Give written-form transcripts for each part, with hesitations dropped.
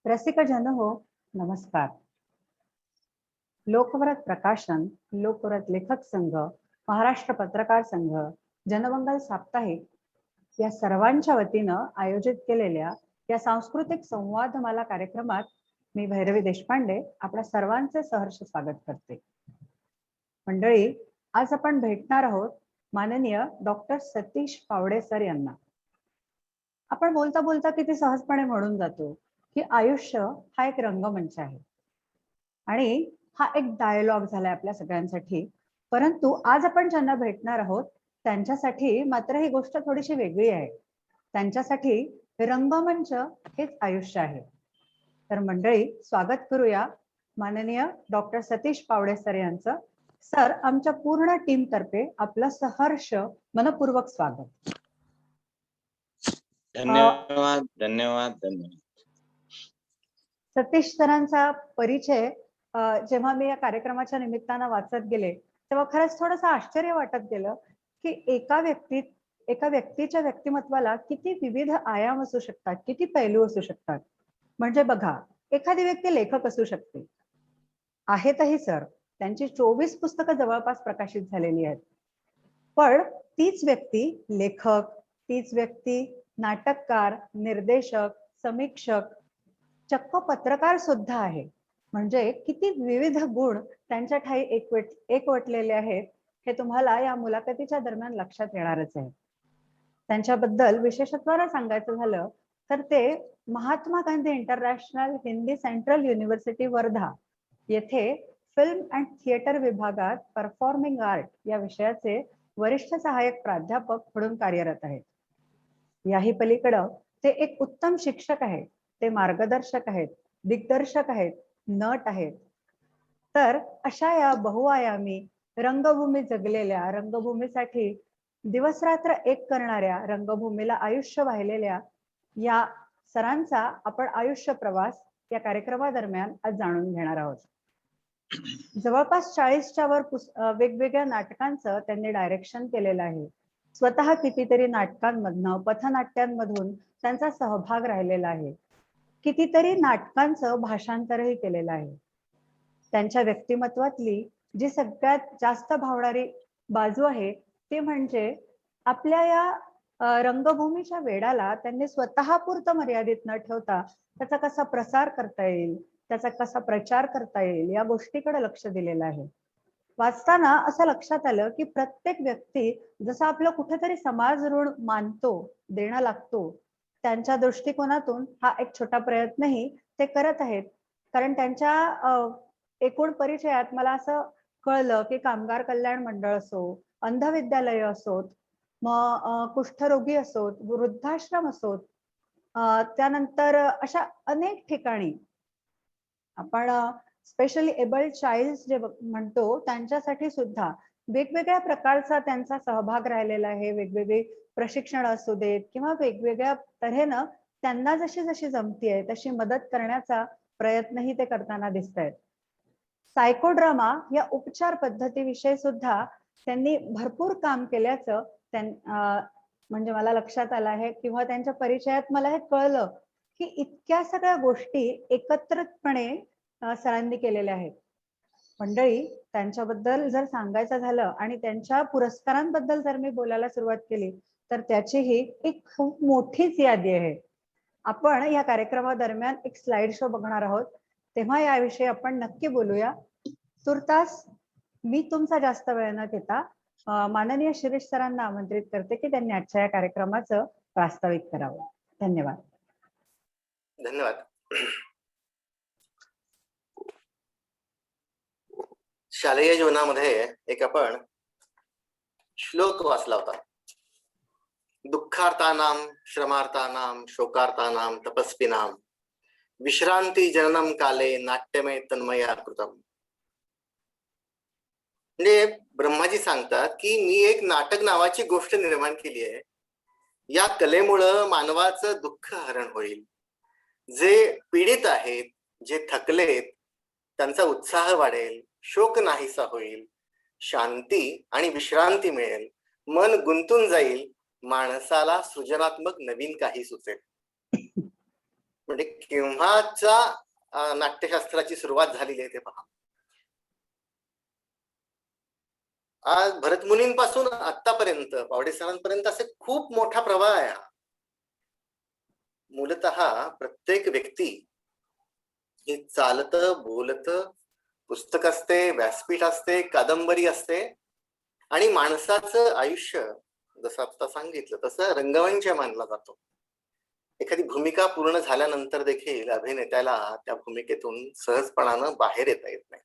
रसिकजन हो, नमस्कार. लोकव्रत प्रकाशन, लोकव्रत लेखक संघ, महाराष्ट्र पत्रकार संघ, जनमंगल साप्ताहिक या सर्वांच्या वतीनं आयोजित केलेल्या या सांस्कृतिक संवादमाला कार्यक्रमात मी भैरवी देशपांडे आपल्या सर्वांचे सहर्ष स्वागत करते. मंडळी, आज आपण भेटणार आहोत माननीय डॉक्टर सतीश पावडे सर यांना. आपण बोलता बोलता किती सहजपणे म्हणून जातो की आयुष्य हा एक रंगमंच आहे आणि हा एक डायलॉग झालाय आपल्या सगळ्यांसाठी. परंतु आज आपण ज्यांना भेटणार आहोत त्यांच्यासाठी मात्र ही गोष्ट थोडीशी वेगळी आहे. त्यांच्यासाठी रंगमंच हेच आयुष्य आहे. तर मंडळी, स्वागत करूया माननीय डॉक्टर सतीश पावडे सर यांचं. सर, आमच्या पूर्ण टीम तर्फे आपलं सहर्ष मनपूर्वक स्वागत. धन्यवाद धन्यवाद धन्यवाद. सतीश सरांचा परिचय जेव्हा मी या कार्यक्रमाच्या निमित्तानं वाचत गेले तेव्हा खरंच थोडंसं आश्चर्य वाटत गेलं की एका व्यक्तीच्या व्यक्तिमत्वाला किती विविध आयाम असू शकतात, किती पैलू असू शकतात. म्हणजे बघा, एखादी व्यक्ती लेखक असू शकते, आहेतही सर, त्यांची 24 पुस्तकं जवळपास प्रकाशित झालेली आहेत. पण तीच व्यक्ती लेखक, तीच व्यक्ती नाटककार, निर्देशक, समीक्षक, चक्क पत्रकार सुद्धा आहे. म्हणजे किती विविध गुण त्यांच्या ठाई एकवटलेले आहेत हे तुम्हाला या मुलाखतीच्या दरम्यान लक्षात येणारच आहे. त्यांच्याबद्दल विशेषत्वाने सांगायचं झालं तर ते Mahatma Gandhi international Hindi central university Wardha येथे फिल्म अँड थिएटर विभागात परफॉर्मिंग आर्ट या विषयाचे वरिष्ठ सहाय्यक प्राध्यापक म्हणून कार्यरत आहेत. याही पलीकडं ते एक उत्तम शिक्षक आहेत, ते मार्गदर्शक आहेत, दिग्दर्शक आहेत, नट आहेत. तर अशा या बहुआयामी रंगभूमी जगलेल्या, रंगभूमीसाठी दिवसरात्र एक करणाऱ्या, रंगभूमीला आयुष्य वाहिलेल्या या सरांचा आपण आयुष्य प्रवास या कार्यक्रमादरम्यान आज जाणून घेणार आहोत. जवळपास 40च्या वर वेगवेगळ्या नाटकांचं त्यांनी डायरेक्शन केलेलं आहे. स्वतः कितीतरी नाटकांमधनं, पथनाट्यांमधून त्यांचा सहभाग राहिलेला आहे. कितीतरी नाटकांचं भाषांतरही केलेलं आहे. त्यांच्या व्यक्तिमत्वातली जी सगळ्यात जास्त भावणारी बाजू आहे ती म्हणजे आपल्या या रंगभूमीच्या वेडाला त्यांनी स्वतःपुरतं मर्यादित न ठेवता त्याचा कसा प्रसार करता येईल, त्याचा कसा प्रचार करता येईल या गोष्टीकडे लक्ष दिलेलं आहे. वाचताना असं लक्षात आलं की प्रत्येक व्यक्ती जसं आपलं कुठेतरी समाज ऋण मानतो, देणं लागतो, त्यांच्या दृष्टिकोनातून हा एक छोटा प्रयत्नही ते करत आहेत. कारण त्यांच्या एकूण परिचयात मला असं कळलं की कामगार कल्याण मंडळ असो, अंधविद्यालय असोत, मग कुष्ठरोगी असोत, वृद्धाश्रम असोत, त्यानंतर अशा अनेक ठिकाणी आपण स्पेशली एबल्ड चाइल्ड जे म्हणतो त्यांच्यासाठी सुद्धा वेगवेगळ्या प्रकारचा त्यांचा सहभाग राहिलेला आहे. वेगवेगळे प्रशिक्षण असू देत किंवा वेगवेगळ्या तऱ्हेनं त्यांना जशी जशी जमती आहे तशी मदत करण्याचा प्रयत्नही ते करताना दिसत आहेत. सायकोड्रामा या उपचार पद्धतीविषयी सुद्धा त्यांनी भरपूर काम केल्याचं म्हणजे मला लक्षात आलं आहे किंवा त्यांच्या परिचयात मला हे कळलं की इतक्या सगळ्या गोष्टी एकत्रितपणे सरांनी केलेल्या आहेत. मंडळी, त्यांच्याबद्दल जर सांगायचं झालं आणि त्यांच्या पुरस्कारांबद्दल जर मी बोलायला सुरुवात केली तर त्याचीही एक खूप मोठीच यादी आहे. आपण या कार्यक्रमादरम्यान एक स्लाइड शो बघणार आहोत, तेव्हा याविषयी आपण नक्की बोलूया. तुर्तास मी तुमचा जास्त वेळ न घेता माननीय शिरीष सरांना आमंत्रित करते की त्यांनी आजच्या या कार्यक्रमाचं प्रास्ताविक करावं. धन्यवाद. धन्यवाद. शालेय जीवनामध्ये एक आपण श्लोक वाचला होता. दुःखार्तानां श्रमार्तानां शोकार्तानां तपस्विनां विश्रांती जननम काले नाट्यमय तन्मया कृतम. म्हणजे ब्रह्माजी सांगतात की मी एक नाटक नावाची गोष्ट निर्माण केली आहे. या कलेमुळं मानवाचं दुःख हरण होईल. जे पीडित आहेत, जे थकलेत, त्यांचा उत्साह वाढेल, शोक नाहीसा होईल, शांती आणि विश्रांती मिळेल, मन गुंतून जाईल, माणसाला सृजनात्मक नवीन काही सुचेल. म्हणजे केव्हाचा नाट्यशास्त्राची सुरुवात झालेली आहे ते पहा. आज भरतमुनींपासून आतापर्यंत पावडे सरांपर्यंत असे खूप मोठा प्रवाह आहे हा. मूलतः प्रत्येक व्यक्ती हे चालत बोलत, पुस्तक असते, व्यासपीठ असते, कादंबरी असते, आणि माणसाचं आयुष्य जसं आता सांगितलं तसं रंगमंच मानला जातो. एखादी भूमिका पूर्ण झाल्यानंतर देखील अभिनेत्याला त्या भूमिकेतून सहजपणानं बाहेर येता येत नाही.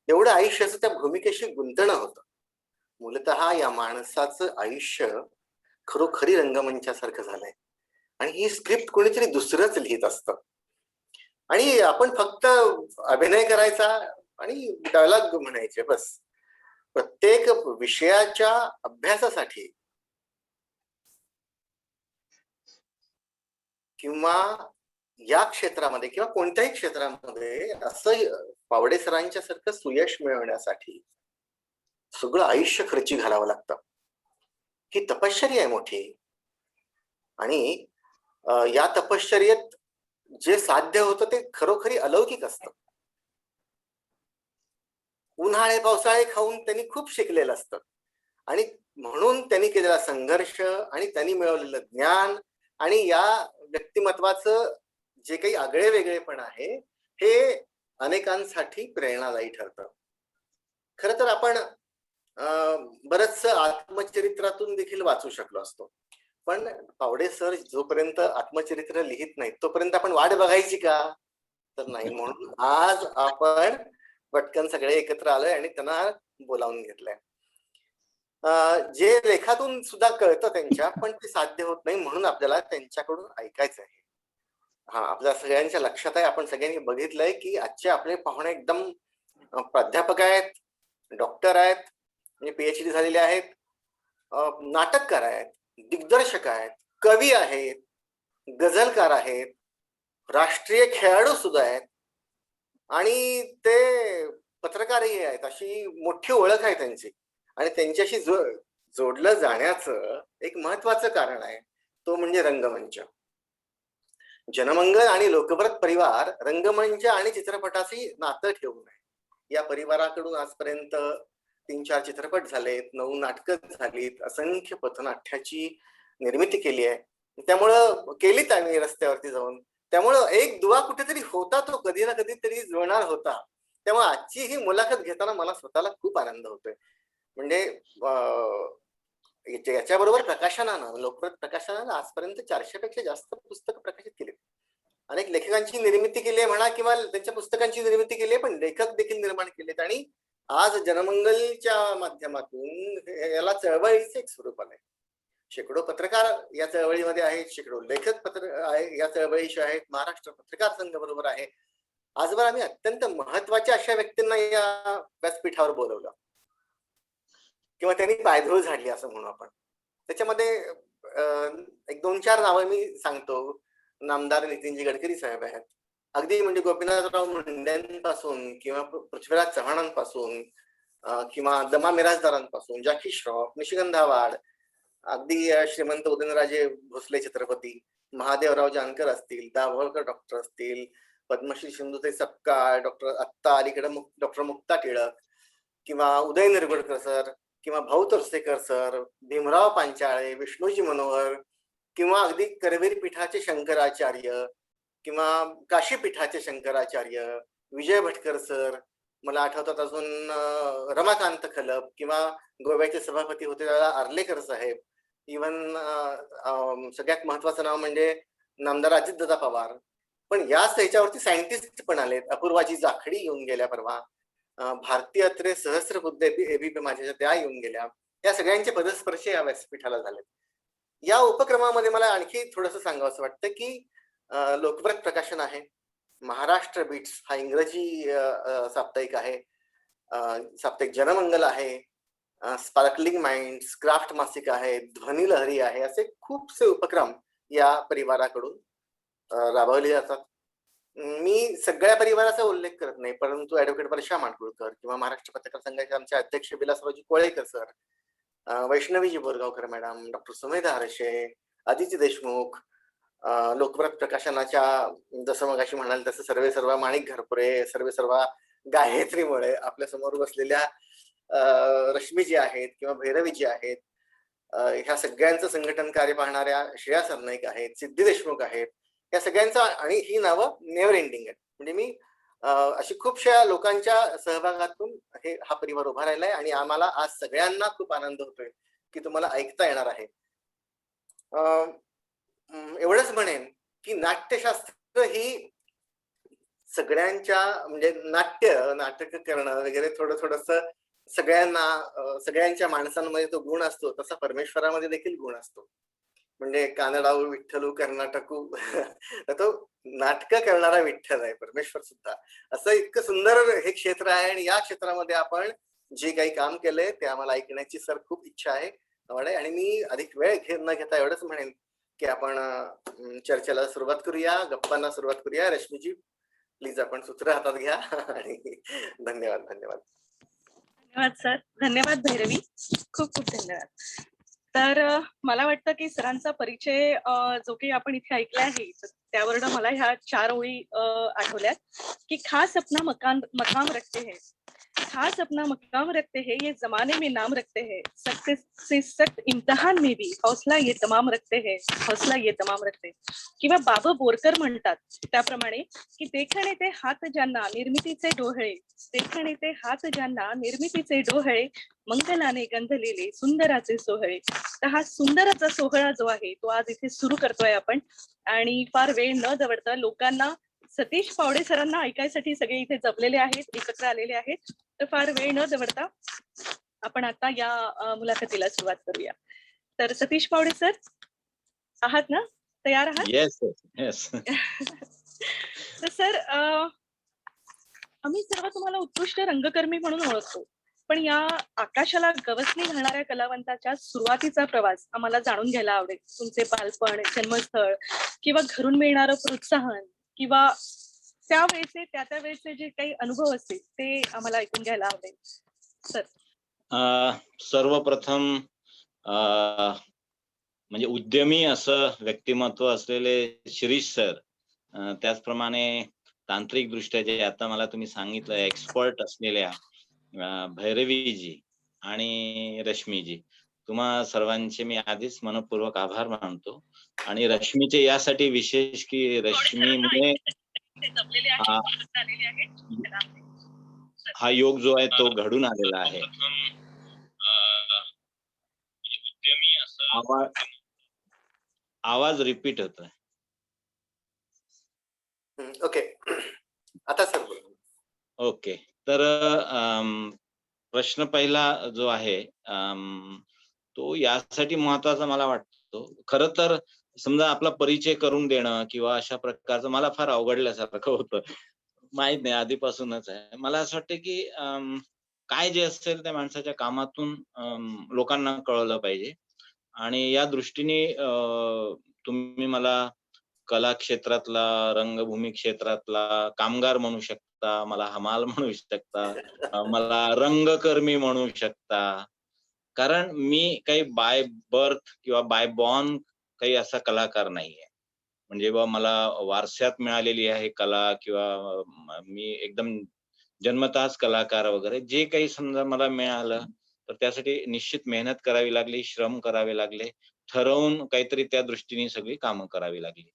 एवढं आयुष्याचं त्या भूमिकेशी गुंतणं होतं. मूलतः या माणसाचं आयुष्य खरोखरी रंगमंचासारखं झालंय, आणि ही स्क्रिप्ट कोणीतरी दुसरंच लिहित असतं, आणि आपण फक्त अभिनय करायचा आणि डायलॉग म्हणायचे बस. प्रत्येक विषयाच्या अभ्यासासाठी किंवा या क्षेत्रामध्ये किंवा कोणत्याही क्षेत्रामध्ये असं पावडे सरांच्या सारखं सुयश मिळवण्यासाठी सगळं आयुष्य खर्ची घालावं लागतं. ही तपश्चर्या आहे मोठी, आणि या तपश्चर्येत जे साध्य होतं ते खरोखरी अलौकिक असतं. उन्हाळे पावसाळे खाऊन त्यांनी खूप शिकलेलं असतं, आणि म्हणून त्यांनी केलेला संघर्ष आणि त्यांनी मिळवलेलं ज्ञान आणि या व्यक्तिमत्वाचं जे काही आगळे वेगळेपण आहे हे अनेकांसाठी प्रेरणादायी ठरतं. खर तर आपण बरंच आत्मचरित्रातून देखील वाचू शकलो असतो, पण पावडे सर जोपर्यंत आत्मचरित्र लिहित नाहीत तोपर्यंत आपण वाट बघायची का? तर नाही. म्हणून आज आपण पटकन सगळे एकत्र आलोय आणि त्यांना बोलावून घेतलंय. जे लेखातून सुद्धा कळतं त्यांच्या, पण ते साध्य होत नाही, म्हणून आपल्याला त्यांच्याकडून ऐकायचं आहे. आपल्या सगळ्यांच्या लक्षात आहे, आपण सगळ्यांनी बघितलंय की आजचे आपले पाहुणे एकदम प्राध्यापक आहेत, डॉक्टर आहेत, म्हणजे पीएचडी झालेले आहेत, नाटककार आहेत, दिग्दर्शक आहेत, कवी आहेत, गझलकार आहेत, राष्ट्रीय खेळाडू सुद्धा आहेत, आणि ते पत्रकारही आहेत. अशी मोठी ओळख आहे त्यांची, आणि त्यांच्याशी जोडलं जाण्याचं एक महत्वाचं कारण आहे, तो म्हणजे रंगमंच. जनमंगल आणि लोकव्रत परिवार रंगमंच आणि चित्रपटाशी नातं ठेवून आहे. या परिवाराकडून आजपर्यंत 3-4 चित्रपट झालेत, 9 नाटकं झालीत, असंख्य पथनाट्याची निर्मिती केली आहे. त्यामुळं केलीत आम्ही रस्त्यावरती जाऊन. त्यामुळं एक दुवा कुठेतरी होता, तो कधी ना कधीतरी जुळणार होता. त्यामुळे आजची ही मुलाखत घेताना मला स्वतःला खूप आनंद होतोय. म्हणजे याच्याबरोबर प्रकाशनानं, लोकव्रत प्रकाशनानं आजपर्यंत 400 पेक्षा जास्त पुस्तकं प्रकाशित केली. अनेक लेखकांची निर्मिती केली आहे म्हणा, किंवा त्यांच्या पुस्तकांची निर्मिती केली आहे, पण लेखक देखील निर्माण केलेत. आणि आज जनमंगलच्या माध्यमातून याला चळवळीचं एक स्वरूप आलंय. शेकडो पत्रकार या चळवळीमध्ये आहेत, शेकडो लेखक आहे या चळवळीशी आहेत, महाराष्ट्र पत्रकार संघ बरोबर आहे. आजवर आम्ही अत्यंत महत्वाच्या अशा व्यक्तींना या व्यासपीठावर बोलवलं, किंवा त्यांनी पायधूळ झाडली असं म्हणू आपण. त्याच्यामध्ये एक 2-4 नावं मी सांगतो. नामदार नितीनजी गडकरी साहेब आहेत, अगदी म्हणजे गोपीनाथराव मुंडेंपासून किंवा पृथ्वीराज चव्हाणांपासून किंवा दमा मिराजदारांपासून, जॅकी श्रॉफ, निशिगंध आव्हाड, अगदी श्रीमंत उदयनराजे भोसले छत्रपती, महादेवराव जानकर असतील, दाभोळकर डॉक्टर असतील, पद्मश्री सिंधुताई सपकाळ, डॉक्टर आत्ता अलीकडे डॉक्टर मुक्ता टिळक, किंवा उदय निरगुडकर सर, किंवा भाऊ तोरसेकर सर, भीमराव पांचाळे, विष्णूजी मनोहर, किंवा अगदी करवीर पीठाचे शंकराचार्य, किंवा काशी पीठाचे शंकराचार्य, विजय भटकर सर, मला आठवतात अजून रमाकांत खलप, किंवा गोव्याचे सभापती होते त्याला आर्लेकर साहेब, इव्हन सगळ्यात महत्वाचं नाव म्हणजे नामदार अजितदादा पवार. पण याच ह्याच्यावरती सायंटिस्ट पण आलेत. अपूर्वाजी जाखडी येऊन गेल्या परवा, भारती अत्रे, सहस्रबुद्धे एबीपी माझ्या त्या येऊन गेल्या. या सगळ्यांचे पदस्पर्श या व्यासपीठाला झालेत. या उपक्रमामध्ये मला आणखी थोडंसं सांगावंसं वाटतं की लोकव्रत प्रकाशन आहे, महाराष्ट्र बीट्स हा इंग्रजी साप्ताहिक आहे, साप्ताहिक जनमंगल आहे, स्पार्कलिंग माइंड्स, क्राफ्ट मासिक आहे, ध्वनी लहरी आहे, असे खूपसे उपक्रम या परिवाराकडून राबवले जातात. मी सगळ्या परिवाराचा उल्लेख करत नाही, परंतु ऍडव्होकेट वर्षा माडगुळकर किंवा महाराष्ट्र पत्रकार संघाचे आमचे अध्यक्ष Vilasraoji Kolekar sir, Vaishnaviji Borgaonkar madam, doctor Sumedha Harshe, Aditi Deshmukh, Lokvrat प्रकाशनाच्या जसं मग अशी म्हणाल तसं सर्वे सर्व माणिक घरपुरे, सर्वे सर्व गायत्रीमुळे आपल्या समोर बसलेल्या रश्मी आहेत किंवा भैरवी जी आहेत, ह्या सगळ्यांचं संघटन कार्य पाहणाऱ्या श्रेया सरनाईक आहेत, सिद्धी देशमुख आहेत, या सगळ्यांचा आणि ही नावं नेव्हर एंडिंग आहेत. म्हणजे मी अशी खूपशा लोकांच्या सहभागातून हा परिवार उभा राहिलाय आणि आम्हाला आज सगळ्यांना खूप आनंद होतोय की तुम्हाला ऐकता येणार आहे. एवढंच म्हणेन की नाट्यशास्त्र ही सगळ्यांच्या म्हणजे नाटक करणं वगैरे थोडस सगळ्यांना सगळ्यांच्या माणसांमध्ये तो गुण असतो, तसा परमेश्वरामध्ये देखील गुण असतो. म्हणजे कानडाऊ विठ्ठलू कर्नाटकू तर तो नाटक करणारा विठ्ठल आहे परमेश्वर सुद्धा. असं इतकं सुंदर हे क्षेत्र आहे आणि या क्षेत्रामध्ये आपण जे काही काम केलंय ते आम्हाला ऐकण्याची सर खूप इच्छा आहे, आवड आहे. आणि मी अधिक वेळ न घेता एवढंच म्हणेन की आपण चर्चेला सुरुवात करूया, गप्पांना सुरुवात करूया. रश्मीजी प्लीज आपण सूत्र हातात घ्या आणि धन्यवाद. धन्यवाद सर. धन्यवाद भैरवी. खूप खूप धन्यवाद. तर मला वाटतं की सरांचा परिचय जो काही आपण इथे ऐकला आहे त्यावरनं मला ह्या 4 ओळी आठवल्यात की खास अपना मकाम रखते हैं, खास अपना मकाम रखते हैं, ये जमाने में नाम रखते हैं, सख्त से सख्त इम्तिहान में भी हौसला ये तमाम रखते हैं, हौसला ये तमाम रखते हैं. किंवा बाबा बोरकर म्हणतात त्याप्रमाणे की देखणे ते हात ज्यांना निर्मितीचे डोहळे, देखणे ते हात ज्यांना निर्मितीचे डोहळे, मंगलाने गंधलेले सुंदराचे सोहळे. तर हा सुंदराचा सोहळा जो आहे तो आज इथे सुरू करतोय आपण. आणि फार वेळ न दवडता लोकांना सतीश पावडे सरांना ऐकायसाठी सगळे इथे जमलेले आहेत, एकत्र आलेले आहेत. तर फार वेळ न दवडता आपण आता या मुलाखतीला सुरुवात करूया. तर सतीश पावडे सर आहात ना, तयार आहात? Yes yes. तर सर आम्ही सर्व तुम्हाला उत्कृष्ट रंगकर्मी म्हणून ओळखतो, पण या आकाशाला गवसणी घालणाऱ्या कलावंताच्या सुरुवातीचा प्रवास आम्हाला जाणून घ्यायला आवडेल. तुमचे बालपण, जन्मस्थळ किंवा घरून मिळणारं प्रोत्साहन किंवा त्यावेळेचे त्या वेळेचे जे काही अनुभव असतील ते आम्हाला ऐकून घ्यायला आवडेल सर. सर्वप्रथम म्हणजे उद्यमी असं व्यक्तिमत्व असलेले शिरीष सर, त्याचप्रमाणे तांत्रिक दृष्ट्या जे आता मला तुम्ही सांगितलं एक्सपर्ट असलेल्या भैरवीजी आणि रश्मीजी, तुम्हा सर्वांचे मी आधीच मनपूर्वक आभार मानतो. आणि रश्मीचे यासाठी विशेष की रश्मीमुळे हा योग जो आहे तो घडून आलेला आहे. आवाज रिपीट होतोय. ओके, आता सर बोला. ओके, तर प्रश्न पहिला जो आहे तो यासाठी महत्वाचा मला वाटतो. खरं तर समजा आपला परिचय करून देणं किंवा अशा प्रकारचं मला फार अवघडल्यासारखं होतं. माहित नाही, आधीपासूनच आहे. मला असं वाटतं की काय जे असेल त्या माणसाच्या कामातून लोकांना कळलं पाहिजे. आणि या दृष्टीने तुम्ही मला कला क्षेत्रातला, रंगभूमी क्षेत्रातला कामगार म्हणू शकता, मला हमाल म्हणू शकता, मला रंगकर्मी म्हणू शकता. कारण मी काही बाय बर्थ किंवा बाय बॉर्न काही असा कलाकार नाहीये. म्हणजे मला वारश्यात मिळालेली आहे कला किंवा मी एकदम जन्मतःच कलाकार वगैरे जे काही समजा मला मिळालं तर त्यासाठी निश्चित मेहनत करावी लागली, श्रम करावे लागले, ठरवून काहीतरी त्या दृष्टीने सगळी कामं करावी लागली.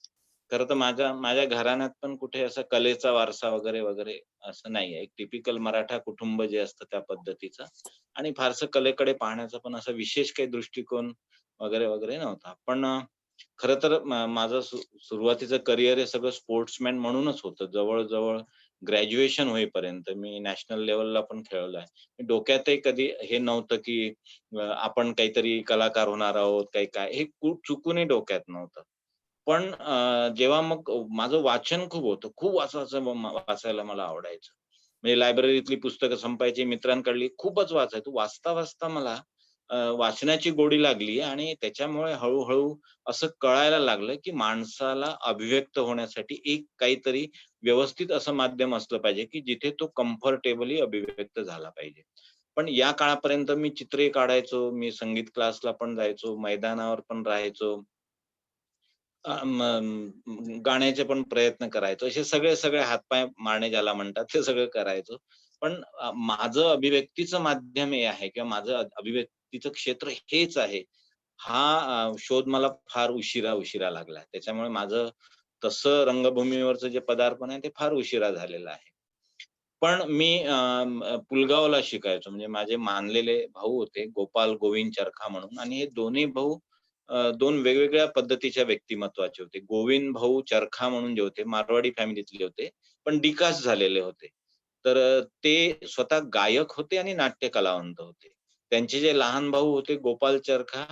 खरं तर माझ्या घराण्यात पण कुठे असा कलेचा वारसा वगैरे वगैरे असं नाहीये. एक टिपिकल मराठा कुटुंब जे असतं त्या पद्धतीचं, आणि फारसं कलेकडे पाहण्याचा पण असा विशेष काही दृष्टिकोन वगैरे वगैरे नव्हता. पण खरं तर माझं सुरुवातीचं करिअर हे सगळं स्पोर्ट्समॅन म्हणूनच होतं. जवळ ग्रॅज्युएशन होईपर्यंत मी नॅशनल लेवलला पण खेळलोय. डोक्यातही कधी हे नव्हतं की आपण काहीतरी कलाकार होणार आहोत, काय हे चुकूनही डोक्यात नव्हतं. पण जेव्हा मग माझं वाचन खूप होतं, खूप वाचायला मला आवडायचं. म्हणजे लायब्ररीतली पुस्तकं संपायची, मित्रांकडली खूपच वाचायचो. वाचता मला वाचनाची गोडी लागली आणि त्याच्यामुळे हळूहळू असं कळायला लागलं की माणसाला अभिव्यक्त होण्यासाठी एक काहीतरी व्यवस्थित असं माध्यम असलं पाहिजे की जिथे तो कम्फर्टेबली अभिव्यक्त झाला पाहिजे. पण या काळापर्यंत मी चित्रे काढायचो, मी संगीत क्लासला पण जायचो, मैदानावर पण राहायचो. गाण्याचे पण प्रयत्न करायचो. असे सगळे सगळे हातपाय मारणे ज्याला म्हणतात ते सगळं करायचो. पण माझं अभिव्यक्तीचं माध्यम हे आहे किंवा माझं अभिव्यक्तीचं क्षेत्र हेच आहे. हा शोध मला फार उशिरा लागला. त्याच्यामुळे माझं तसं रंगभूमीवरचं जे पदार्पण आहे ते फार उशिरा झालेलं आहे. पण मी पुलगावला शिकायचो. म्हणजे माझे मानलेले भाऊ होते गोपाल गोविंद चरखा म्हणून आणि हे दोन्ही भाऊ 2 वेगवेगळ्या पद्धतीच्या व्यक्तिमत्वाचे होते. गोविंद भाऊ चरखा म्हणून जे होते मारवाडी फॅमिलीतले होते, पण डिकास्ट झालेले होते. तर ते स्वतः गायक होते आणि नाट्य कलावंत होते. त्यांचे जे लहान भाऊ होते गोपाल चरखा,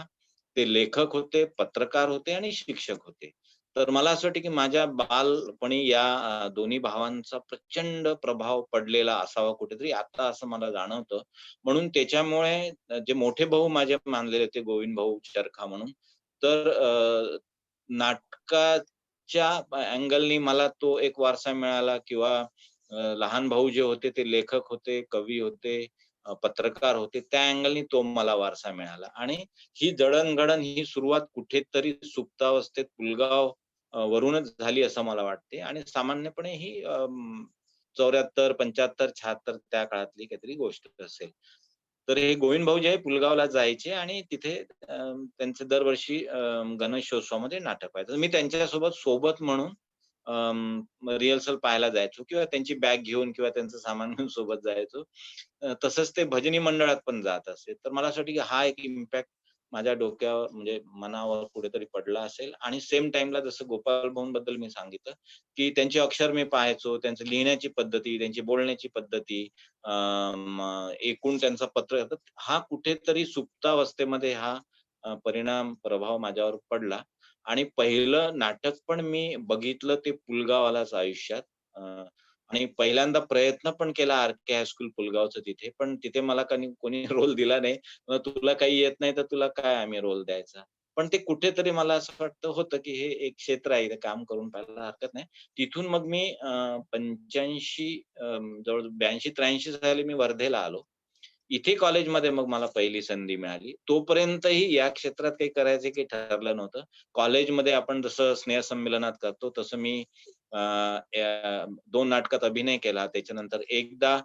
ते लेखक होते, पत्रकार होते आणि शिक्षक होते. तर मला असं वाटतं, की माझ्या बालपणी या दोन्ही भावांचा प्रचंड प्रभाव पडलेला असावा कुठेतरी, आता असं मला जाणवतं. म्हणून त्याच्यामुळे जे मोठे भाऊ माझे मानलेले होते गोविंद भाऊ चरखा म्हणून, तर नाटकाच्या अँगलनी मला तो एक वारसा मिळाला किंवा लहान भाऊ जे होते ते लेखक होते, कवी होते, पत्रकार होते. त्या अँगलनी तो मला वारसा मिळाला आणि ही जडण-घडण ही सुरुवात कुठेतरी सुप्तावस्थेत पुलगाव वरूनच झाली असं मला वाटते आणि सामान्यपणे ही 74, 75, 76 त्या काळातली काहीतरी गोष्ट असेल. तर हे गोविंद भाऊ जे आहे पुलगावला जायचे आणि तिथे त्यांचे दरवर्षी गणेशोत्सवामध्ये नाटक व्हायचं. मी त्यांच्यासोबत सोबत म्हणून रिहर्सल पाहायला जायचो किंवा त्यांची बॅग घेऊन किंवा त्यांचं सामान घेऊन सोबत जायचो. तसंच ते भजनी मंडळात पण जात असे. तर मला असं वाटतं की हा एक इम्पॅक्ट माझ्या डोक्यावर म्हणजे मनावर कुठेतरी पडला असेल आणि सेम टाईमला जसं गोपाळ भाऊंबद्दल मी सांगितलं, की त्यांचे अक्षर मी पाहायचो, त्यांची लिहिण्याची पद्धती, त्यांची बोलण्याची पद्धती, एकूण त्यांचं पत्र हा कुठेतरी सुप्तावस्थेमध्ये हा परिणाम, प्रभाव माझ्यावर पडला आणि पहिलं नाटक पण मी बघितलं ते पुलगावालाच आयुष्यात. आणि पहिल्यांदा प्रयत्न पण केला आर.के. हायस्कूल पुलगावचं तिथे. पण तिथे मला कोणी रोल दिला नाही. तुला काही येत नाही तर तुला काय आम्ही रोल द्यायचा. पण ते कुठेतरी मला असं वाटतं होतं, की हे एक क्षेत्र आहे, इथे काम करून पाहायला हरकत नाही. तिथून मग मी 85 जवळ 82-83 साली मी वर्धेला आलो. इथे कॉलेजमध्ये मग मला पहिली संधी मिळाली. तोपर्यंतही या क्षेत्रात काही करायचं काही ठरलं नव्हतं. कॉलेजमध्ये आपण जसं स्नेहसंमेलनात करतो तसं मी 2 नाटकात अभिनय केला. त्याच्यानंतर एकदा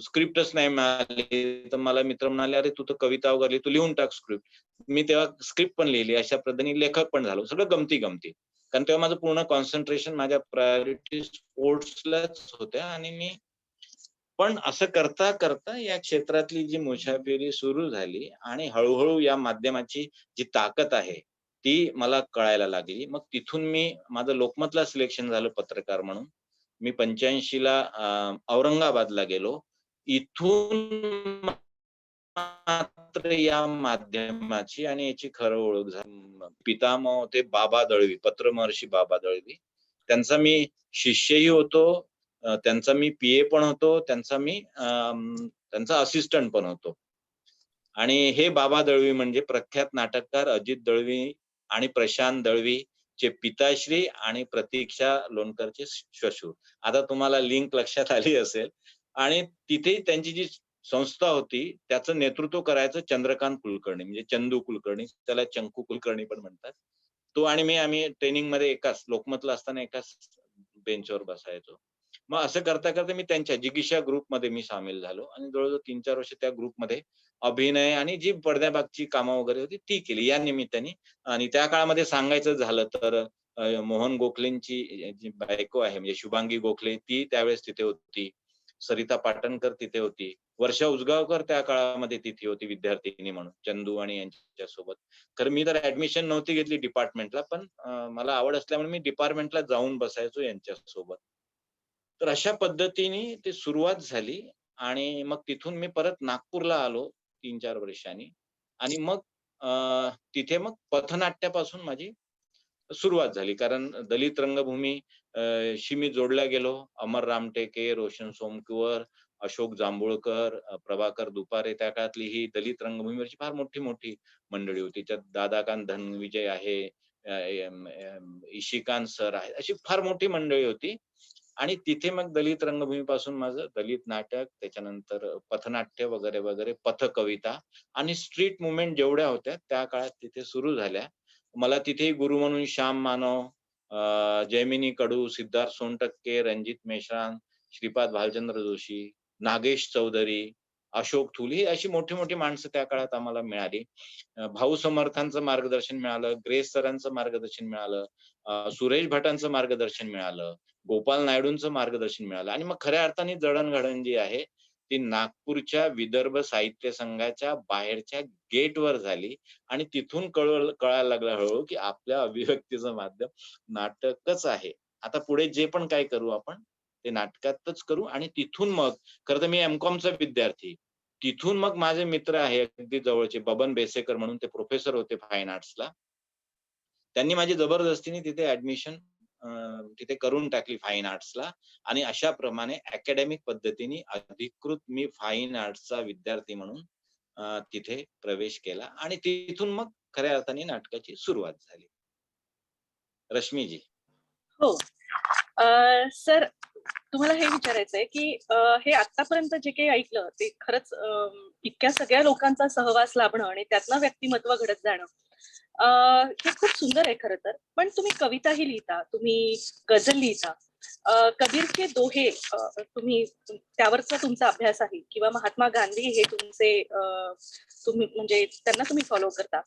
स्क्रिप्टच नाही मिळाली, तर मला मित्र म्हणाले, "अरे, तू तर कविता वगैरे लिहितो, लिहून टाक स्क्रिप्ट." मी तेव्हा स्क्रिप्ट पण लिहिली. अशा पद्धतीने लेखक पण झालो. सगळं गमती-गमती. कारण तेव्हा माझं पूर्ण कॉन्सन्ट्रेशन माझ्या प्रायोरिटी स्पोर्ट्सलाच होत्या आणि मी पण असं करता या क्षेत्रातली जी मुसाफिरी सुरू झाली आणि हळू या माध्यमाची जी ताकद आहे, ती मला कळायला लागली. मग तिथून मी माझं लोकमतला सिलेक्शन झालं पत्रकार म्हणून. मी 85 ला औरंगाबादला गेलो. इथून मात्र या माध्यमाची आणि याची खरं ओळख झाली. पितामह होते बाबा दळवी, पत्रमहर्षी बाबा दळवी. त्यांचा मी शिष्यही होतो. त्यांचा मी पी पण होतो. त्यांचा असिस्टंट पण होतो. आणि हे बाबा दळवी म्हणजे प्रख्यात नाटककार अजित दळवी आणि प्रशांत दळवीचे पिताश्री आणि प्रतीक्षा लोणकरचे श्वशुर. आता तुम्हाला लिंक लक्षात आली असेल आणि तिथे त्यांची जी संस्था होती, त्याचं नेतृत्व करायचं चंद्रकांत कुलकर्णी म्हणजे चंदू कुलकर्णी. त्याला चंकू कुलकर्णी पण म्हणतात. तो आणि आम्ही ट्रेनिंगमध्ये एकाच लोकमतला असताना एकाच बेंचवर बसायचो. मग असं करता मी त्यांच्या जिगीषा ग्रुपमध्ये मी सामील झालो आणि जवळ-जवळ 3-4 वर्ष त्या ग्रुपमध्ये अभिनय आणि जी पडद्यामागची कामं वगैरे होती ती केली या निमित्ताने. आणि त्या काळामध्ये सांगायचं झालं तर मोहन गोखलेंची जी बायको आहे म्हणजे शुभांगी गोखले ती त्यावेळेस तिथे होती. सरिता पाटणकर तिथे होती. वर्षा उसगावकर त्या काळामध्ये तिथे होती विद्यार्थिनी म्हणून चंदू आणि यांच्यासोबत. तर मी तर ऍडमिशन नव्हती घेतली डिपार्टमेंटला पण मला आवड असल्यामुळे मी डिपार्टमेंटला जाऊन बसायचो यांच्यासोबत. तर अशा पद्धतीने ती सुरुवात झाली आणि मग तिथून मी परत नागपूरला आलो 3-4 वर्षांनी आणि मग तिथे मग पथनाट्यापासून माझी सुरुवात झाली. कारण दलित रंगभूमी शी मी जोडला गेलो. अमर रामटेके, रोशन सोमकुंवर, अशोक जांभूळकर, प्रभाकर दुपारे त्या काळातली ही दलित रंगभूमीवरची फार मोठी मंडळी होती. त्यात दादाकांत धनविजय आहे, इशिकांत सर आहेत. अशी फार मोठी मंडळी होती. आणि तिथे मग दलित रंगभूमीपासून माझं दलित नाटक, त्याच्यानंतर पथनाट्य वगैरे, पथकविता आणि स्ट्रीट मूव्हमेंट जेवढ्या होत्या त्या काळात तिथे सुरू झाल्या. मला तिथेही गुरु म्हणून श्याम मानव, जैमिनी कडू, सिद्धार्थ सोनटक्के, रणजित मेश्राम, श्रीपाद भालचंद्र जोशी, नागेश चौधरी, अशोक थुल ही अशी मोठी-मोठी माणसं त्या काळात आम्हाला मिळाली. भाऊ समर्थांचं मार्गदर्शन मिळालं, ग्रेस सरांचं मार्गदर्शन मिळालं, सुरेश भटांचं मार्गदर्शन मिळालं, गोपाल नायडूंचं मार्गदर्शन मिळालं आणि मग खऱ्या अर्थाने जडणघडण जी आहे, ती नागपूरच्या विदर्भ साहित्य संघाच्या बाहेरच्या गेटवर झाली आणि तिथून कळायला लागलं हळू-हळू, की आपल्या अभिव्यक्तीचं माध्यम नाटकच आहे. आता पुढे जे पण काही करू आपण, ते नाटकातच करू आणि तिथून मग खरं तर मी एम.कॉमचा विद्यार्थी. तिथून मग माझे मित्र आहे अगदी जवळचे बबन बेसेकर म्हणून ते प्रोफेसर होते फाईन आर्ट्सला. त्यांनी माझी जबरदस्तीने तिथे ॲडमिशन तिथे करून टाकली फाईन आर्ट्सला आणि अशाप्रमाणे अकॅडमिक पद्धतीने अधिकृत मी फाईन आर्ट्सचा विद्यार्थी म्हणून तिथे प्रवेश केला आणि तिथून मग खऱ्या अर्थाने नाटकाची सुरुवात झाली. रश्मीजी. हो. सर तुम्हाला हे विचारायचंय, की हे आत्तापर्यंत जे काही ऐकलं ते खरंच इतक्या सगळ्या लोकांचा सहवास लाभणं आणि त्यातनं व्यक्तिमत्व घडत जाणं हे खूप सुंदर आहे खरं तर. पण तुम्ही कविताही लिहिता, तुम्ही गझल लिहिता. कबीरचे दोहे तुम्ही त्यावरचा तुमचा अभ्यास आहे किंवा महात्मा गांधी हे तुमचे तुम्ही म्हणजे त्यांना तुम्ही फॉलो करता.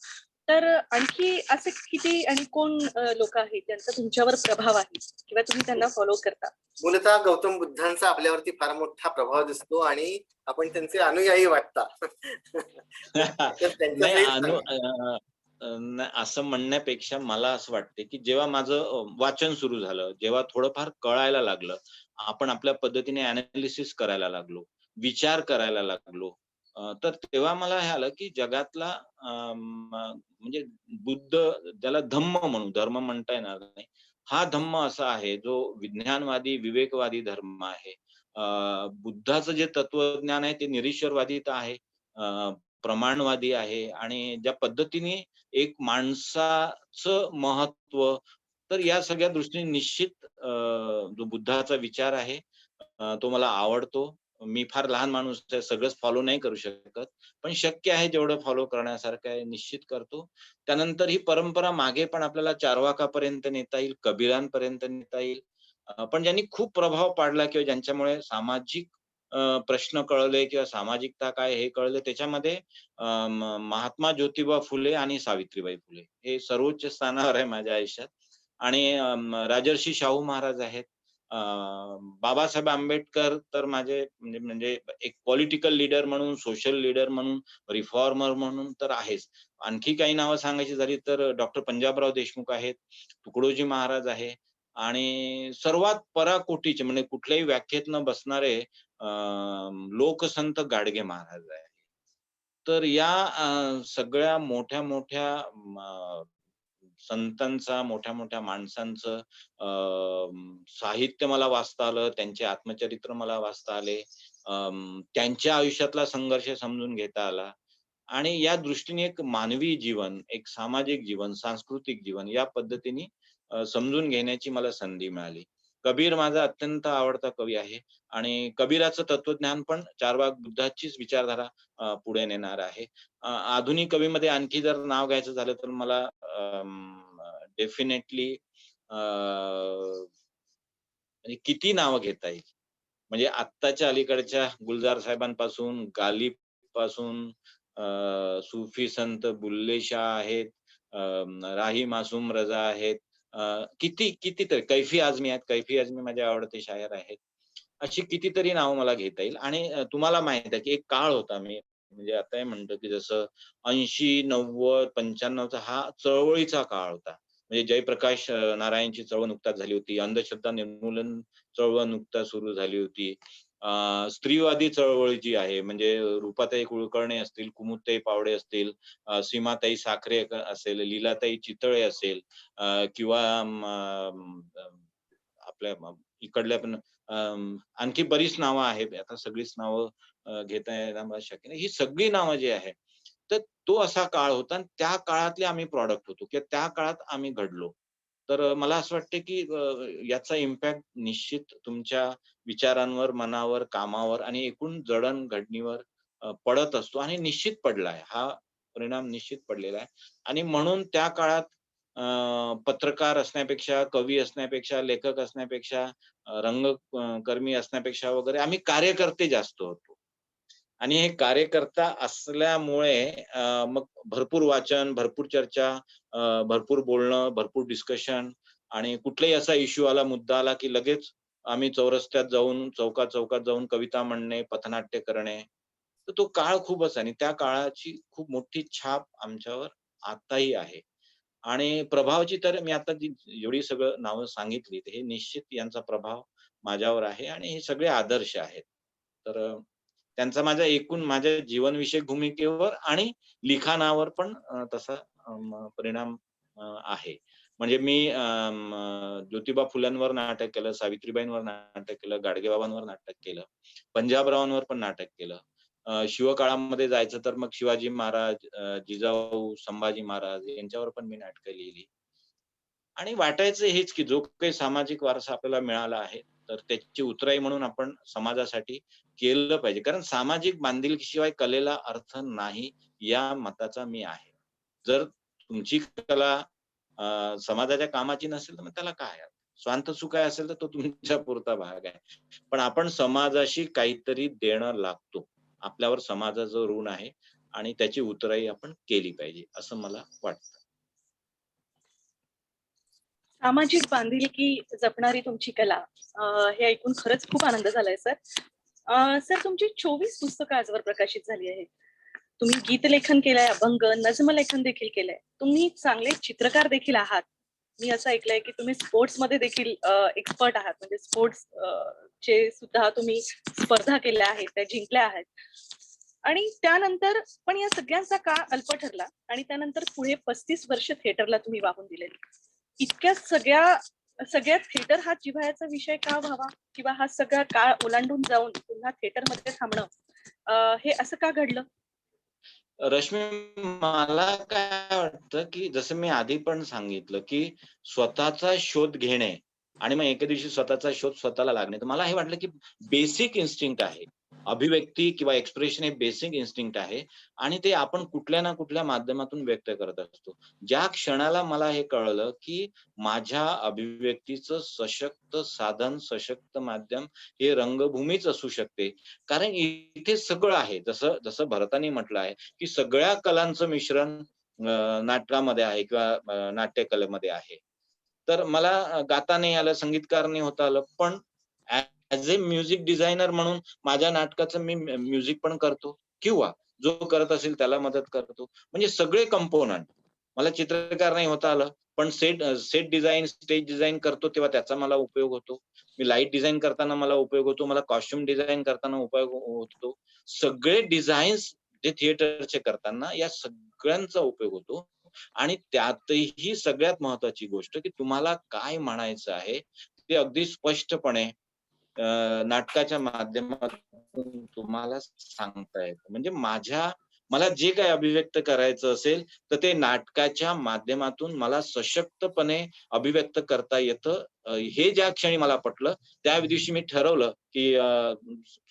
तर आणखी असे किती आणि कोण लोक आहेत ज्यांचा तुमच्यावर प्रभाव आहे किंवा तुम्ही त्यांना फॉलो करता? मूलतः गौतम बुद्धांचा आपल्यावरती फार मोठा प्रभाव दिसतो आणि आपण त्यांचे अनुयायी वाटता. तर नाही त्यांच्यासहित सांगा. नाही असं म्हणण्यापेक्षा मला असं वाटते, की जेव्हा माझं वाचन सुरू झालं, जेव्हा थोडंफार कळायला लागलं, आपण आपल्या पद्धतीने एनालिसिस करायला लागलो, विचार करायला लागलो, तर तेव्हा मला हे आलं, की जगातला म्हणजे बुद्ध ज्याला धम्म म्हणू, धर्म म्हणता येणार नाही. हा धम्म असा आहे, जो विज्ञानवादी, विवेकवादी धर्म आहे. बुद्धाचं जे तत्वज्ञान आहे, ते निरीश्वरवादी तर आहे. प्रमाणवादी आहे आणि ज्या पद्धतीने एक माणसाचं महत्व, तर या सगळ्या दृष्टीने निश्चित जो बुद्धाचा विचार आहे तो मला आवडतो. मी फार लहान माणूस आहे, सगळंच फॉलो नाही करू शकत. पण शक्य आहे जेवढं फॉलो करण्यासारखं आहे निश्चित करतो. त्यानंतर ही परंपरा मागे पण आपल्याला चार्वाकापर्यंत नेता येईल, कबीरांपर्यंत नेता येईल. पण ज्यांनी खूप प्रभाव पाडला किंवा ज्यांच्यामुळे सामाजिक प्रश्न कळले किंवा सामाजिकता काय हे कळलं त्याच्यामध्ये महात्मा ज्योतिबा फुले आणि सावित्रीबाई फुले हे सर्वोच्च स्थानावर आहे माझ्या आयुष्यात. आणि राजर्षी शाहू महाराज आहेत. बाबासाहेब आंबेडकर तर माझे म्हणजे म्हणजे एक पॉलिटिकल लीडर म्हणून, सोशल लीडर म्हणून, रिफॉर्मर म्हणून तर आहेच. आणखी काही नावं सांगायची झाली तर डॉक्टर पंजाबराव देशमुख आहेत, तुकडोजी महाराज आहे आणि सर्वात पराकोटीचे म्हणजे कुठल्याही व्याख्येत न बसणारे लोकसंत गाडगे महाराज आहे. तर या सगळ्या मोठ्या-मोठ्या संतांचा, मोठ्या-मोठ्या माणसांचं साहित्य मला वाचता आलं, त्यांचे आत्मचरित्र मला वाचता आले. त्यांच्या आयुष्यातला संघर्ष समजून घेता आला आणि या दृष्टीने एक मानवी जीवन, एक सामाजिक जीवन, सांस्कृतिक जीवन या पद्धतीने समजून घेण्याची मला संधी मिळाली. कबीर माझा अत्यंत आवडता कवी आहे आणि कबीराचं तत्वज्ञान पण चार्वाक बुद्धाचीच विचारधारा पुढे नेणार आहे. आधुनिक कवीमध्ये आणखी जर नाव घ्यायचं झालं तर मला डेफिनेटली म्हणजे किती नावं घेता येईल. म्हणजे आत्ताच्या अलीकडच्या गुलजार साहेबांपासून, गालिब पासून सुफी संत बुल्ले शाह आहेत, राही मासूम रजा आहेत. कितीतरी कैफी आझमी आहेत. कैफी आझमी माझे आवडते शायर आहेत. अशी कितीतरी नावं मला घेता येईल आणि तुम्हाला माहित आहे, की एक काळ होता मी म्हणजे आता हे म्हणतो, की जसं 80, 90, 95चा हा चळवळीचा काळ होता. म्हणजे जयप्रकाश नारायणची चळवळ नुकताच झाली होती. अंधश्रद्धा निर्मूलन चळवळ नुकताच सुरू झाली होती. स्त्रीवादी चळवळ जी आहे म्हणजे रूपाताई कुलकर्णी असतील, कुमुदताई पावडे असतील, सीमाताई साखरे असेल, लीलाताई चितळे असेल किंवा आपल्या इकडल्या पण आणखी बरीच नावं आहेत. आता सगळीच नावं घेता येणं मला शक्य नाही. ही सगळी नावं जी आहेत, तर तो असा काळ होता आणि त्या काळातले आम्ही प्रॉडक्ट होतो किंवा त्या काळात आम्ही घडलो. तर मला असं वाटतं, की याचा इम्पॅक्ट निश्चित तुमच्या विचारांवर, मनावर, कामावर आणि एकूण जडणघडणीवर पडत असतो आणि निश्चित पडला आहे. हा परिणाम निश्चित पडलेला आहे आणि म्हणून त्या काळात पत्रकार असण्यापेक्षा, कवी असण्यापेक्षा, लेखक असण्यापेक्षा, कर्मी असण्यापेक्षा वगैरे आम्ही कार्यकर्ते जास्त होतो. आणि हे कार्यकर्ता असल्यामुळे मग भरपूर वाचन, भरपूर चर्चा, भरपूर बोलणं, भरपूर डिस्कशन आणि कुठलाही असा इश्यू आला, मुद्दा आला, की लगेच आम्ही चौरस्त्यात जाऊन, चौकात-चौकात जाऊन कविता म्हणणे, पथनाट्य करणे. तर तो काळ खूपच आणि त्या काळाची खूप मोठी छाप आमच्यावर आताही आहे. आणि प्रभावाची तर मी आता जी एवढी सगळं नावं सांगितली, तर हे निश्चित यांचा प्रभाव माझ्यावर आहे आणि हे सगळे आदर्श आहेत. तर त्यांचा माझ्या एकूण माझ्या जीवनविषयक भूमिकेवर आणि लिखाणावर पण तसा परिणाम आहे. म्हणजे मी ज्योतिबा फुल्यांवर नाटक केलं, सावित्रीबाईंवर नाटक केलं, गाडगेबाबांवर नाटक केलं, पंजाबरावांवर पण नाटक केलं. शिवकाळामध्ये जायचं तर मग शिवाजी महाराज, जिजाऊ, संभाजी महाराज यांच्यावर पण मी नाटकं लिहिली. आणि वाटायचं हेच, की जो काही सामाजिक वारसा आपल्याला मिळाला आहे, तर त्याची उतराई म्हणून आपण समाजासाठी केलं पाहिजे. कारण सामाजिक बांधिलकीशिवाय कलेला अर्थ नाही, या मताचा मी आहे. जर तुमची कला समाजाच्या कामाची नसेल, तर मग त्याला काय अर्थ? स्वांत सुखाय असेल, तर तो तुमच्या पुरता भाग आहे. पण आपण समाजाशी काहीतरी देणं लागतो. आपल्यावर समाजाचं ऋण आहे आणि त्याची उतराई आपण केली पाहिजे, असं मला वाटतं. सामाजिक बांधिलकी जपणारी तुमची कला, हे ऐकून खरंच खूप आनंद झालाय सर. सर, तुमची 24 पुस्तकं आजवर प्रकाशित झाली आहेत. तुम्ही गीतलेखन केलंय, अभंग, नजमलेखन देखील केलंय. तुम्ही चांगले चित्रकार देखील आहात. मी असं ऐकलंय की तुम्ही स्पोर्ट्स मध्ये देखील एक्सपर्ट आहात. म्हणजे स्पोर्ट्स चे सुद्धा तुम्ही स्पर्धा केल्या आहेत, त्या जिंकल्या आहेत. आणि त्यानंतर पण या सगळ्यांचा काळ अल्प ठरला आणि त्यानंतर पुढे 35 वर्ष थिएटरला तुम्ही वाहून दिलेली. इतक्या सगळ्यात थिएटर हा जिव्हाळ्याचा विषय का व्हावा, किंवा हा सगळा काळ ओलांडून जाऊन पुन्हा थिएटरमध्ये थांबणं, हे असं का घडलं? रश्मी, मला काय वाटतं, की जसं मी आधी पण सांगितलं, की स्वतःचा शोध घेणे आणि मग एके दिवशी स्वतःचा शोध स्वतःला लागणे. तर मला हे वाटलं, की बेसिक इन्स्टिंक्ट आहे. अभिव्यक्ती किंवा एक्सप्रेशन हे बेसिक इन्स्टिंक्ट आहे आणि ते आपण कुठल्या ना कुठल्या माध्यमातून व्यक्त करत असतो. ज्या क्षणाला मला हे कळलं, की माझ्या अभिव्यक्तीचं सशक्त साधन, सशक्त माध्यम हे रंगभूमीच असू शकते. कारण इथे सगळं आहे. जसं जसं भरतानी म्हटलं आहे, की सगळ्या कलांचं मिश्रण नाटकामध्ये आहे किंवा नाट्यकलेमध्ये आहे. तर मला गाता नाही आलं, संगीतकार नाही होता आलं, पण ॲज अ म्युझिक डिझायनर म्हणून माझ्या नाटकाचं मी म्युझिक पण करतो किंवा जो करत असेल त्याला मदत करतो. म्हणजे सगळे कंपोनंट. मला चित्रकार नाही होता आलं, पण सेट डिझाइन, स्टेज डिझाइन करतो तेव्हा त्याचा मला उपयोग होतो. मी लाईट डिझाइन करताना मला उपयोग होतो. मला कॉस्ट्यूम डिझाइन करताना उपयोग होतो. सगळे डिझाईन्स जे थिएटरचे करताना या सगळ्यांचा उपयोग होतो आणि त्यातही सगळ्यात महत्त्वाची गोष्ट, की तुम्हाला काय म्हणायचं आहे, ते अगदी स्पष्टपणे नाटकाच्या माध्यमातून तुम्हाला सांगता येतं. म्हणजे मला जे काही अभिव्यक्त करायचं असेल, तर ते नाटकाच्या माध्यमातून मला सशक्तपणे अभिव्यक्त करता येतं. हे ज्या क्षणी मला पटलं, त्या दिवशी मी ठरवलं, की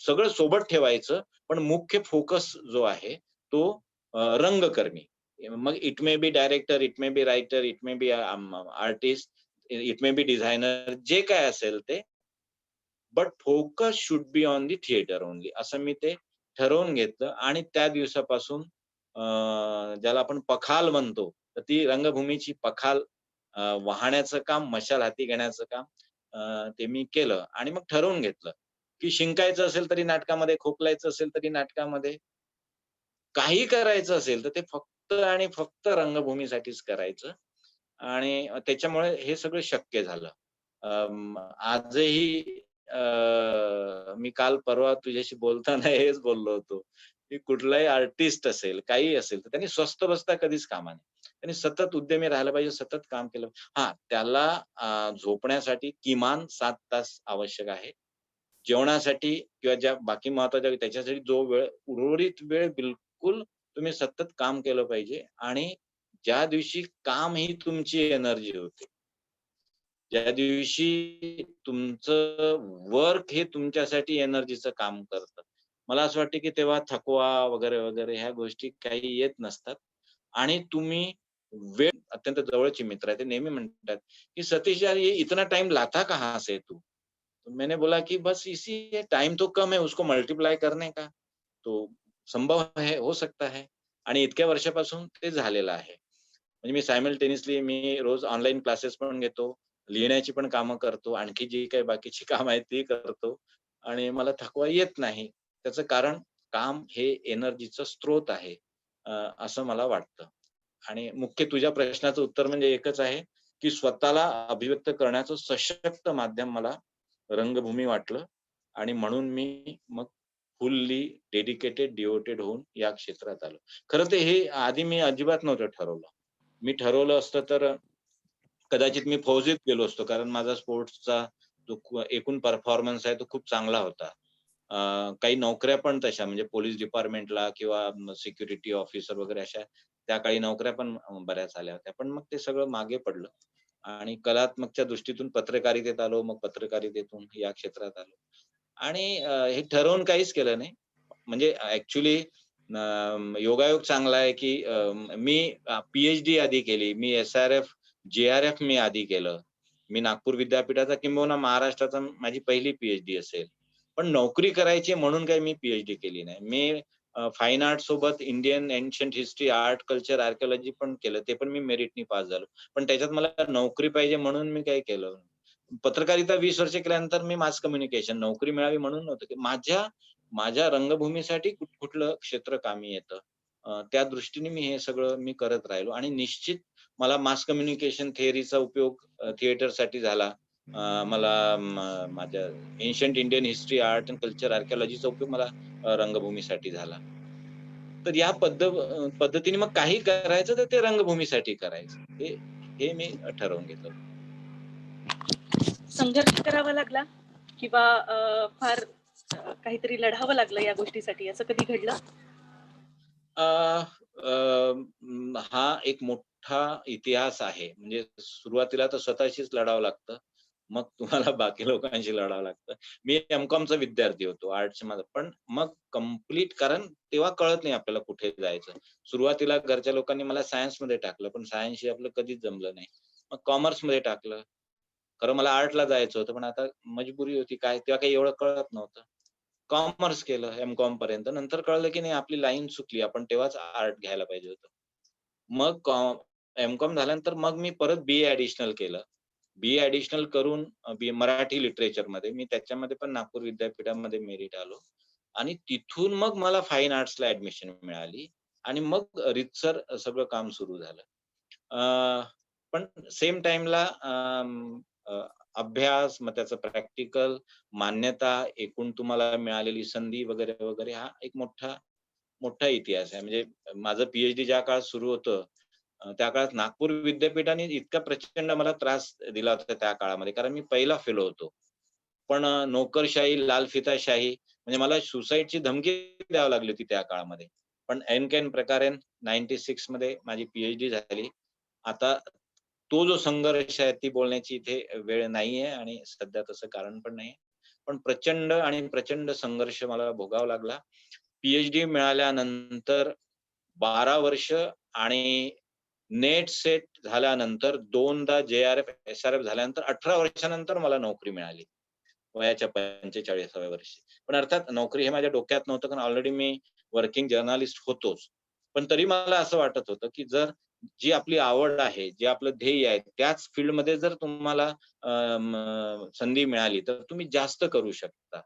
सगळं सोबत ठेवायचं, पण मुख्य फोकस जो आहे तो रंगकर्मी. मग it may be director, it may be writer, it may be artist, it may be designer, जे काय असेल ते, but focus should be on the theatre only, असं मी ते ठरवून घेतलं आणि त्या दिवसापासून ज्याला आपण पखाल म्हणतो, तर ती रंगभूमीची पखाल वाहण्याचं काम, मशाल हाती घेण्याचं काम ते मी केलं आणि मग ठरवून घेतलं, की शिंकायचं असेल तरी नाटकामध्ये, खोकलायचं असेल तरी नाटकामध्ये, काही करायचं असेल तर ते फक्त आणि फक्त रंगभूमीसाठीच करायचं आणि त्याच्यामुळे हे सगळं शक्य झालं. आजही मी काल परवा तुझ्याशी बोलताना हेच बोललो होतो, की कुठलाही आर्टिस्ट असेल, काहीही असेल, तर त्यांनी स्वस्थ बसता कधीच कामा नये. त्यांनी सतत उद्यमी राहायला पाहिजे, सतत काम केलं. हां, त्याला झोपण्यासाठी किमान 7 तास आवश्यक आहे. जेवणासाठी किंवा ज्या बाकी महत्त्वाच्या त्याच्यासाठी जो वेळ, उर्वरित वेळ बिलकुल तुम्ही सतत काम केलं पाहिजे आणि ज्या दिवशी काम ही तुमची एनर्जी होते. ज्या दिवशी तुमचं वर्क हे तुमच्यासाठी एनर्जीचं काम करतं. मला असं वाटतं, की तेव्हा थकवा वगैरे, वगैरे ह्या गोष्टी काही येत नसतात आणि तुम्ही वेळ अत्यंत जवळचे मित्र आहे, ते नेहमी म्हणतात की सतीश यार ये इतना टाइम लाता कहाँ से तू? तो मैंने बोला कि बस इसी टाइम तो कम है उसको मल्टीप्लाई करने का, तो संभव है, हो सकता है आणि इतक्या वर्षापासून ते झालेलं आहे. म्हणजे मी सायमल्टेनियसली मी रोज ऑनलाईन क्लासेस पण घेतो, लिहिण्याची पण कामं करतो, आणखी जी काही बाकीची कामं आहेत ती करतो आणि मला थकवा येत नाही. त्याचं कारण काम हे एनर्जीचा स्रोत आहे असं मला वाटतं. आणि मुख्य तुझ्या प्रश्नाचं उत्तर म्हणजे एकच आहे, की स्वतःला अभिव्यक्त करण्याचं सशक्त माध्यम मला रंगभूमी वाटलं आणि म्हणून मी मग फुल्ली डेडिकेटेड, डिव्होटेड होऊन या क्षेत्रात आलो. खरं तर हे आधी मी अजिबात नव्हतं ठरवलं. मी ठरवलं असतं तर कदाचित मी फौजीत गेलो असतो. कारण माझा स्पोर्ट्सचा जो एकूण परफॉर्मन्स आहे तो खूप चांगला होता. काही नोकऱ्या पण तशा म्हणजे पोलीस डिपार्टमेंटला किंवा सिक्युरिटी ऑफिसर वगैरे अशा त्या काळी नोकऱ्या पण बऱ्याच आल्या होत्या. पण मग ते सगळं मागे पडलं आणि कलात्मकच्या दृष्टीतून पत्रकारितेत आलो. मग पत्रकारितेतून या क्षेत्रात आलो आणि हे ठरवून काहीच केलं नाही. म्हणजे ॲक्चुअली योगायोग चांगला आहे, की मी पी-एच-डी आधी केली. मी एस-आर-एफ, जे-आर-एफ मी आधी केलं. मी नागपूर विद्यापीठाचा किंबहुना महाराष्ट्राचा माझी पहिली पी-एच-डी असेल. पण नोकरी करायची म्हणून काही मी पी-एच-डी केली नाही. मी फाईन आर्ट सोबत Indian ancient history, art, culture, archaeology पण केलं. ते पण मी मेरिटनी पास झालो. पण त्याच्यात मला नोकरी पाहिजे म्हणून मी काही केलं नाही. पत्रकारिता 20 वर्ष केल्यानंतर मी मास कम्युनिकेशन नोकरी मिळावी म्हणून नव्हतं, की माझ्या माझ्या रंगभूमीसाठी कुठलं क्षेत्र कामी येतं. त्या दृष्टीने मी हे सगळं मी करत राहिलो आणि निश्चित मला मास कम्युनिकेशन थिअरीचा उपयोग थिएटरसाठी झाला. मला माझ्या ancient Indian history, art and culture, आर्किओलॉजीचा उपयोग मला रंगभूमीसाठी झाला. तर या पद्धतीने मग काही करायचं तर ते रंगभूमीसाठी करायचं. हे हे मी ठरवून घेतलं. संघर्ष करावा लागला किंवा फार काहीतरी लढावं लागलं या गोष्टीसाठी, असं कधी घडलं? अ, अ, हा एक मोठा इतिहास आहे. म्हणजे सुरुवातीला तर स्वतःशीच लढावं लागतं. मग तुम्हाला बाकी लोकांशी लढावं लागतं. मी एम-कॉमचा विद्यार्थी होतो आर्ट्समध्ये. पण मग कंप्लीट कारण तेव्हा कळत नाही आपल्याला कुठे जायचं. सुरुवातीला घरच्या लोकांनी मला सायन्समध्ये टाकलं, पण सायन्सशी आपलं कधीच जमलं नाही. मग कॉमर्समध्ये टाकलं. खरं मला आर्टला जायचं होतं, पण आता मजबुरी होती काय तेव्हा काही एवढं कळत नव्हतं. कॉमर्स केलं एम-कॉम पर्यंत. नंतर कळलं की नाही आपली लाईन चुकली. आपण तेव्हाच आर्ट घ्यायला पाहिजे होतं. मग एम-कॉम झाल्यानंतर मग मी परत बी-ए ॲडिशनल केलं. बी-ए ॲडिशनल करून मराठी लिटरेचरमध्ये मी त्याच्यामध्ये पण नागपूर विद्यापीठामध्ये मेरिट आलो आणि तिथून मग मला फाईन आर्ट्सला ॲडमिशन मिळाली आणि मग रीतसर सगळं काम सुरू झालं. पण सेम टाईमला अभ्यास, मग त्याचं प्रॅक्टिकल, मान्यता, एकूण तुम्हाला मिळालेली संधी वगैरे, वगैरे हा एक मोठा मोठा इतिहास आहे. म्हणजे माझं पी-एच-डी ज्या काळात सुरू होतं, त्या काळात नागपूर विद्यापीठाने इतका प्रचंड मला त्रास दिला होता त्या काळामध्ये. कारण मी पहिला फेलो होतो. पण नोकरशाही, लालफिताशाही म्हणजे मला सुसाईडची धमकी द्यावी लागली होती त्या काळामध्ये. पण ऐन-कैन प्रकारे 96 मध्ये माझी पी-एच-डी झाली. आता तो जो संघर्ष आहे ती बोलण्याची इथे वेळ नाहीये आणि सध्या तसं कारण पण नाहीये. पण प्रचंड आणि प्रचंड संघर्ष मला भोगावा लागला. पी-एच-डी मिळाल्यानंतर 12 वर्ष आणि नेट सेट झाल्यानंतर 2दा जे-आर-एफ, एस-आर-एफ झाल्यानंतर 18 वर्षानंतर मला नोकरी मिळाली. वयाच्या 45व्या वर्षी. पण अर्थात नोकरी हे माझ्या डोक्यात नव्हतं कारण ऑलरेडी मी वर्किंग जर्नलिस्ट होतोच. पण तरी मला असं वाटत होतं, की जर जी आपली आवड आहे, जे आपलं ध्येय आहे, त्याच फील्डमध्ये जर तुम्हाला संधी मिळाली, तर तुम्ही जास्त करू शकता.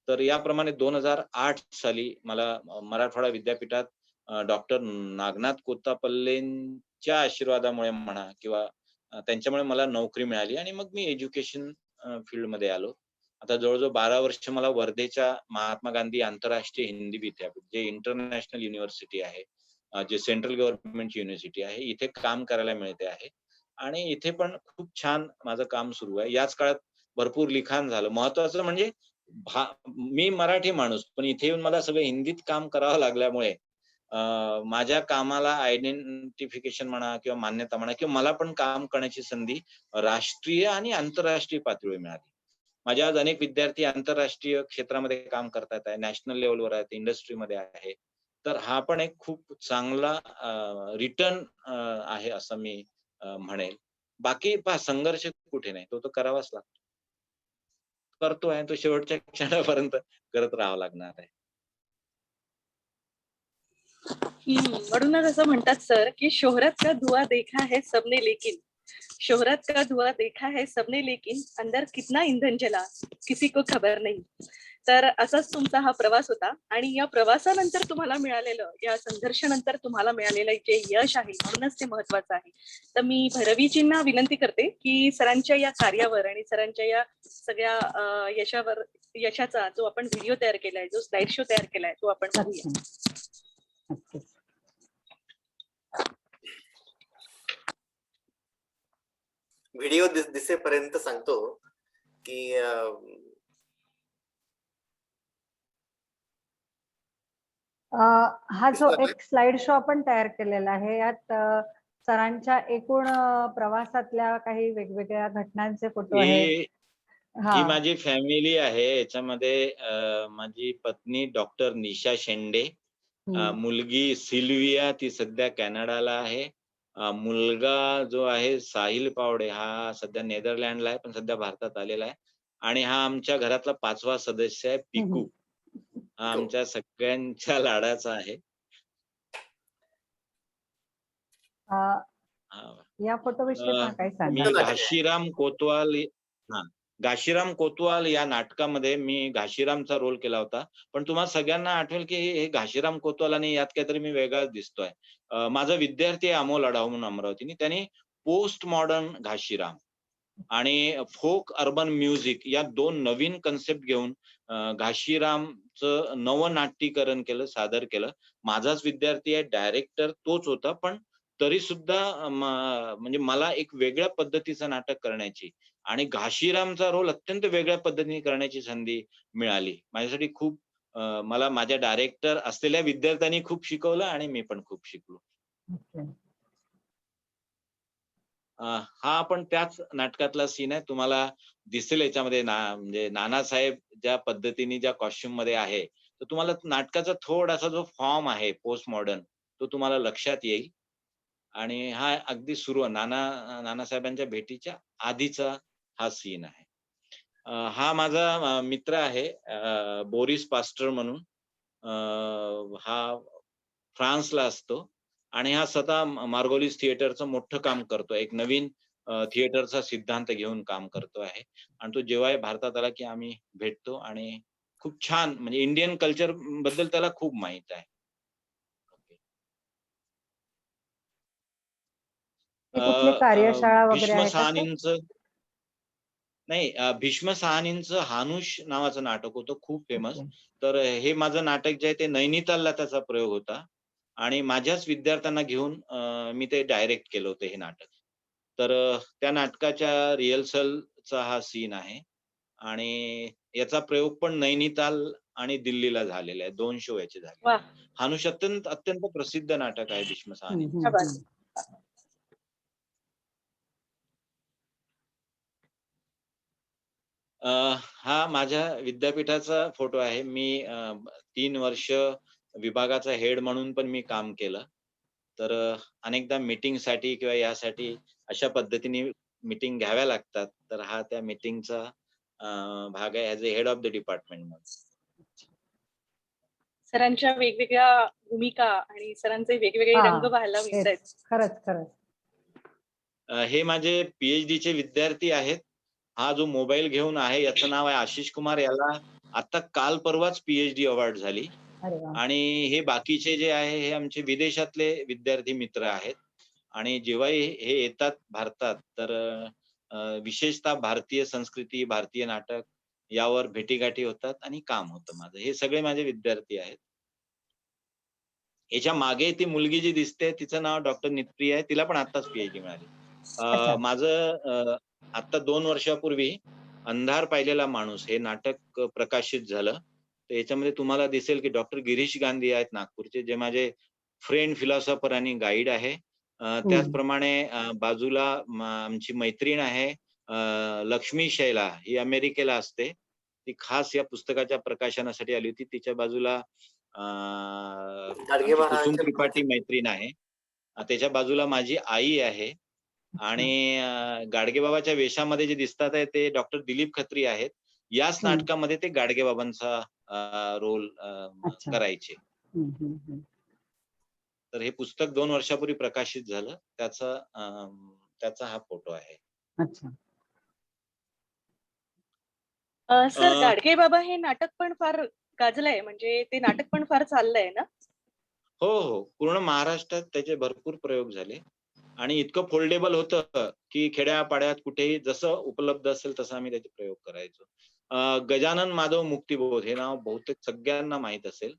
तर याप्रमाणे 2008 साली मला मराठवाडा विद्यापीठात डॉक्टर नागनाथ कोत्तापल्लेंच्या आशीर्वादामुळे म्हणा किंवा त्यांच्यामुळे मला नोकरी मिळाली आणि मग मी एज्युकेशन फील्डमध्ये आलो. आता जवळ-जवळ 12 वर्ष मला वर्धेच्या महात्मा गांधी आंतरराष्ट्रीय हिंदी विद्यापीठ, जे इंटरनॅशनल युनिव्हर्सिटी आहे, जे सेंट्रल गव्हर्नमेंटची युनिव्हर्सिटी आहे, इथे काम करायला मिळते आहे. आणि इथे पण खूप छान माझं काम सुरू आहे. याच काळात भरपूर लिखाण झालं. महत्वाचं म्हणजे मी मराठी माणूस, पण इथे येऊन मला सगळं हिंदीत काम करावं लागल्यामुळे माझ्या कामाला आयडेंटिफिकेशन म्हणा किंवा मान्यता म्हणा किंवा मला पण काम करण्याची संधी राष्ट्रीय आणि आंतरराष्ट्रीय पातळीवर मिळाली. माझे आज अनेक विद्यार्थी आंतरराष्ट्रीय क्षेत्रामध्ये काम करतात आहे, नॅशनल लेव्हलवर आहेत, इंडस्ट्रीमध्ये आहे. तर हा पण एक खूप चांगला रिटर्न आहे असं मी म्हणेल. बाकी पहा संघर्ष कुठे नाही. तो तर करावाच लागतो. करतोय तो शेवटच्या क्षणापर्यंत करत राहावं लागणार आहे. म्हणूनच असं म्हणतात सर की शोहरत का धुआं देखा है सबने लेकिन शोहरत का धुआं देखा है सबने लेकिन अंदर कितना इंधन जला किसी को खबर नाही. तर असाच तुमचा हा प्रवास होता आणि या प्रवासानंतर तुम्हाला मिळालेलं या संघर्षानंतर तुम्हाला मिळालेलं जे यश आहे म्हणूनच ते महत्वाचं आहे. तर मी भैरवीजींना विनंती करते की सरांच्या या कार्यावर आणि सरांच्या या सगळ्या यशाचा जो आपण व्हिडिओ तयार केलाय, जो स्लाइड शो तयार केलाय तो आपण बघूया. नक्कीच. व्हिडिओ दिसेपर्यंत सांगतो की हा जो दिसतोय? एक स्लाइड शो आपण तयार केलेला आहे यात सरांच्या एकूण प्रवासातल्या काही वेगवेगळ्या घटनांचे फोटो आहेत. ही माझी फॅमिली आहे. याच्यामध्ये माझी पत्नी डॉक्टर निशा शेंडे, मुलगी सिल्विया ती सध्या कॅनडाला आहे. मुलगा जो आहे साहिल पावडे हा सध्या नेदरलँडला आहे, पण सध्या भारतात आलेला आहे. आणि हा आमच्या घरातला 5वा सदस्य आहे पिकू. हा आमच्या सगळ्यांच्या लाडाचा आहे. या फोटो विषयी पण काही मी सांगा. घाशीराम कोतवाल घाशीराम कोतवाल या नाटकामध्ये मी घाशीरामचा रोल केला होता. पण तुम्हाला सगळ्यांना आठवेल की हे घाशीराम कोतवाल आणि यात काहीतरी मी वेगळाच दिसतोय. माझा विद्यार्थी आहे अमोल अढाव म्हणून अमरावतीने. त्याने पोस्ट मॉडर्न घाशीराम आणि फोक अर्बन म्युझिक या 2 नवीन कन्सेप्ट घेऊन घाशीरामचं नवनाट्यीकरण केलं, सादर केलं. माझाच विद्यार्थी आहे, डायरेक्टर तोच होता. पण तरी सुद्धा म्हणजे मला एक वेगळ्या पद्धतीचं नाटक करण्याची आणि घाशीरामचा रोल अत्यंत वेगळ्या पद्धतीने करण्याची संधी मिळाली. माझ्यासाठी खूप मला माझ्या डायरेक्टर असलेल्या विद्यार्थ्यांनी खूप शिकवलं आणि मी पण खूप शिकलो. हा पण त्याच नाटकातला सीन आहे. तुम्हाला दिसेल याच्यामध्ये म्हणजे नानासाहेब ज्या पद्धतीने ज्या कॉस्ट्युम मध्ये आहे, तर तुम्हाला नाटकाचा थोडासा जो फॉर्म आहे पोस्ट मॉडर्न तो तुम्हाला लक्षात येईल. आणि हा अगदी सुरू नानासाहेबांच्या भेटीच्या आधीचा हा सीन आहे. हा माझा मित्र आहे बोरिस पास्टर म्हणून. हा फ्रान्सला असतो आणि हा स्वतः मार्गोलिस थिएटरचं मोठं काम करतो. एक नवीन थिएटरचा सिद्धांत घेऊन काम करतो आहे. आणि तो जेव्हाही भारतात आला की आम्ही भेटतो आणि खूप छान म्हणजे इंडियन कल्चर बद्दल त्याला खूप माहित आहे. कुठली कार्यशाळा वगैरे भीष्म आहे का? साहनींचं नाही भीष्म साहनींचं हानुष नावाचं नाटक होतं खूप फेमस. तर हे माझं नाटक जे आहे ते नैनितालला त्याचा प्रयोग होता आणि माझ्याच विद्यार्थ्यांना घेऊन मी ते डायरेक्ट केलं होतं हे नाटक. तर त्या नाटकाच्या रिहर्सलचा हा सीन आहे आणि याचा प्रयोग पण नैनिताल आणि दिल्लीला झालेला आहे. 2 शो याचे झाले. हानुष अत्यंत अत्यंत प्रसिद्ध नाटक आहे भीष्म साहनींचं. हा माझ्या विद्यापीठाचा फोटो आहे. मी 3 वर्ष विभागाचा हेड म्हणून पण मी काम केलं. तर अनेकदा मीटिंगसाठी किंवा यासाठी अशा पद्धतीने मीटिंग घ्याव्या लागतात. तर हा त्या मीटिंगचा भाग आहे as a head of the department म्हणून. सरांच्या वेगवेगळ्या भूमिका आणि सरांचे वेगवेगळे रंग पाहायला मिळतात. खरंच. हे माझे पीएचडीचे विद्यार्थी आहेत. हा जो मोबाईल घेऊन आहे याचं नाव आहे आशिष कुमार. याला आता काल परवाच पीएचडी अवॉर्ड झाली. आणि हे बाकीचे जे आहे हे आमचे विदेशातले विद्यार्थी मित्र आहेत. आणि जेव्हाही हे येतात भारतात तर विशेषतः भारतीय संस्कृती, भारतीय नाटक यावर भेटीगाठी होतात आणि काम होतं माझं. हे सगळे माझे विद्यार्थी आहेत. याच्या मागे ती मुलगी जी दिसते तिचं नाव डॉक्टर नितप्रिया आहे. तिला पण आत्ताच पीएचडी मिळाली. माझं आता 2 वर्षापूर्वी अंधार पाहिलेला माणूस हे नाटक प्रकाशित झालं. तर याच्यामध्ये तुम्हाला दिसेल की डॉक्टर गिरीश गांधी आहेत नागपूरचे, जे माझे फ्रेंड, फिलॉसॉफर आणि गाईड आहे. त्याचप्रमाणे बाजूला आमची मैत्रीण आहे लक्ष्मी शैला. ही अमेरिकेला असते. ती खास या पुस्तकाच्या प्रकाशनासाठी आली होती. तिच्या बाजूला गाडगे आमची कुसुम महाराजांचे त्रिपाठी मैत्रीण आहे. त्याच्या बाजूला माझी आई आहे आणि गाडगेबाबाच्या वेशामध्ये जे दिसतात आहे ते डॉक्टर दिलीप खत्री आहेत. याच हम्म. नाटकामध्ये ते गाडगेबाबांचा रोल अच्छा. करायचे. हम्म, हम्म, हम्म. तर हे पुस्तक 2 वर्षापूर्वी प्रकाशित झालं. त्याचा हा फोटो आहे. अच्छा. सर, अ, गाडगे बाबा हे नाटक पण फार गाजलंय, म्हणजे ते नाटक पण फार चाललंय ना? हो, हो. पूर्ण महाराष्ट्रात त्याचे भरपूर प्रयोग झाले आणि इतकं फोल्डेबल होतं, की खेड्यापाड्यात कुठेही जसं उपलब्ध असेल तसं आम्ही त्याचे प्रयोग करायचो. गजानन माधव मुक्तिबोध हे नाव बहुतेक सगळ्यांना माहीत असेल.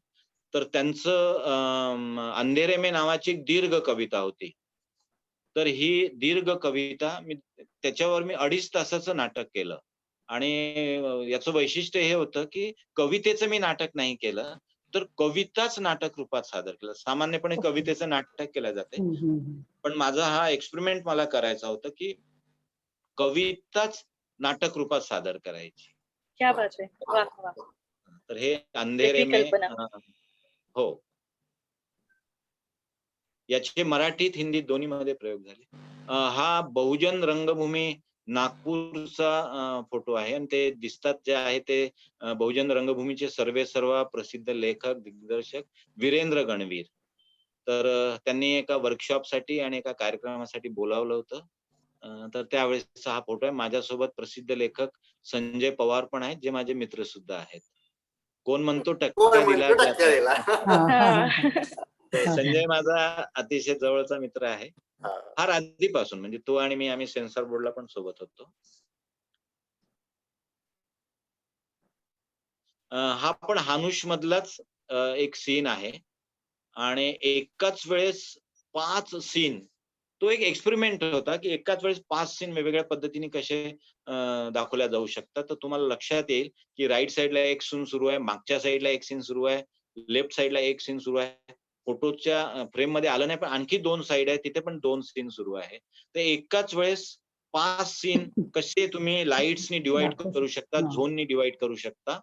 तर त्यांचं अंधेरे में नावाची एक दीर्घ कविता होती. तर ही दीर्घ कविता त्याच्यावर मी 2.5 तासाचं नाटक केलं आणि याचं वैशिष्ट्य हे होतं, की कवितेचं मी नाटक नाही केलं, तर कविताच नाटक रूपात सादर केलं. सामान्यपणे ओके. कवितेचं नाटक केलं जाते. हम्म, हम्म, हम्म. पण माझा हा एक्सपेरिमेंट मला करायचा होता, की कविताच नाटक रूपात सादर करायची. क्या बात है! वाह! वाह! तर हे अंधेरे वेगळी में कल्पना. हो. याचे मराठीत, हिंदीत दोन्हीमध्ये प्रयोग झाले. हा बहुजन रंगभूमी नागपूरचा फोटो आहे आणि ते दिसतात जे आहे ते बहुजन रंगभूमीचे सर्वेसर्वा प्रसिद्ध लेखक, दिग्दर्शक वीरेंद्र गणवीर. तर त्यांनी एका वर्कशॉपसाठी आणि एका कार्यक्रमासाठी बोलावलं होतं. तर त्यावेळेसचा हा फोटो आहे. माझ्यासोबत प्रसिद्ध लेखक संजय पवार पण आहेत, जे माझे मित्र सुद्धा आहेत. कोण म्हणतो कोण टक्का दिला म्हणतो त्याचा टक्केवारीला? हा, हा, हा, हा. तर हा. संजय माझा अतिशय जवळचा मित्र आहे. हा. फार आधीपासून म्हणजे तो आणि मी आम्ही सेन्सॉर बोर्डला पण सोबत होतो. हा पण हानुष मधलाच एक सीन आहे आणि एकाच वेळेस 5 सीन तो एक एक्सपेरिमेंट होता, की एकाच वेळेस 5 सीन वेगवेगळ्या पद्धतीने कसे दाखवल्या जाऊ शकतात. तर तुम्हाला लक्षात येईल, की राइट साइडला एक सीन सुरू आहे, मागच्या साइडला एक सीन सुरू आहे, लेफ्ट साइडला एक सीन सुरू आहे. फोटोच्या फ्रेममध्ये आलं नाही, पण आणखी 2 साइड आहे, तिथे पण 2 सीन सुरू आहे. तर एकाच वेळेस 5 सीन कसे तुम्ही लाईट्सनी डिव्हाईड दाखवू करू शकता, शकतो. हा. झोननी डिव्हाईड करू शकता.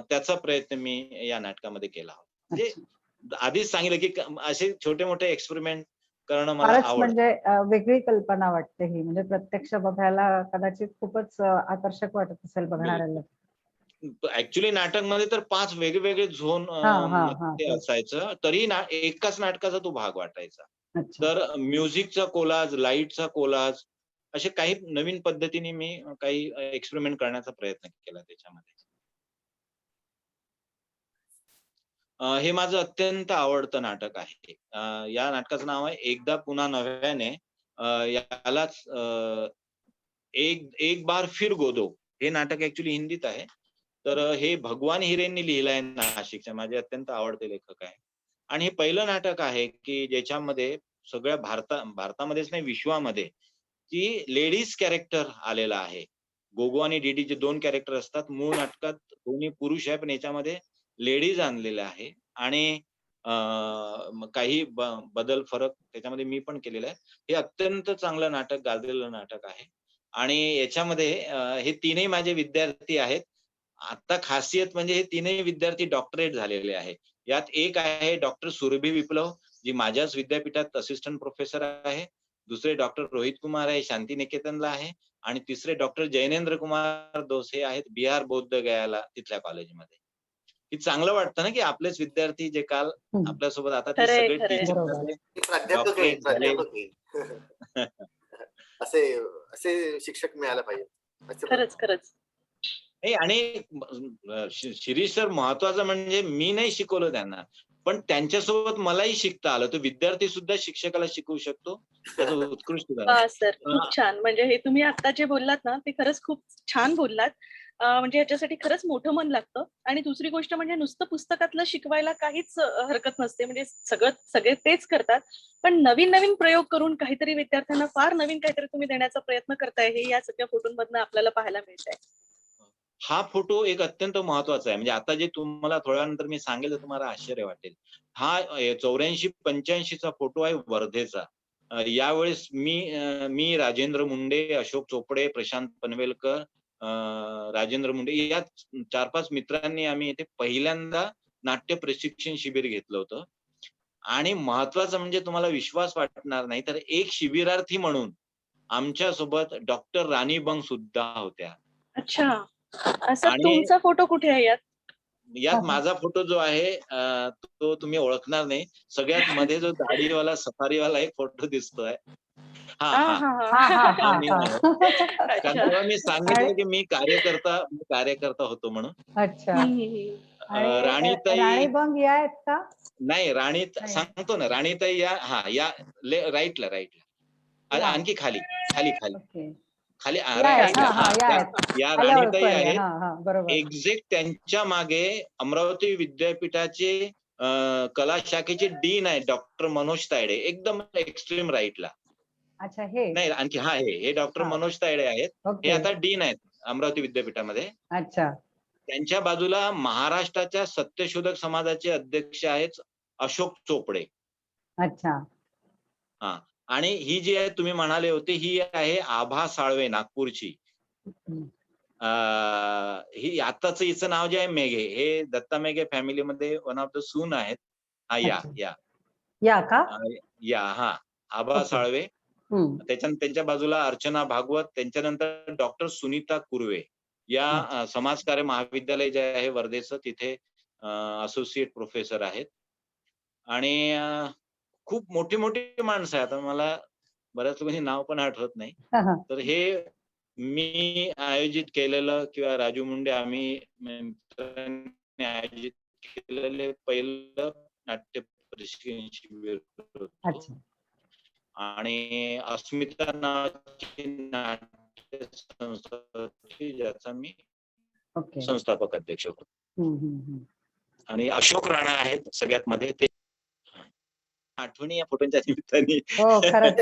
त्याचा प्रयत्न मी या नाटकामध्ये केला होता. म्हणजे अच्छा. आधीच सांगितलं, की असे छोटे-मोठे एक्सपेरिमेंट करणं मला फारच आवडतं. म्हणजे वेगळी कल्पना वाटते ही, म्हणजे प्रत्यक्ष बघायला कदाचित खूपच आकर्षक वाटत असेल बघणाऱ्याला. ऍक्च्युली नाटकमध्ये तर 5 वेगवेगळे झोन हा, हा, हा. ते असायचं. तरी एकाच नाटकाचा तो भाग वाटायचा. अच्छा. तर म्युझिकचा कोलाज, लाईटचा कोलाज असे काही नवीन पद्धतीने मी काही एक्सपेरिमेंट करण्याचा प्रयत्न केला त्याच्यामध्ये. हे माझं अत्यंत आवडतं नाटक आहे. या नाटकाचं नाव आहे एकदा पुन्हा नव्याने. यालाच एक एक बार फिर गोदो हे नाटक ऍक्च्युली हिंदीत आहे. तर हे भगवान हिरेंनी लिहिलंय नाशिकचे माझे अत्यंत आवडते लेखक आहे. आणि हे पहिलं नाटक आहे, की ज्याच्यामध्ये सगळ्या भारतामध्येच नाही विश्वामध्ये, की लेडीज कॅरेक्टर आलेला आहे. गोगो आणि डीडी जे 2 कॅरेक्टर असतात. मूळ नाटकात दोन्ही पुरुष आहे, पण याच्यामध्ये लेडीज आणलेल्या आहे आणि मग काही बदल फरक त्याच्यामध्ये मी पण केलेला आहे. हे अत्यंत चांगलं नाटक, गाजलेलं नाटक आहे आणि याच्यामध्ये हे तीनही माझे विद्यार्थी आहेत. आता खासियत म्हणजे हे तीनही विद्यार्थी डॉक्टरेट झालेले आहे. यात एक आहे डॉक्टर सुरभी विप्लव, जी माझ्याच विद्यापीठात असिस्टंट प्रोफेसर आहे. दुसरे डॉक्टर रोहित कुमार आहे, शांती निकेतनला आहे आणि तिसरे डॉक्टर जैनेंद्र कुमार दोस हे आहेत बिहार बौद्ध गयाला तिथल्या कॉलेजमध्ये. हे चांगलं वाटतं ना, की आपलेच विद्यार्थी जे काल हम्म. आपल्यासोबत आता ते खरंय, सगळे खरंय. टीचर बरोबर. झाले, प्राध्यापक आहे, डॉक्टरेट झाले. प्राध्यापक आहे. असे असे शिक्षक मिळायला पाहिजे. असं खरंच, खरंच. नाही आणि शिरीष सर महत्वाचं म्हणजे मी नाही शिकवलं त्यांना, पण त्यांच्यासोबत मलाही शिकता आलं. तो विद्यार्थी सुद्धा शिक्षकाला शिकवू शकतो. त्याचं उत्कृष्ट उदाहरण. वाह! सर, खूप छान. म्हणजे हे तुम्ही आता जे बोललात ना, ते खरंच खूप छान बोललात. म्हणजे ह्याच्यासाठी खरंच मोठं मन लागतं. आणि दुसरी गोष्ट म्हणजे नुसतं पुस्तकातलं शिकवायला काहीच हरकत नसते. म्हणजे सगळे तेच करतात. पण नवीन-नवीन प्रयोग करून काहीतरी विद्यार्थ्यांना फार नवीन काहीतरी तुम्ही देण्याचा प्रयत्न करताय, हे या सगळ्या फोटोंमधनं आपल्याला पाहायला मिळतंय. हा फोटो एक अत्यंत महत्वाचा आहे. म्हणजे आता जे तुम्हाला थोड्या वेळानंतर मी सांगेल तर तुम्हाला आश्चर्य वाटेल. हा 84-85 चा फोटो आहे वर्धेचा. यावेळेस मी राजेंद्र मुंडे, अशोक चोपडे, प्रशांत पनवेलकर, राजेंद्र मुंडे या 4-5 मित्रांनी आम्ही इथे पहिल्यांदा नाट्य प्रशिक्षण शिबिर घेतलं होतं. आणि महत्वाचं म्हणजे तुम्हाला विश्वास वाटणार नाही, तर एक शिबिरार्थी म्हणून आमच्या सोबत डॉक्टर राणी बंग सुद्धा होत्या. अच्छा. असं आणि तुमचा फोटो कुठे आहे यात? यात माझा फोटो जो आहे तो तुम्ही ओळखणार नाही. सगळ्यात मध्ये जो दाढीवाला सफारीवाला एक फोटो दिसतोय. हा हा हा हा हा हा. हा हा हा मी हा आहे. कारण अच्छा. तेव्हा मी आणि सांगितलं की मी कार्यकर्ता होतो म्हणून. अच्छा. आणि राणीताई राणी बंग या आहेत का? नाही, नाही. सांगतो ना, राणीताई या राईटला या. आणखी खाली खाली खाली ओके. खाली या आहेत. राईटला हा हा या त्या आहेत. या आल्या ओळखू राणीताई आल्या. आहेत. हा हा बरोबर. एक्झॅक्ट त्यांच्या मागे अमरावती विद्यापीठाचे कला शाखेचे डीन आहेत डॉक्टर मनोज तायडे, एकदम एक्स्ट्रीम राईटला. अच्छा हे. नाही आणखी हे डॉक्टर हा. मनोज तायडे आहेत. हे ओके. आता डीन आहेत अमरावती विद्यापीठामध्ये. अच्छा. त्यांच्या बाजूला महाराष्ट्राच्या सत्यशोधक समाजाचे अध्यक्ष आहेत अशोक चोपडे. अच्छा. हा. आणि ही जी आहे तुम्ही म्हणाले होते, ही आहे आभा साळवे नागपूरची. हम्म. ही आताच हिचं नाव जे आहे मेघे, हे दत्ता मेघे फॅमिलीमध्ये वन ऑफ द सून आहेत. हा अच्छा. या का? हा आभा ओके. साळवे. हम्म. त्यांच्या बाजूला अर्चना भागवत, त्यांच्यानंतर डॉक्टर सुनीता कुर्वे या समाजकार्य महाविद्यालय जे आहे वर्धेचं, तिथे असोसिएट प्रोफेसर आहेत. आणि खूप मोठी मोठी माणसं आहेत. आता मला बऱ्याच लोकांची नाव पण आठवत नाही. हा, हा. तर हे मी आयोजित केलेलं किंवा राजू मुंडे आम्ही मित्रांनी आयोजित केलेले पहिलं नाट्य प्रशिक्षण शिबिर होतं. अच्छा. आणि अस्मिता नावाची नाट्य संस्था होती, ज्याचा मी ओके. संस्थापक अध्यक्ष होतो. हम्म. आणि अशोक राणा आहेत सगळ्यात मध्ये. ते आठवणी या फोटोंच्या निमित्ताने हो खरंच.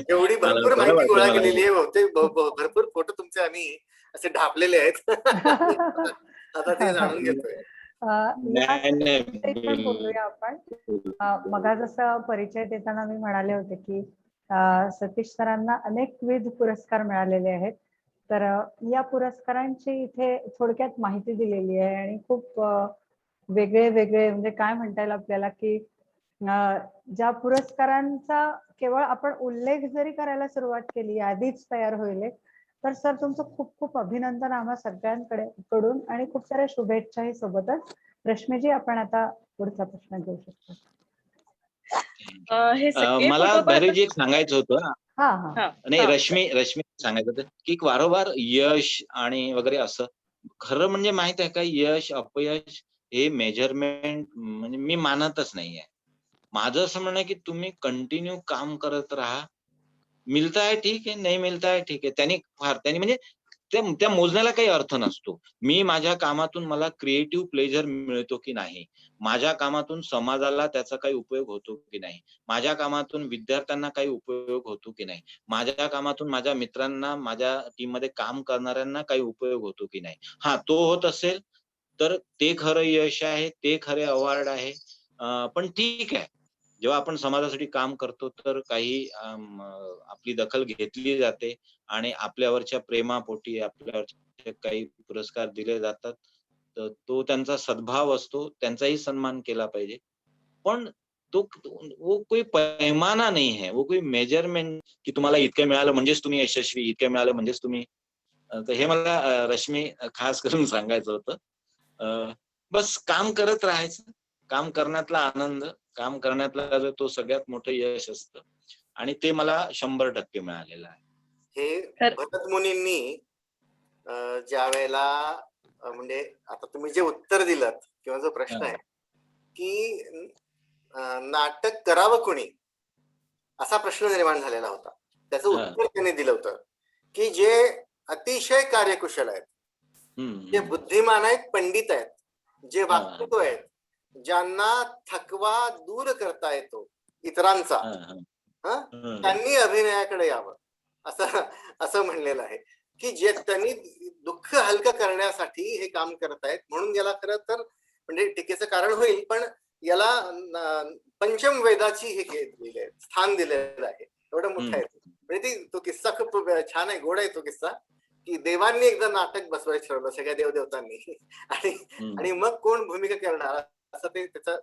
एवढी मला भरपूर बरं माहिती वाटलं गोळा मला. केलेली आहे. बहुतेक भरपूर फोटो तुमचे आम्ही असे ढापलेले आहेत. आता ते जाणून घेतोय. या नाही पण बोलूया आपण. मगा जसं परिचय देताना मी म्हणाले होते की सतीश सरांना अनेकविध पुरस्कार मिळालेले आहेत. तर या पुरस्कारांची इथे थोडक्यात माहिती दिलेली आहे आणि खूप वेगळे म्हणजे काय म्हणता येईल आपल्याला की ज्या पुरस्कारांचा केवळ आपण उल्लेख जरी करायला सुरुवात केली, यादीच तयार होईल, तर सर तुमचं खूप खूप अभिनंदन आम्हा सगळ्यांकडे कडून आणि खूप साऱ्या शुभेच्छाही सोबतच. रश्मीजी आपण आता पुढचा प्रश्न घेऊ शकतो. हे सगळे मला फोटो धैर्यजी एक सांगायचं होतं. हा हा. नाही, रश्मी सांगायचं होतं की वारंवार यश आणि वगैरे असं, खरं म्हणजे माहित आहे का, यश अपयश हे मेजरमेंट म्हणजे मी मानतच नाहीये. माझं असं म्हणणं आहे की तुम्ही कंटिन्यू काम करत राहा. मिलता है ठीक आहे, नाही मिलता है ठीक आहे. त्यांनी म्हणजे त्या मोजण्याला काही अर्थ नसतो. मी माझ्या कामातून मला क्रिएटिव्ह प्लेजर मिळतो की नाही, माझ्या कामातून समाजाला त्याचा काही उपयोग होतो की नाही, माझ्या कामातून विद्यार्थ्यांना काही उपयोग होतो की नाही, माझ्या कामातून माझ्या मित्रांना, माझ्या टीममध्ये काम करणाऱ्यांना काही उपयोग होतो की नाही. हा, तो होत असेल तर ते खरं यश आहे, ते खरे अवॉर्ड आहे. पण ठीक आहे, जेव्हा आपण समाजासाठी काम करतो तर काही आपली दखल घेतली जाते आणि आपल्यावरच्या प्रेमापोटी आपल्यावरचे काही पुरस्कार दिले जातात. तर तो त्यांचा सद्भाव असतो, त्यांचाही सन्मान केला पाहिजे. पण वो कोई पैमाना नहीं है, वो कोई मेजरमेंट की तुम्हाला इतकं मिळालं म्हणजेच तुम्ही यशस्वी, इतकं मिळालं म्हणजेच तुम्ही तर हे मला रश्मी खास करून सांगायचं होतं. बस काम करत राहायचं, काम करण्यातला आनंद, काम करण्यातला जो तो सगळ्यात मोठं यश असतं आणि ते मला 100% मिळालेलं आहे. हे भरत मुनींनी ज्या वेळेला म्हणजे आता तुम्ही जे उत्तर दिलं किंवा जो प्रश्न आहे की नाटक करावं कोणी, असा प्रश्न निर्माण झालेला होता. त्याचं उत्तर त्यांनी दिलं होतं की जे अतिशय कार्यकुशल आहेत, जे बुद्धिमान आहेत, पंडित आहेत, जे वाक्पटू आहेत, ज्यांना थकवा दूर करता येतो इतरांचा, त्यांनी अभिनयाकडे यावं असं म्हणलेलं आहे की जे त्यांनी दुःख हलकं करण्यासाठी हे काम करत आहेत. म्हणून याला खरं तर म्हणजे टीकेचं कारण होईल, पण याला पंचम वेदाची हे स्थान दिलेलं आहे. एवढं मोठं आहे. म्हणजे तो किस्सा खूप छान आहे, गोड आहे तो किस्सा की देवांनी एकदा नाटक बसवायचं ठरवलं सगळ्या देवदेवतांनी आणि मग कोण भूमिका करणार असं ते त्याचा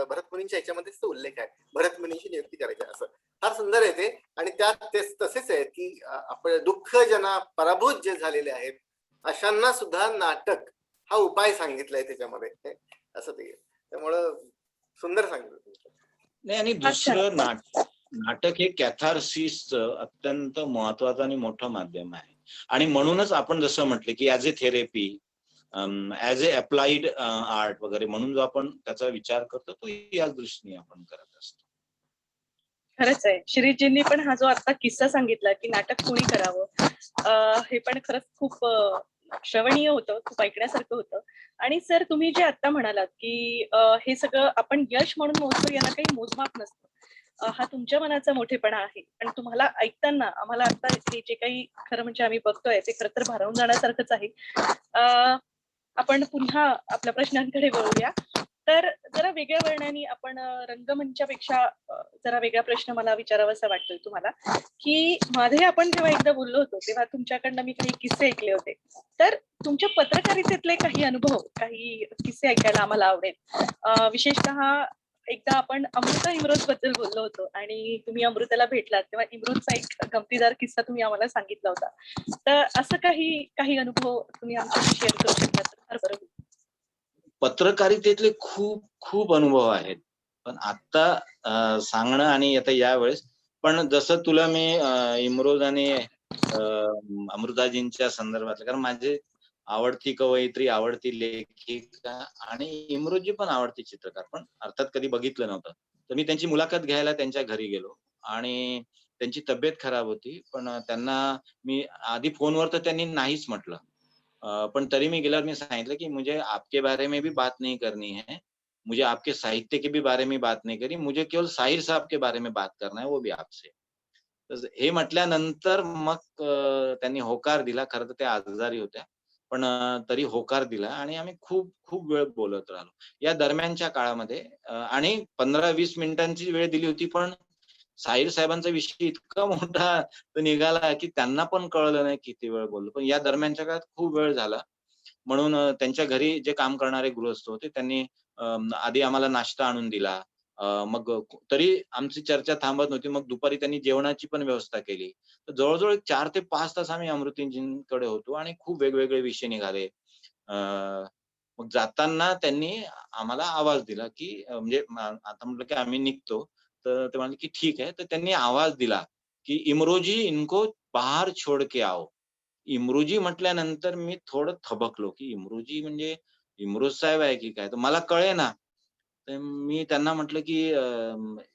भरतमुनींच्या ह्याच्यामध्ये उल्लेख आहे, भरतमुनींची नियुक्ती करायची असं. फार सुंदर आहे ते. आणि त्यात तसेच आहे की आपण दुःख जना पराभूत जे झालेले आहेत अशांना सुद्धा नाटक हा उपाय सांगितलाय त्याच्यामध्ये, असं ते. त्यामुळं सुंदर सांगितलं. नाही, आणि दुसरं नाटक हे कॅथार्सिसचं अत्यंत महत्वाचं आणि मोठं माध्यम आहे. आणि म्हणूनच आपण जसं म्हटलं की as a therapy, as a applied art वगैरे म्हणून जो आपण त्याचा विचार करतो तो याच दृष्टीने आपण करत असतो. खरंच आहे. शिरीषजींनी पण हा जो आता किस्सा सांगितला की नाटक कोणी करावं, हे पण खरंच खूप श्रवणीय होतं, खूप ऐकण्यासारखं होतं. आणि सर तुम्ही जे आता म्हणालात की हे सगळं आपण यश म्हणून मोजतो, याला काही मोजमाप नसतं. हा तुमच्या मनाचा मोठेपणा आहे. आणि तुम्हाला ऐकताना आम्हाला आता जे काही खरं म्हणजे आम्ही बघतोय ते खरं तर भारावून जाण्यासारखंच आहे. आपण पुन्हा आपल्या प्रश्नांकडे वळूया. तर जरा वेगळ्या वळणाने आपण रंगमंचापेक्षा जरा वेगळा प्रश्न मला विचारावासा वाटतोय तुम्हाला, की माधे आपण जेव्हा एकदा बोललो होतो तेव्हा तुमच्याकडनं मी काही किस्से ऐकले होते. तर तुमच्या पत्रकारितेतले काही अनुभव, काही किस्से ऐकायला आम्हाला आवडेल. विशेषतः एकदा आपण अमृता इम्रोज बद्दल बोललो होतो आणि तुम्ही अमृताला भेटलात तेव्हा इम्रोजचा एक गमतीदार किस्सा तुम्ही आम्हाला सांगितला होता. तर असं काही अनुभव तुम्ही आमच्याशी शेअर करू शकता तर फार बरं होईल. पत्रकारितेतले खूप खूप अनुभव आहेत, पण आता सांगणं आणि आता यावेळेस, पण जसं तुला मी इम्रोज आणि अमृताजींच्या संदर्भातलं, कारण माझे आवडती कवयित्री, आवडती लेखिका आणि इम्रोजी पण आवडती चित्रकार, पण अर्थात कधी बघितलं नव्हतं. तर मी त्यांची मुलाखत घ्यायला त्यांच्या घरी गेलो आणि त्यांची तब्येत खराब होती, पण त्यांना मी आधी फोनवर तर त्यांनी नाहीच म्हटलं. पण तरी मी गेल्यावर मी सांगितलं की मुझे आपके बारे में भी बात नहीं करनी है, मुझे आपके साहित्य के भी बारे में बात नहीं करनी, मुझे केवल साहिर साहब के बारे में बात करना है, वो भी आपसे. तर हे म्हटल्यानंतर मग त्यांनी होकार दिला. खरं तर त्या आजारी होत्या, पण तरी होकार दिला आणि आम्ही खूप खूप वेळ बोलत राहिलो. या दरम्यानच्या काळामध्ये आणि 15-20 मिनिटांची वेळ दिली होती, पण साहिर साहेबांचा विषय इतका मोठा तो निघाला की त्यांना पण कळलं नाही किती वेळ बोललो. पण या दरम्यानच्या काळात खूप वेळ झाला. म्हणून त्यांच्या घरी जे काम करणारे गृहस्थ होते त्यांनी आधी आम्हाला नाश्ता आणून दिला. मग तरी आमची चर्चा थांबत नव्हती. मग दुपारी त्यांनी जेवणाची पण व्यवस्था केली. तर जवळ-जवळ 4 ते 5 तास आम्ही अमृताजींकडे होतो आणि खूप वेगवेगळे विषय निघाले. अ, मग जाताना त्यांनी आम्हाला आवाज दिला, की म्हणजे आता म्हटलं की आम्ही निघतो. तर ते म्हणाले, की "ठीक है." तर त्यांनी आवाज दिला, की "इमरोजी इनको बाहर छोड़ के आओ." इमरोजी म्हटल्यानंतर मी थोडं थबकलो, की इमरोजी म्हणजे इमरोज साहेब आहे की काय? तर मला कळेना. तर मी त्यांना म्हटलं, की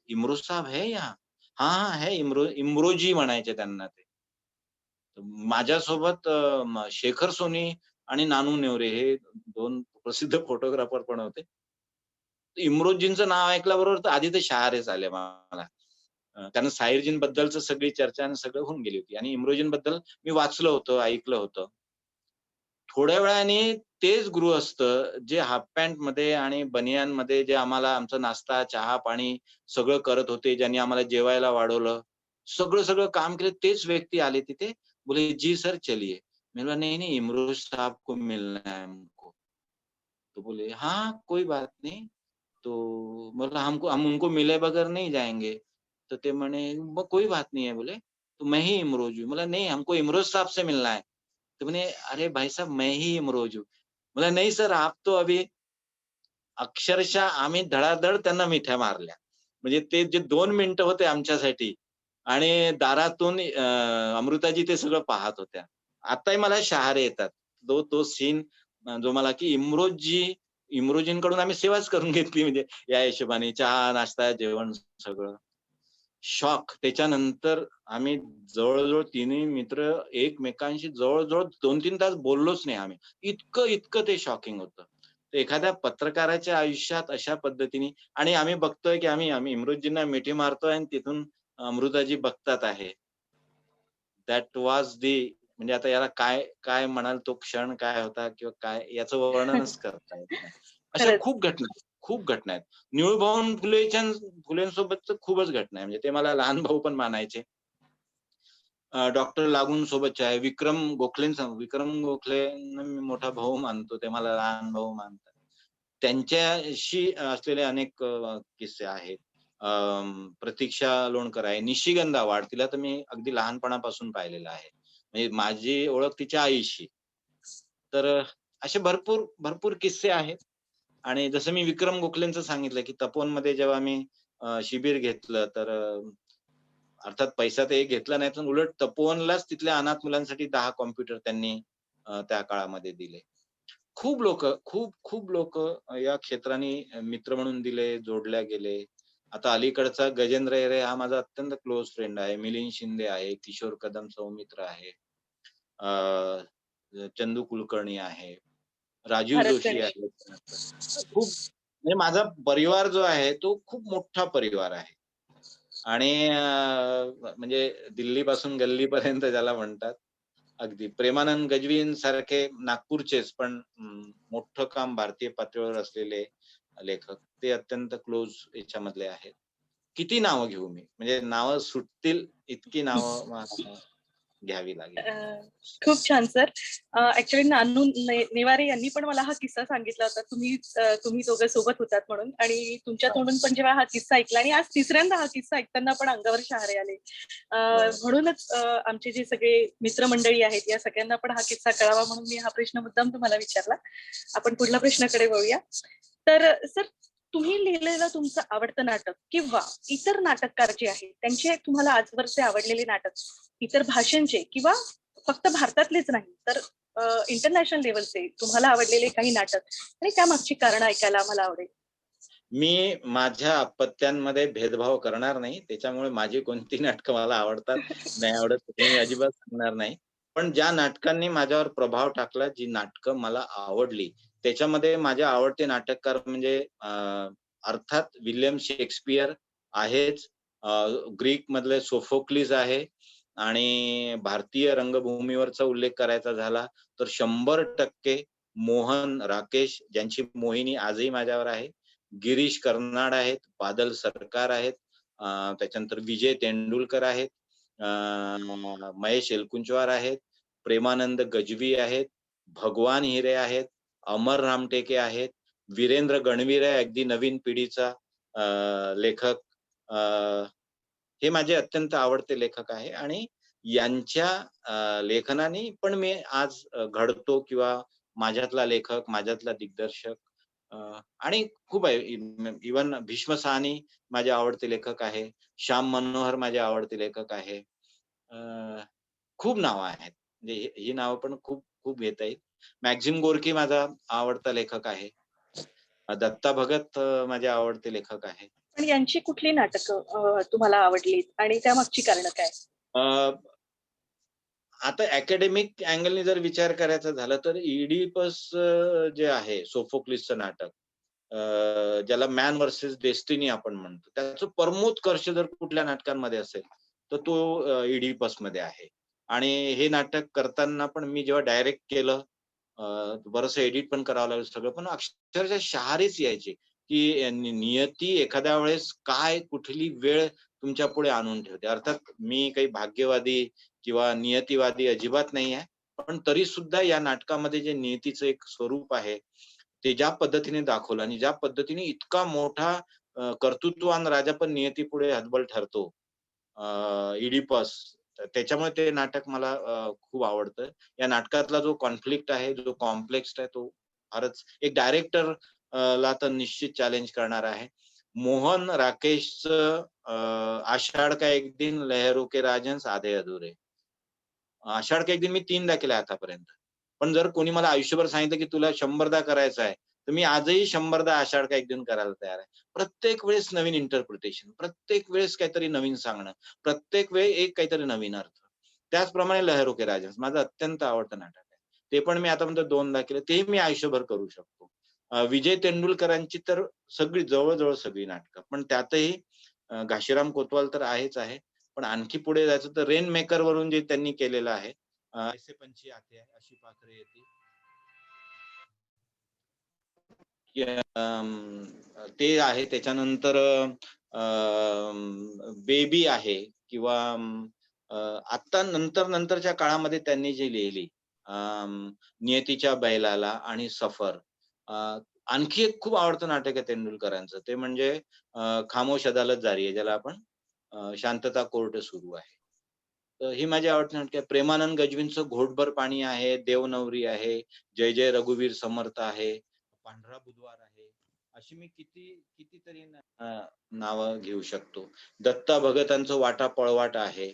"इमरोज साहब है यहाँ?" "हाँ, हाँ, है इमरोजी म्हणायचे त्यांना ते. तर माझ्यासोबत शेखर सोनी आणि नानू नेवरे हे 2 प्रसिद्ध फोटोग्राफर पण होते. इमरोजींचं नाव ऐकल्याबरोबर तर आधी ते शहारेच आले मला. कारण साहिरजींबद्दलच सगळी चर्चा आणि सगळं होऊन गेली होती आणि इमरोजींबद्दल मी वाचलं होतं, ऐकलं होतं. थोड्या वेळाने तेच गृहस्थ जे हाल्फ पॅन्टमध्ये आणि बनियानमध्ये जे आम्हाला आमचा नाश्ता, चहा, पाणी सगळं करत होते, ज्यांनी आम्हाला जेवायला वाढवलं, सगळं काम केलं, तेच व्यक्ती आले तिथे. बोले, "जी सर चलिए." मैं बोला, "नहीं, नहीं, इमरोज साहब को मिलना है हमको." तो बोले, "हाँ, कोई बात नहीं." तो बोला, हम उनको मिले बगैर नहीं जाएँगे." तो ते म्हणे, "मग कोई बात नहीं है." बोले, "तो मैं ही इमरोज हूँ." बोला, "नहीं, हमको इमरोज साहब से मिलना है." तो म्हणे, "अरे भाई साहब, मैं ही इमरोज हूँ." बोला, "नहीं सर, आप तो अभी." अक्षरशः आम्ही धडाधड त्यांना मिठ्या मारल्या. म्हणजे ते जे 2 मिनिटं होते आमच्यासाठी आणि दारातून अमृताजी ते सगळं पाहत होत्या. आताही मला शहारे येतात. तो सीन जो मला की इमरोजींकडून आम्ही सेवाच करून घेतली, म्हणजे या हिशोबाने चहा, नाश्ता, जेवण सगळं. शॉक. त्याच्यानंतर आम्ही जवळ-जवळ तिन्ही मित्र एकमेकांशी जवळ-जवळ 2-3 तास बोललोच नाही आम्ही. इतकं ते शॉकिंग होतं. तर एखाद्या पत्रकाराच्या आयुष्यात अशा पद्धतीने आणि आम्ही बघतोय की आम्ही आम्ही इमरोजींना मिठी मारतोय आणि तिथून अमृताजी बघतात आहे. दॅट वॉज म्हणजे आता याला काय काय म्हणाल, तो क्षण काय होता किंवा काय याचं वर्णनच करता येत नाही. अशा खरंच. खूप घटना आहेत. निळूभाऊ फुलेंसोबत तर खूपच घटना आहे. म्हणजे ते मला लहान भाऊ पण मानायचे. डॉक्टर लागून सोबतचे आहे. विक्रम गोखलेंना मी मोठा भाऊ मानतो. ते मला लहान भाऊ मानतात. त्यांच्याशी असलेले अनेक किस्से आहेत. प्रतीक्षा लोणकर आहे, निशिगंध आव्हाड तिला तर मी अगदी लहानपणापासून पाहिलेलं आहे. म्हणजे माझी ओळख तिच्या आईशी. तर असे भरपूर, भरपूर किस्से आहेत. आणि जसं मी विक्रम गोखलेंचं सांगितलं, की तपोवनमध्ये जेव्हा मी शिबिर घेतलं तर अर्थात पैसा तर एक घेतला नाही, पण उलट तपोवनलाच तिथल्या अनाथ मुलांसाठी 10 कॉम्प्युटर त्यांनी त्या काळामध्ये दिले. खूप लोकं या क्षेत्राने मित्र म्हणून दिले, जोडल्या गेले. आता अलीकडचा गजेंद्र हिरे हा माझा अत्यंत क्लोज फ्रेंड आहे. मिलिंद शिंदे आहे, किशोर कदम सौमित्र आहे. चंदू कुलकर्णी आहे, राजीव भारत जोशी गणेश. आहे. खूप म्हणजे माझा परिवार जो आहे तो खूप मोठा परिवार आहे. आणि म्हणजे दिल्लीपासून गल्लीपर्यंत ज्याला म्हणतात. अगदी प्रेमानंद गजवींसारखे नागपूरचेच पण मोठं काम भारतीय पातळीवर असलेले लेखक ते अत्यंत क्लोज याच्यामधले आहेत. किती नावं घेऊ मी? म्हणजे नावं सुटतील इतकी नावं मला घ्यावी लागेल. खूप छान सर. ऍक्च्युली नानू नेवारे यांनी पण मला हा किस्सा सांगितला होता. तुम्ही दोघं सोबत होतात म्हणून, आणि तुमच्या तोंडून पण जेव्हा हा किस्सा ऐकला आणि आज तिसऱ्यांदा हा किस्सा ऐकताना पण अंगावर शहारे आले. म्हणूनच आमचे जे सगळे मित्रमंडळी आहेत या सगळ्यांना पण हा किस्सा कळावा म्हणून मी हा प्रश्न मुद्दाम तुम्हाला विचारला. आपण पुढल्या प्रश्नाकडे वळूया. तर सर, तुम्ही लिहिलेलं तुमचं आवडतं नाटक किंवा इतर नाटककार जे आहेत त्यांचे तुम्हाला आजवरचे आवडलेले नाटक, इतर भाषांचे किंवा फक्त भारतातलेच नाही तर इंटरनॅशनल लेवलचे तुम्हाला आवडलेले काही नाटक आणि त्यामागची कारणं ऐकायला आम्हाला आवडेल. मी माझ्या अपत्यांमध्ये भेदभाव करणार नाही. त्याच्यामुळे माझी कोणती नाटकं मला आवडतात, नाही आवडत हे मी अजिबात सांगणार नाही. पण ज्या नाटकांनी माझ्यावर प्रभाव टाकला, जी नाटकं मला आवडली, त्याच्यामध्ये माझे आवडते नाटककार म्हणजे अर्थात विल्यम शेक्सपियर आहेच. ग्रीक मधले सोफोक्लिस आहे आणि भारतीय रंगभूमीवरचा उल्लेख करायचा झाला तर 100% मोहन राकेश, ज्यांची मोहिनी आजही माझ्यावर आहे. गिरीश कर्नाड आहेत, बादल सरकार आहेत, त्याच्यानंतर विजय तेंडुलकर आहेत, महेश एलकुंचवार आहेत, प्रेमानंद गजवी आहेत, भगवान हिरे आहेत, अमर रामटेके आहेत, वीरेंद्र गणवीर आहे अगदी नवीन पिढीचा लेखक. हे माझे अत्यंत आवडते लेखक आहे आणि यांच्या लेखनाने पण मी आज घडतो किंवा माझ्यातला लेखक, माझ्यातला दिग्दर्शक आणि खूप आहे. इव्हन भीष्म साहनी माझे आवडते लेखक आहे. श्याम मनोहर माझे आवडते लेखक आहे. खूप नावं आहेत. म्हणजे ही नावं पण खूप खूप घेता येईल. मॅक्झिम गोर्की माझा आवडता लेखक आहे. दत्ता भगत माझे आवडते लेखक आहे. पण यांची कुठली नाटकं तुम्हाला आवडलीत आणि त्यामागची कारणं काय? आता अकॅडमिक अँगलने जर विचार करायचा झाला तर इडिपस जे आहे सोफोक्लिसचं नाटक, ज्याला मॅन व्हर्सेस डेस्टिनी आपण म्हणतो, त्याचं परमोत्कर्ष जर कुठल्या नाटकांमध्ये असेल तर तो इडिपस मध्ये आहे. आणि हे नाटक करताना पण मी जेव्हा डायरेक्ट केलं, बरंचसं एडिट पण करावं लागलं सगळं, पण अक्षरशः शहारेच यायचे की नियती एखाद्या वेळेस काय कुठली वेळ तुमच्या पुढे आणून ठेवते. अर्थात मी काही भाग्यवादी किंवा नियतीवादी अजिबात नाही आहे. पण तरी सुद्धा या नाटकामध्ये जे नियतीचं एक स्वरूप आहे, ते ज्या पद्धतीने दाखवलं आणि ज्या पद्धतीने इतका मोठा कर्तृत्ववान राजा पण नियतीपुढे हतबल ठरतो, इडिपस. त्याच्यामुळे ते नाटक मला खूप आवडतं. या नाटकातला जो कॉन्फ्लिक्ट आहे, जो कॉम्प्लेक्स आहे, तो फारच एक डायरेक्टर ला तर निश्चित चॅलेंज करणार आहे. मोहन राकेशचं आषाढ का एक दिन, लहरों के राजहंस, आधे अधुरे. आषाढ का एक दिन मी 3दा केलाय आतापर्यंत. पण जर कोणी मला आयुष्यभर सांगितलं की तुला 100दा करायचा आहे, तर मी आजही 100दा आषाढ का एक दिन करायला तयार आहे. प्रत्येक वेळेस नवीन इंटरप्रिटेशन, प्रत्येक वेळेस काहीतरी नवीन सांगणं, प्रत्येक वेळी एक काहीतरी नवीन अर्थ. त्याचप्रमाणे लहरों के राजहंस माझं अत्यंत आवडतं नाटक आहे. ते पण मी आतापर्यंत 2दा केलं. तेही मी आयुष्यभर करू शकतो. विजय तेंडुलकरांची तर सगळी जवळ सगळी नाटकं. पण त्यातही घाशीराम कोतवाल तर आहेच आहे. पण आणखी पुढे जायचं तर रेन मेकर वरून जे त्यांनी केलेलं आहे, ऐसे पंछी आते हैं, अशी पाखरे येती, ते आहे. त्याच्यानंतर बेबी आहे किंवा आता नंतरच्या काळामध्ये त्यांनी जी लिहिली नियतीच्या बैलाला आणि सफर, आणखी एक खूप आवडतं नाटक आहे तेंडुलकरांचं, ते म्हणजे खामोश अदालत जारी आहे, ज्याला आपण शांतता कोर्ट सुरू आहे. तर ही माझी आवडती नाटकं आहे. प्रेमानंद गज्वींचं घोटभर पाणी आहे, देवनवरी आहे, जय जय रघुवीर समर्थ आहे, पांढरा बुधवार आहे. अशी मी कितीतरी नावं घेऊ शकतो. दत्ता भगतांचं वाटा पळवाट आहे.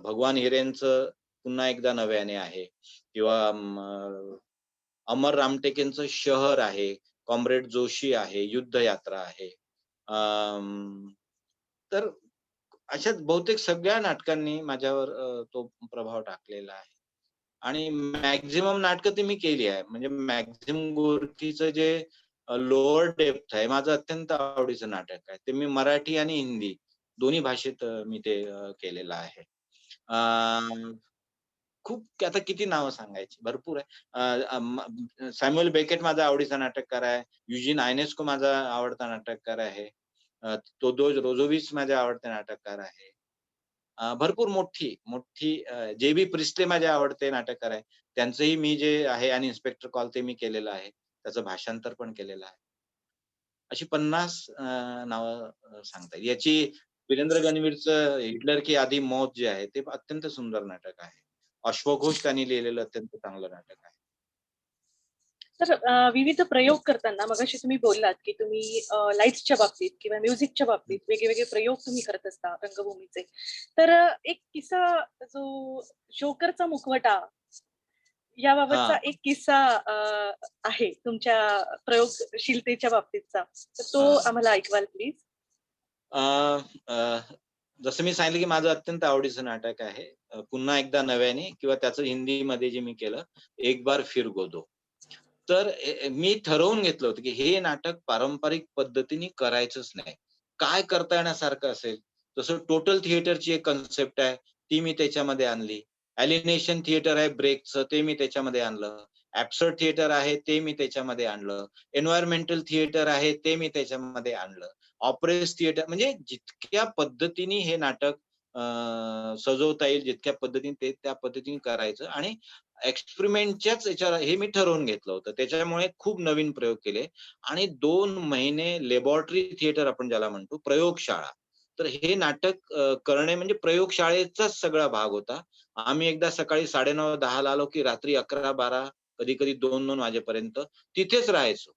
भगवान हिरेंचं पुन्हा एकदा नव्याने आहे किंवा अमर रामटेकेंचं शहर आहे, कॉम्रेड जोशी आहे, युद्ध यात्रा आहे. तर अशा बहुतेक सगळ्या नाटकांनी माझ्यावर तो प्रभाव टाकलेला आहे. आणि मॅक्सिमम नाटकं ती मी केली आहे. म्हणजे मॅक्सिमम गोष्टीचं जे लोअर डेप्थ आहे, माझं अत्यंत आवडीचं नाटक आहे. ते मी मराठी आणि हिंदी दोन्ही भाषेत मी ते केलेलं आहे. खूप आता किती नावं सांगायची, भरपूर आहे. सॅम्युअल बेकेट माझा आवडीचा नाटककार आहे. युजीन आयनेस्को माझा आवडता नाटककार आहे. तोदोस रोझोविच माझे आवडते नाटककार आहे. भरपूर मोठी जे.बी. प्रिस्टले माझे आवडते नाटककार आहे. त्यांचंही मी जे आहे आणि इन्स्पेक्टर कॉल ते मी केलेलं आहे. त्याचं भाषांतर पण केलेलं आहे. अशी 50 नावं सांगता येईल. याची वीरेंद्र गणवीरचं हिटलर की आधी मौत जे आहे, ते अत्यंत सुंदर नाटक आहे. अश्वघोष त्यांनी लिहिलेलं अत्यंत चांगलं नाटक आहे. तर विविध प्रयोग करताना मगाशी तुम्ही बोललात की तुम्ही लाईट्सच्या बाबतीत किंवा म्युझिकच्या बाबतीत वेगवेगळे प्रयोग तुम्ही करत असता रंगभूमीचे. तर एक किस्सा जो जोकरचा मुखवटा याबाबतचा एक किस्सा आहे तुमच्या प्रयोगशीलतेच्या बाबतीतचा. तर तो आम्हाला ऐकवाल प्लीज. जसं मी सांगितलं की माझं अत्यंत आवडीचं नाटक आहे. पुन्हा एकदा नव्याने किंवा त्याचं हिंदीमध्ये जे मी केलं, एक बार फिर गोदो. तर मी ठरवून घेतलं होतं की हे नाटक पारंपरिक पद्धतीने करायचंच नाही. काय करता येण्यासारखं असेल, तसं टोटल थिएटरची एक कन्सेप्ट आहे, ती मी त्याच्यामध्ये आणली. एलिनेशन थिएटर आहे ब्रेकचं, ते मी त्याच्यामध्ये आणलं. ॲब्सर्ड थिएटर आहे, ते मी त्याच्यामध्ये आणलं. एन्व्हायर्नमेंटल थिएटर आहे, ते मी त्याच्यामध्ये आणलं. ऑपरेस थिएटर म्हणजे जितक्या पद्धतीने हे नाटक सजवता येईल, जितक्या पद्धतीने ते त्या पद्धतीने करायचं आणि एक्सपेरिमेंटच्याच याच्यावर हे मी ठरवून घेतलं होतं. त्याच्यामुळे खूप नवीन प्रयोग केले आणि 2 महिने लॅबोरेटरी थिएटर आपण ज्याला म्हणतो, प्रयोगशाळा. तर हे नाटक करणे म्हणजे प्रयोगशाळेचाच सगळा भाग होता. आम्ही एकदा सकाळी 9:30-10 ला आलो, की रात्री 11-12 कधी-कधी 2-2 वाजेपर्यंत तिथेच राहायचो.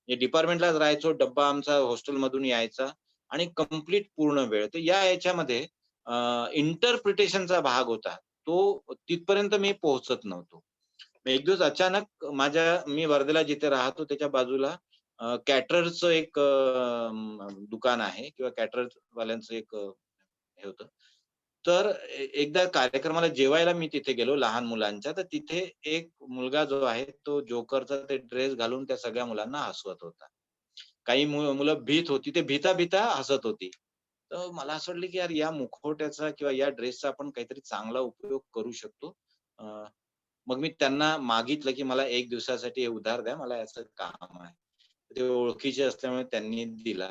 डिपार्टमेंटलाच राहायचो. डब्बा आमचा हॉस्टेलमधून यायचा आणि कंप्लीट पूर्ण वेळ. तर या याच्यामध्ये इंटरप्रिटेशनचा भाग होता. तो तिथपर्यंत मी पोहोचत नव्हतो. एक दिवस अचानक मी वर्धेला जिथे राहतो त्याच्या बाजूला कॅटरर्सचं एक दुकान आहे किंवा कॅटरर्स वाल्यांचं एक हे होतं. तर एकदा कार्यक्रमाला जेवायला मी तिथे गेलो लहान मुलांच्या, तर तिथे एक मुलगा जो आहे तो जोकरचा ते ड्रेस घालून त्या सगळ्या मुलांना हसवत होता. काही मुलं भीत होती. ते भीता-भीता हसत होती. तर मला असं वाटलं, की यार या मुखवट्याचा किंवा या ड्रेसचा आपण काहीतरी चांगला उपयोग करू शकतो. अ, मग मी त्यांना मागितलं, की मला 1 दिवसासाठी हे उधार द्या. मला याचं काम आहे. ते ओळखीचे असल्यामुळे त्यांनी दिला.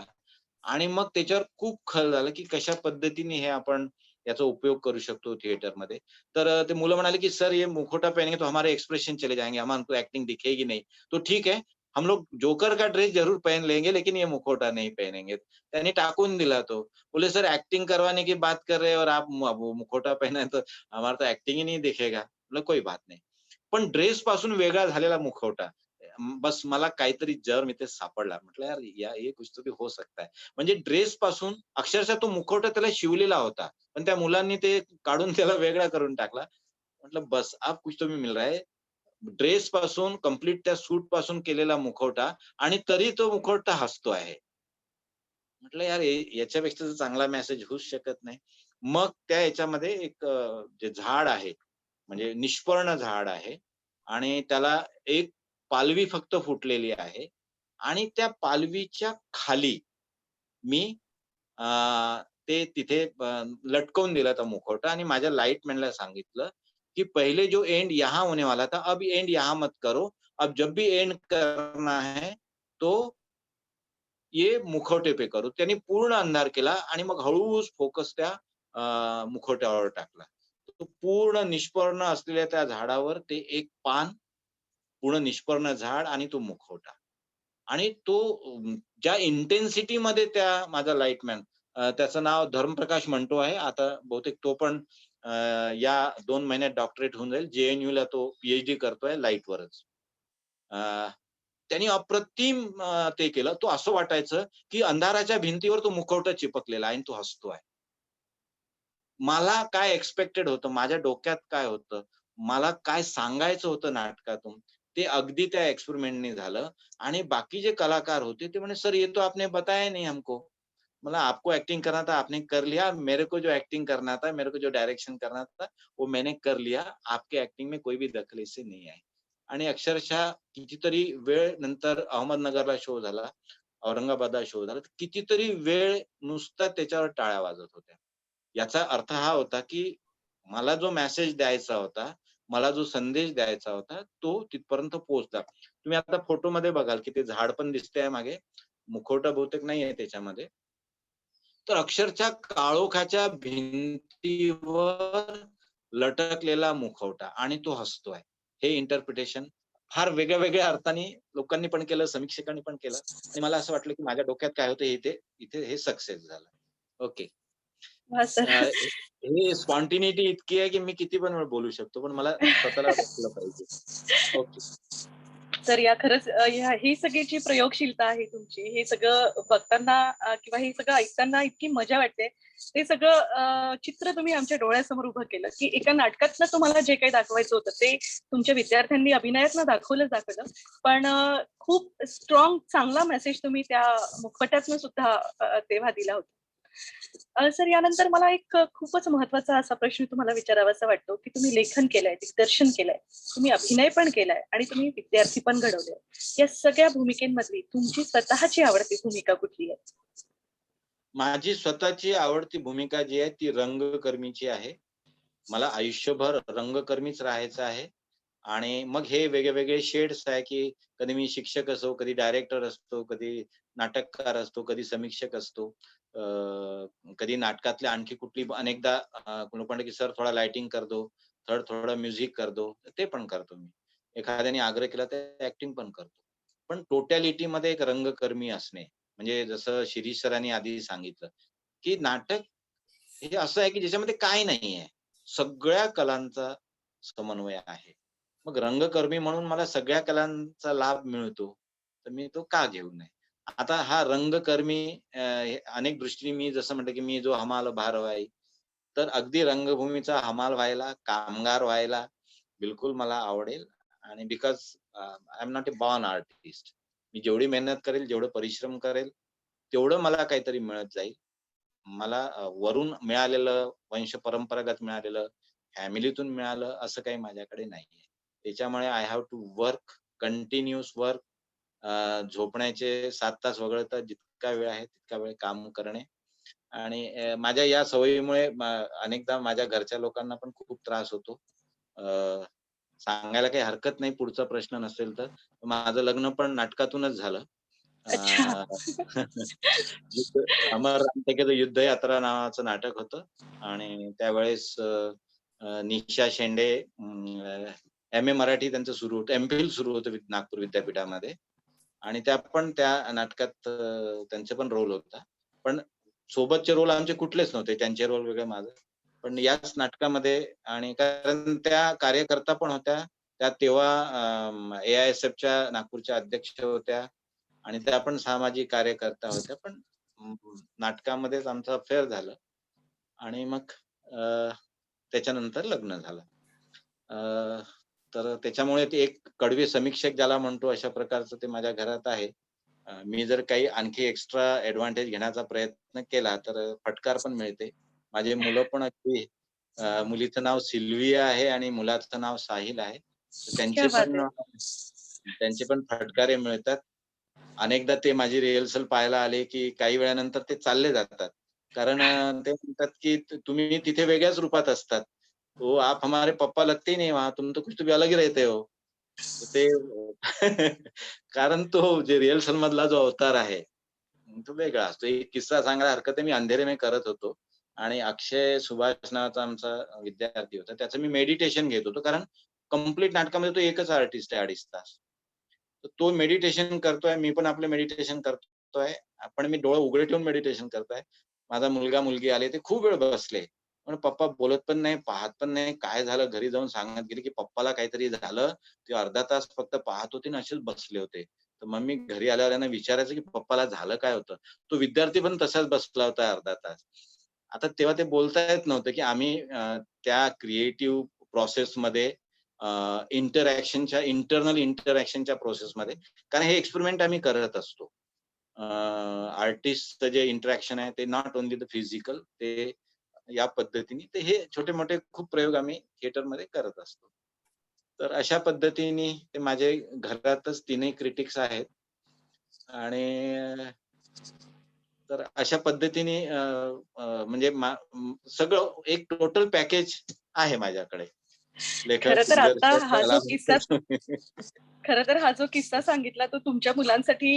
आणि मग त्याच्यावर खूप खल झालं, की कशा पद्धतीने हे आपण याचा उपयोग करू शकतो थिएटरमध्ये. तर ते मुलं म्हणाले, की "सर ये मुखौटा पहनेंगे तो हमारे एक्सप्रेशन चले जाएंगे, हम हमको एक्टिंग दिखेगी नहीं." तो ठीक है, हम लोग जोकर का ड्रेस जरूर पहन लेंगे, लेकिन ये मुखौटा नहीं पहनेंगे. त्यांनी टाकून दिला तो. बोले, "सर एक्टिंग करवाने की बात कर रहे हैं और आप वो मुखौटा पहना है तो हमारा तो एक्टिंग ही नहीं दिखेगा." म्हटलं, "कोई बात नहीं." पण ड्रेस पासून वेगळा झालेला मुखवटा. बस मला काहीतरी जर्म इथे सापडला. म्हटलं, "यार ये कुछ तो भी हो सकता है." म्हणजे ड्रेस पासून अक्षरशः तो मुखवटा त्याला शिवलेला होता. पण त्या मुलांनी ते काढून त्याला वेगळा करून टाकला. म्हटलं, "बस अब कुछ तो भी मिल रहा है." ड्रेस पासून कंप्लीट त्या सूट पासून केलेला मुखवटा आणि तरी तो मुखवटा हसतो आहे. म्हटलं, "यार याच्यापेक्षा तर चांगला मेसेज होऊच शकत नाही." मग त्या ह्याच्यामध्ये एक जे झाड आहे, म्हणजे निष्पर्ण झाड आहे आणि त्याला एक पालवी फक्त फुटलेली आहे आणि त्या पालवीच्या खाली मी अ, ते तिथे लटकवून दिला तो मुखवटा आणि माझ्या लाईटमॅनला सांगितलं, की "पहिले जो एंड यहाँ होने वाला था, अब एंड यहाँ मत करो. अब जब भी एंड करना है, तो ये मुखवटे पे करो." त्यांनी पूर्ण अंधार केला आणि मग हळूच फोकस त्या मुखवट्यावर टाकला. तो पूर्ण निष्पर्ण असलेल्या त्या झाडावर ते एक पान, पूर्ण निष्पर्ण झाड आणि तो मुखवटा. आणि तो ज्या इंटेन्सिटी मध्ये त्या माझा लाईटमॅन, त्याचं नाव धर्मप्रकाश मंटो आहे. आता बहुतेक तो पण या 2 महिन्यात डॉक्टरेट होऊन जाईल. JNU ला तो PhD करतोय लाईटवरच. त्यांनी अप्रतिम ते केलं. तो असं वाटायचं, की अंधाराच्या भिंतीवर तो मुखवटा चिपकलेला आहे आणि तो हसतोय. मला काय एक्स्पेक्टेड होतं, माझ्या डोक्यात काय होतं, मला काय सांगायचं होतं नाटकातून, ते अगदी त्या एक्सपेरिमेंटनी झालं. आणि बाकी जे कलाकार होते ते म्हणे, "सर ये तो आपने बताया नहीं हमको." मला आपको एक्टिंग करना था, आपने कर लिया. मेरे को जो एक्टिंग करना था, मेरे को जो डायरेक्शन करना था, वो मैंने कर लिया. आपके एक्टिंग में कोई भी दखल इससे नहीं आई. आणि अक्षरशः कितीतरी वेळ नंतर अहमदनगरला शो झाला, औरंगाबादला शो झाला. तर कितीतरी वेळ नुसता त्याच्यावर टाळ्या वाजत होत्या. याचा अर्थ हा होता, की मला जो मेसेज द्यायचा होता, मला जो संदेश द्यायचा होता, तो तिथपर्यंत पोहोचला. तुम्ही आता फोटोमध्ये बघाल, की ते झाड पण दिसतंय मागे. मुखवटा बहुतेक नाहीये त्याच्यामध्ये. तर अक्षरशः काळोखाच्या भिंतीवर लटकलेला मुखवटा आणि तो हसतोय. हे इंटरप्रिटेशन फार वेगळ्या-वेगळ्या अर्थाने लोकांनी पण केलं, समीक्षकांनी पण केलं आणि मला असं वाटलं, की माझ्या डोक्यात काय होतं इथे हे सक्सेस झालं. ओके. वाह सर. हे स्पॉन्टिनिटी इतकी आहे, की मी किती पण वेळ बोलू शकतो, पण मला स्वतःला रोखलं पाहिजे. ओके. तर या खरंच ही सगळी जी प्रयोगशीलता आहे तुमची, हे सगळं बघताना किंवा हे सगळं ऐकताना इतकी मजा वाटते. ते सगळं चित्र तुम्ही आमच्या डोळ्यासमोर उभं केलं, की एका नाटकातनं तुम्हाला जे काही दाखवायचं होतं ते तुमच्या विद्यार्थ्यांनी अभिनयातनं दाखवलं. पण खूप स्ट्रॉंग चांगला मेसेज तुम्ही त्या मुखवट्यातनं सुद्धा तेव्हा दिला होता. सर यानंतर मला एक खूपच महत्वाचा असा प्रश्न तुम्हाला विचारावासा वाटतो, की तुम्ही लेखन केलंय, दिग्दर्शन केलंय, तुम्ही अभिनय पण केलाय आणि तुम्ही विद्यार्थी पण घडवले. या सगळ्या भूमिकेमधली तुमची स्वतःची आवडती भूमिका कुठली आहे? माझी स्वतःची आवडती भूमिका जी आहे ती रंगकर्मीची आहे. मला आयुष्यभर रंगकर्मीच राहायचं आहे. आणि मग हे वेगळे-वेगळे शेड्स आहे, की कधी मी शिक्षक असो, कधी डायरेक्टर असतो, कधी नाटककार असतो, कधी समीक्षक असतो. कधी नाटकातल्या आणखी कुठली अनेकदा लोकं म्हणतात, की "सर थोडा लाइटिंग कर दो, थोडं म्युझिक कर दो." ते पण करतो मी. एखाद्याने आग्रह केला तर ॲक्टिंग पण करतो. पण टोटॅलिटीमध्ये एक रंगकर्मी असणे, म्हणजे जसं शिरीष सरांनी आधी सांगितलं, की नाटक हे असं आहे, की ज्याच्यामध्ये काही नाहीये. सगळ्या कलांचा समन्वय आहे. मग रंगकर्मी म्हणून मला सगळ्या कलांचा लाभ मिळतो, तर मी तो का घेऊ नये? आता हा रंगकर्मी हे अनेक दृष्टीने मी जसं म्हटलं, की मी जो हमाल भारवाई, तर अगदी रंगभूमीचा हमाल व्हायला, कामगार व्हायला बिलकुल मला आवडेल. आणि because I am not a born artist. मी जेवढी मेहनत करेल, जेवढं परिश्रम करेल, तेवढं मला काहीतरी मिळत जाईल. मला वरून मिळालेलं, वंश परंपरागत मिळालेलं, फॅमिलीतून मिळालं असं काही माझ्याकडे नाहीये. त्याच्यामुळे I have to work, continuous work. झोपण्याचे 7 तास वगळता जितका वेळ आहे तितका वेळ काम करणे. आणि माझ्या या सवयीमुळे अनेकदा माझ्या घरच्या लोकांना पण खूप त्रास होतो. अ, सांगायला काही हरकत नाही पुढचा प्रश्न नसेल तर. माझं लग्न पण नाटकातूनच झालं. अच्छा. अ, युद्ध अमर रामटेकेचं युद्धयात्रा नावाचं नाटक होतं आणि त्यावेळेस निशा शेंडे एम-ए मराठी त्यांचं सुरू होतं. एम-फिल सुरू होतं नागपूर विद्यापीठामध्ये आणि त्या पण त्या नाटकात त्यांचा पण रोल होता. पण सोबतचे रोल आमचे कुठलेच नव्हते. त्यांचे रोल वेगळे, माझं. पण याच नाटकामध्ये आणि कारण त्या कार्यकर्ता पण होत्या. त्या तेव्हा ए-आय-एस-एफच्या नागपूरच्या अध्यक्ष होत्या आणि त्या पण सामाजिक कार्यकर्त्या होत्या. पण नाटकामध्येच आमचं अफेअर झालं आणि मग त्याच्यानंतर लग्न झालं. अ, तर त्याच्यामुळे ते एक कडवे समीक्षक ज्याला म्हणतो अशा प्रकारचं ते माझ्या घरात आहे. मी जर काही आणखी एक्स्ट्रा एडव्हांटेज घेण्याचा प्रयत्न केला तर फटकार पण मिळते. माझी मुलं पण अगदी मुलीचं नाव सिल्व्हिया आहे आणि मुलाचं नाव साहिल आहे. तर क्या बात है. त्यांचे पण फटकारे मिळतात. अनेकदा ते माझी रिहर्सल पाहायला आले, की काही वेळानंतर ते चालले जातात. कारण ते म्हणतात, की तुम्ही तिथे वेगळ्याच रूपात असतात. "ओ आप हमारे पप्पा लगते ही नहीं वहाँ, तुम तो कुछ तो भी अलग ही रहते हो." तर ते कारण तो जे रिहर्सल मधला जो अवतार आहे, तो वेगळा असतो. एक किस्सा सांगायला हरकत आहे. मी अंधेरे में करत होतो आणि अक्षय सुभाष नावाचा आमचा विद्यार्थी होता. त्याचं मी मेडिटेशन घेत होतो. कारण कंप्लीट नाटकामध्ये तो एकच आर्टिस्ट आहे 2.5 तास. तर तो मेडिटेशन करतोय, मी पण आपलं मेडिटेशन करतोय. पण मी डोळे उघडे ठेवून मेडिटेशन करतोय. माझा मुलगा मुलगी आले, ते खूप वेळ बसले. पण पप्पा बोलत पण नाही, पाहत पण नाही. काय झालं घरी जाऊन सांगत गेले, की पप्पाला काहीतरी झालं. ते अर्धा तास फक्त पाहत होते आणि असेच बसले होते. तर मग मी घरी आल्यावर त्यांना विचारायचं, की पप्पाला झालं काय होतं? तो विद्यार्थी पण तसाच बसला होता अर्धा तास. आता तेव्हा ते बोलता येत नव्हतं, की आम्ही त्या क्रिएटिव्ह प्रोसेसमध्ये इंटरनल इंटरॅक्शनच्या प्रोसेसमध्ये, कारण हे एक्सपेरिमेंट आम्ही करत असतो. आर्टिस्टचं जे इंटरॅक्शन आहे ते नॉट ओन्ली द फिजिकल, ते या पद्धतीने ते हे छोटे-मोठे खूप प्रयोग आम्ही थिएटरमध्ये करत असतो. तर अशा पद्धतीने ते माझे घरातच तीनही क्रिटिक्स आहेत आणि तर अशा पद्धतीने म्हणजे सगळं एक टोटल पॅकेज आहे माझ्याकडे. लेखक, खरं तर आता दिग्दर्शक, हा जो किस्सा कलावंत. खरं तर हा जो किस्सा सांगितला तो तुमच्या मुलांसाठी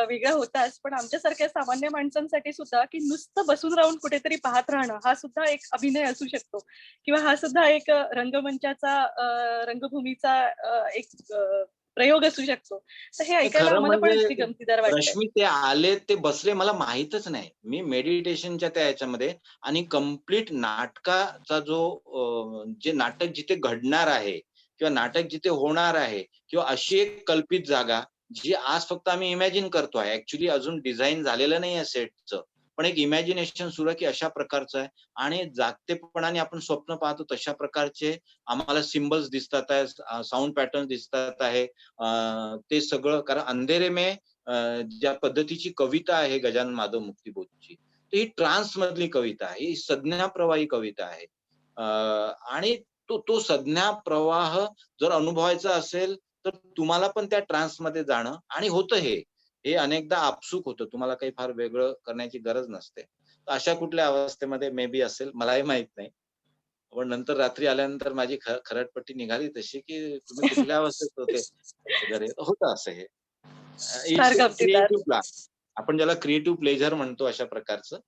वेगळा होताच, पण आमच्यासारख्या सामान्य माणसांसाठी सुद्धा की नुसतं बसून राहून कुठेतरी पाहत राहणं हा सुद्धा एक अभिनय असू शकतो किंवा हा सुद्धा एक रंगमंचाचा रंगभूमीचा एक प्रयोग असू शकतो. तर हे ऐकायला खरं आम्हाला पण म्हणजे अगदी गमतीदार वाटतंय. रश्मी ते आले, ते बसले मला माहीतच नाही. मी मेडिटेशनच्या त्या ह्याच्यामध्ये आणि कंप्लीट नाटकाचा जो जे नाटक जिथे घडणार आहे किंवा नाटक जिथे होणार आहे किंवा अशी एक कल्पित जागा, जी आज फक्त आम्ही इमॅजिन करतोय. ॲक्चुअली अजून डिझाइन झालेलं नाहीये सेटचं. पण एक इमॅजिनेशन सुरू आहे, की अशा प्रकारचं आहे आणि जागतेपणाने आपण स्वप्न पाहतो तशा प्रकारचे आम्हाला सिम्बल्स दिसतात आहे, साउंड पॅटर्न दिसतात आहे. ते सगळं कारण अंधेरे में ज्या पद्धतीची कविता आहे गजानन माधव मुक्तिबोधची, तर ही ट्रान्स मधली कविता आहे. ही संज्ञाप्रवाही कविता आहे. आणि तो संज्ञा प्रवाह जर अनुभवायचा असेल, तर तुम्हाला पण त्या ट्रान्समध्ये जाणं आणि होतं हे. हे अनेकदा आपसूक होतं. तुम्हाला काही फार वेगळं करण्याची गरज नसते. तर अशा कुठल्या अवस्थेमध्ये मे बी असेल, मलाही माहीत नाही. पण नंतर रात्री आल्यानंतर माझी खरडपट्टी निघाली तशी, की तुम्ही कुठल्या अवस्थेत होते वगैरे. होतं असं हे. Far it's गमतीदार. Creative plan. आपण ज्याला क्रिएटिव्ह प्लेजर म्हणतो अशा प्रकारचं,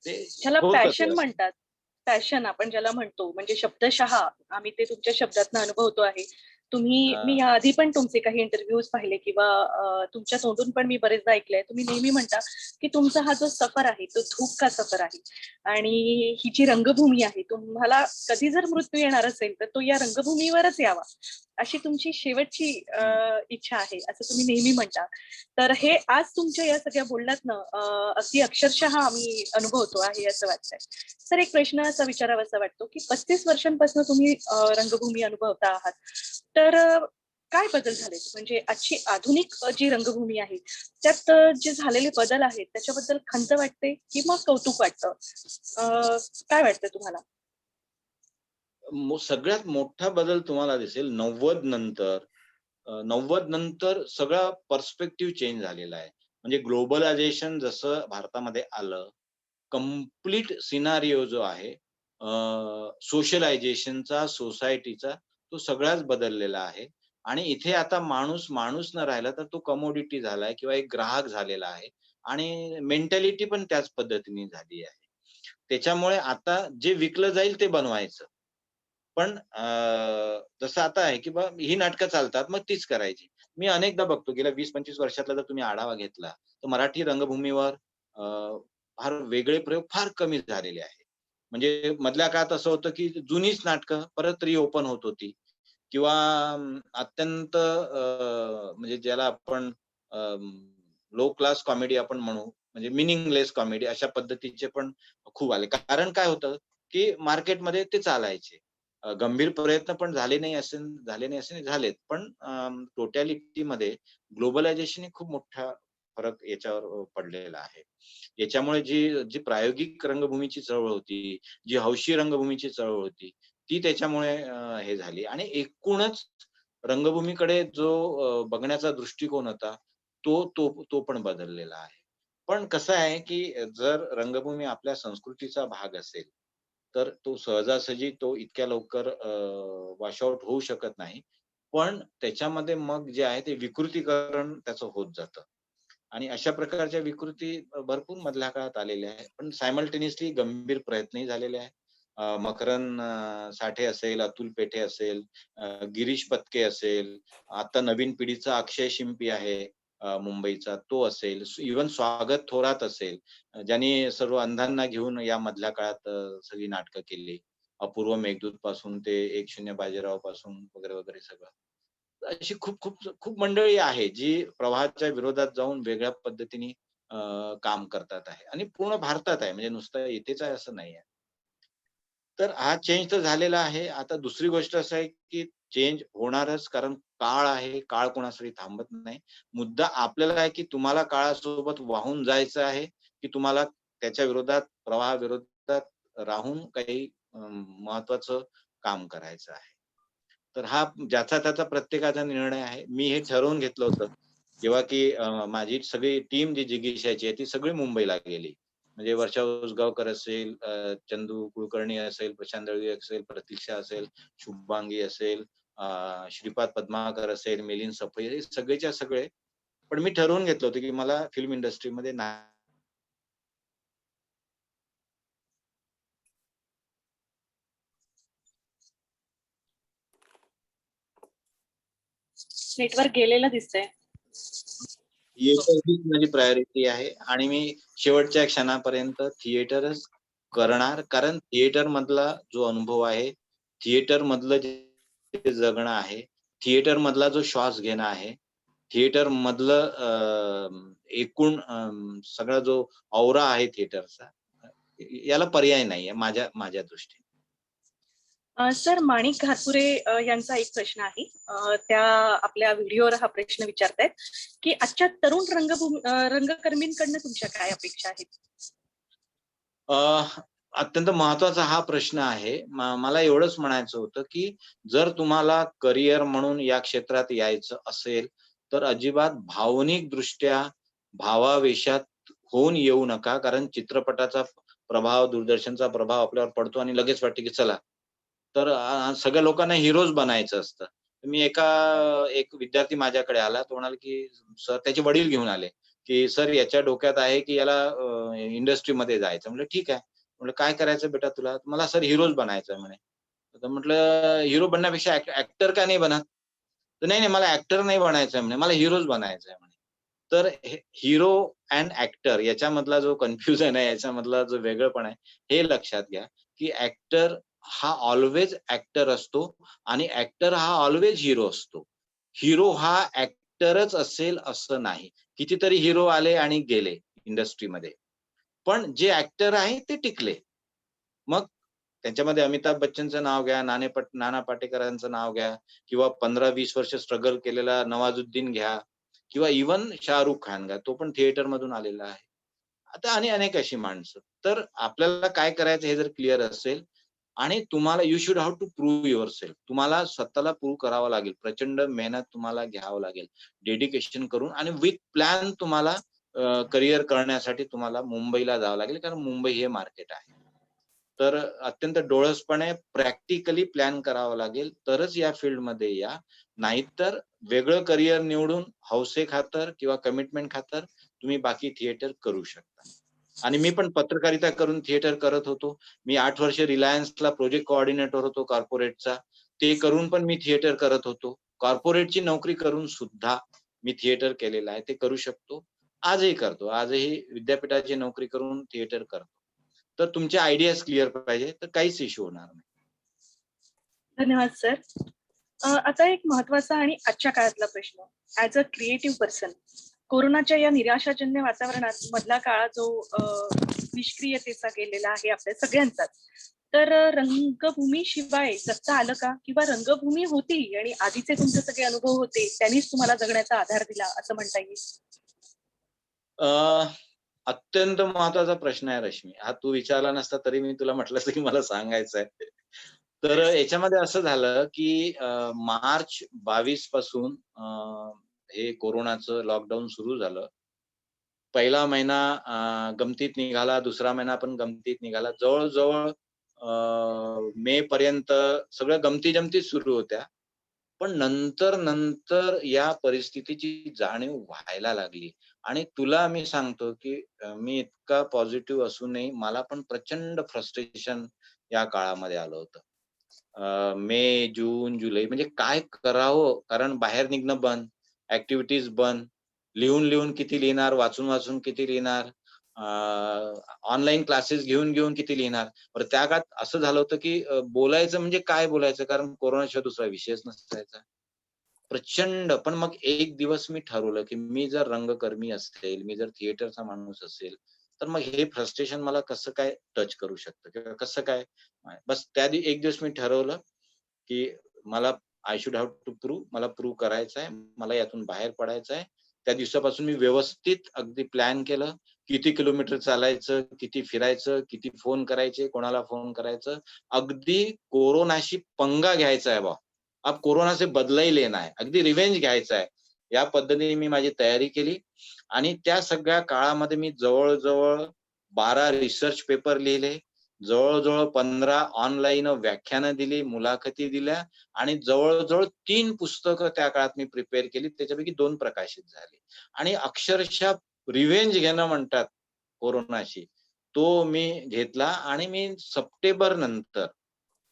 ते ज्याला होतं ते पॅशन असं. म्हणतात. पॅशन आपण ज्याला म्हणतो म्हणजे शब्दशः आम्ही ते तुमच्या शब्दातनं अनुभवतो आहे. मी हां. याआधी पण तुमचे काही इंटरव्ह्यूज पाहिले किंवा तुमच्या तोंडून पण मी बरेचदा ऐकलंय. तुम्ही नेहमी म्हणता, की तुमचा हा जो सफर आहे तो धूप का सफर आहे आणि ही जी रंगभूमी आहे तुम्हाला कधी जर मृत्यू येणार असेल तर तो या रंगभूमीवरच यावा. अशी तुमची शेवटची हं. इच्छा आहे असं तुम्ही नेहमी म्हणता. तर हे आज तुमच्या या सगळ्या बोलण्यातनं अगदी अक्षरशः आम्ही अनुभवतो आहे असं वाटतंय. तर एक प्रश्न असा विचारावासा वाटतो, की 35 वर्षांपासून तुम्ही रंगभूमी अनुभवता आहात. तर काय बदल झालेत? म्हणजे आजची आधुनिक जी रंगभूमी आहे, त्यात जे झालेले बदल आहेत त्याच्याबद्दल खंत वाटते की मग कौतुक वाटतं? काय वाटतं तुम्हाला? सगळ्यात मोठा बदल तुम्हाला दिसेल 90 नंतर. 90 नंतर सगळा पर्स्पेक्टिव्ह चेंज झालेला आहे. म्हणजे ग्लोबलायझेशन जसं भारतामध्ये आलं, कंप्लीट सिनारिओ जो आहे सोशलायझेशनचा, सोसायटीचा तो सगळाच बदललेला आहे. आणि इथे आता माणूस माणूस न राहिला तर तो कमोडिटी झालाय किंवा एक ग्राहक झालेला आहे आणि मेंटॅलिटी पण त्याच पद्धतीने झाली आहे. त्याच्यामुळे आता जे विकलं जाईल ते बनवायचं. पण जसं आता आहे, की ही नाटकं चालतात, मग तीच करायची. मी अनेकदा बघतो गेल्या 20-25 वर्षातला जर तुम्ही आढावा घेतला, तर मराठी रंगभूमीवर अ, फार वेगळे प्रयोग फार कमी झालेले आहेत. म्हणजे मधल्या काळात असं होतं, की जुनीच नाटकं परत रिओपन होत होती किंवा अत्यंत म्हणजे ज्याला आपण लो क्लास कॉमेडी आपण म्हणू, म्हणजे मीनिंगलेस कॉमेडी अशा पद्धतीचे पण खूप आले. कारण काय होतं, की मार्केटमध्ये ते चालायचे. गंभीर प्रयत्न पण झाले नाही असे नाही, झालेत. पण टोटॅलिटीमध्ये ग्लोबलायझेशन ही खूप मोठा फरक याच्यावर पडलेला आहे. याच्यामुळे जी जी प्रायोगिक रंगभूमीची चळवळ होती, जी हौशी रंगभूमीची चळवळ होती, ती त्याच्यामुळे हे झाली आणि एकूणच रंगभूमीकडे जो बघण्याचा दृष्टिकोन होता, तो पण बदललेला आहे. पण कसं आहे, की जर रंगभूमी आपल्या संस्कृतीचा भाग असेल, तर तो सहजासहजी तो इतक्या लवकर वॉश आउट होऊ शकत नाही. पण त्याच्यामध्ये मग जे आहे ते विकृतीकरण त्याचं होत जातं. आणि अशा प्रकारच्या विकृती भरपूर मधल्या काळात आलेल्या आहेत. पण सायमल्टेनियसली गंभीर प्रयत्नही झालेले आहेत. मकरंद साठे असेल, अतुल पेठे असेल, गिरीश पत्के असेल, आता नवीन पिढीचा अक्षय शिंपी आहे मुंबईचा, तो असेल, इव्हन स्वागत थोरात असेल, ज्यांनी सर्व अंधांना घेऊन या मधल्या काळात सगळी नाटकं केली. अपूर्व मेघदूत पासून ते 1-0 बाजीराव पासून वगैरे वगैरे सगळं. अशी खूप खूप खूप मंडळी आहे जी प्रवाहाच्या विरोधात जाऊन वेगळ्या पद्धतीने काम करतात आहे आणि पूर्ण भारतात आहे, म्हणजे नुसतं इथेच आहे असं नाही आहे. तर हा चेंज तर झालेला आहे. आता दुसरी गोष्ट असं आहे, की चेंज होणारच, कारण काळ आहे. काळ कोणासाठी थांबत नाही. मुद्दा आपल्याला आहे, की तुम्हाला काळासोबत वाहून जायचं आहे, की तुम्हाला त्याच्या विरोधात, प्रवाहाविरोधात राहून काही महत्त्वाचं काम करायचं आहे. तर हा ज्याचा त्याचा प्रत्येकाचा निर्णय आहे. मी हे ठरवून घेतलं होतं, जेव्हा की माझी सगळी टीम जी जिगीषाची आहे, ती सगळी मुंबईला गेली. म्हणजे वर्षा उसगावकर असेल, चंदू कुलकर्णी असेल, प्रशांत दळवी असेल, प्रतीक्षा असेल, शुभांगी असेल, श्रीपाद पद्माकर असेल, मिलिंद सफई, हे सगळेच्या सगळे. पण मी ठरवून घेतलं होतं, की मला फिल्म इंडस्ट्रीमध्ये नेटवर्क गेलेलं दिसतंय. थिएटर हीच माझी प्रायोरिटी आहे आणि मी शेवटच्या क्षणापर्यंत थिएटरच करणार. कारण थिएटर मधला जो अनुभव आहे, थिएटर मधलं जे जगणं आहे, थिएटर मधला जो श्वास घेणं आहे, थिएटर मधलं एकूण सगळा जो औरा आहे थिएटरचा, याला पर्याय नाहीये माझ्या माझ्या दृष्टीने. सर माणिक घातपुरे यांचा एक प्रश्न आहे. त्या आपल्या व्हिडिओवर हा प्रश्न विचारतायत की आजच्या तरुण रंगकर्मींकडनं तुमच्या काय अपेक्षा आहेत? अत्यंत महत्वाचा हा प्रश्न आहे. मला एवढंच म्हणायचं होतं, की जर तुम्हाला करियर म्हणून या क्षेत्रात यायचं असेल, तर अजिबात भावनिकदृष्ट्या भावावेशात होऊन येऊ नका. कारण चित्रपटाचा प्रभाव, दूरदर्शनचा प्रभाव आपल्यावर पडतो आणि लगेच वाटतं, की चला. तर सगळ्या लोकांना हिरोज बनायचं असतं. एक विद्यार्थी माझ्याकडे आला. तो म्हणाला, की सर, त्याचे वडील घेऊन आले, की "सर, याच्या डोक्यात आहे, की याला इंडस्ट्रीमध्ये जायचं." म्हटलं, "ठीक आहे." म्हटलं, "काय करायचं बेटा तुला?" "मला सर हिरोज बनायचं म्हणे. तर म्हटलं, "हिरो बनण्यापेक्षा ॲक्टर का नाही बनत?" तर "नाही, नाही, मला ॲक्टर नाही बनायचं म्हणे, मला हिरोज बनायचं म्हणे. तर हिरो एंड ॲक्टर याच्यामधला जो कन्फ्युजन आहे, याच्यामधला जो वेगळेपण आहे, हे लक्षात घ्या, की ॲक्टर हा ऑल्वेज ॲक्टर असतो आणि ॲक्टर हा ऑल्वेज हिरो असतो. हिरो हा ॲक्टरच असेल असं नाही. कितीतरी हिरो आले आणि गेले इंडस्ट्रीमध्ये. पण जे ॲक्टर आहे ते टिकले. मग त्यांच्यामध्ये अमिताभ बच्चनचं नाव घ्या, नाना पाटेकरांचं नाव घ्या किंवा 15-20 वर्ष स्ट्रगल केलेला नवाजुद्दीन घ्या किंवा इव्हन शाहरुख खान घ्या. तो पण थिएटरमधून आलेला आहे. आता आणि अनेक अशी माणसं. तर आपल्याला काय करायचं हे जर क्लिअर असेल आणि तुम्हाला you should how to prove yourself. तुम्हाला स्वतःला प्रूव्ह करावं लागेल. प्रचंड मेहनत तुम्हाला घ्यावं लागेल. डेडिकेशन करून आणि विथ प्लॅन तुम्हाला करियर करण्यासाठी तुम्हाला मुंबईला जावं लागेल. कारण मुंबई हे मार्केट आहे. तर अत्यंत डोळसपणे प्रॅक्टिकली प्लॅन करावा लागेल, तरच या फील्डमध्ये या. नाहीतर वेगळं करियर निवडून हौसेखातर किंवा कमिटमेंट खातर तुम्ही बाकी थिएटर करू शकता. आणि मी पण पत्रकारिता करून थिएटर करत होतो. मी 8 वर्ष रिलायन्सला प्रोजेक्ट कोऑर्डिनेटर होतो कॉर्पोरेटचा. ते करून पण मी थिएटर करत होतो. कॉर्पोरेटची नोकरी करून सुद्धा मी थिएटर केलेलं आहे. ते करू शकतो. आजही करतो. आजही विद्यापीठाची नोकरी करून थिएटर करतो. तर तुमचे आयडियाज क्लिअर पाहिजे, तर काहीच इश्यू होणार नाही. धन्यवाद सर. आता एक महत्वाचा आणि आजच्या काळातला प्रश्न. ऍज अ क्रिएटिव्ह पर्सन, कोरोनाच्या या निराशाजन्य वातावरणात मधला काळा जो निष्क्रियतेचा गेलेला आहे आपल्या सगळ्यांचाच, तर रंगभूमी शिवाय जगता आलं का? किंवा रंगभूमी होती आणि आधीचे तुमचे सगळे अनुभव होते, त्यांनीच तुम्हाला जगण्याचा आधार दिला असं म्हणता येईल? अत्यंत महत्वाचा प्रश्न आहे रश्मी. हा तू विचारला नसता तरी मी तुला म्हटलं असतं, की मला सांगायचं आहे. तर याच्यामध्ये असं झालं, की मार्च 22 पासून हे कोरोनाचं लॉकडाऊन सुरू झालं. पहिला महिना गमतीत निघाला, दुसरा महिना पण गमतीत निघाला. जवळ-जवळ मे पर्यंत सगळं गमती-जमतीच सुरू होत्या. पण नंतर या परिस्थितीची जाणीव व्हायला लागली. आणि तुला मी सांगतो, की मी इतका पॉझिटिव्ह असूनही मला पण प्रचंड फ्रस्ट्रेशन या काळामध्ये आलं होतं. मे, जून, जुलै म्हणजे काय करावं? कारण बाहेर निघणं बंद, ॲक्टिव्हिटीज बंद. लिहून-लिहून किती लिहिणार, वाचून-वाचून किती लिहिणार, ऑनलाईन क्लासेस घेऊन-घेऊन किती लिहिणार. बरं त्या काळात असं झालं होतं, की बोलायचं म्हणजे काय बोलायचं? कारण कोरोनाशिवाय दुसरा विषयच नसायचा. प्रचंड पण मग एक दिवस मी ठरवलं, की मी जर रंगकर्मी असेल, मी जर थिएटरचा माणूस असेल, तर मग हे फ्रस्ट्रेशन मला कसं काय टच करू शकतं किंवा कसं काय बस एक दिवस मी ठरवलं, की मला I should have to prove मला प्रूव्ह करायचं आहे. मला यातून बाहेर पडायचं आहे. त्या दिवसापासून मी व्यवस्थित अगदी प्लॅन केलं. किती किलोमीटर चालायचं, किती फिरायचं, किती फोन करायचे, कोणाला फोन करायचं. अगदी कोरोनाशी पंगा घ्यायचा आहे बुवा. अब कोरोना से बदला ही लेना है. अगदी रिव्हेंज घ्यायचा आहे. या पद्धतीने मी माझी तयारी केली आणि त्या सगळ्या काळामध्ये मी जवळ-जवळ 12 रिसर्च पेपर लिहिले. जवळ-जवळ 15 ऑनलाईन व्याख्यानं दिली, मुलाखती दिल्या आणि जवळ-जवळ 3 पुस्तकं त्या काळात मी प्रिपेअर केली. त्याच्यापैकी 2 प्रकाशित झाली. आणि अक्षरशः रिव्हेंज घेणं म्हणतात कोरोनाशी, तो मी घेतला आणि मी सप्टेंबर नंतर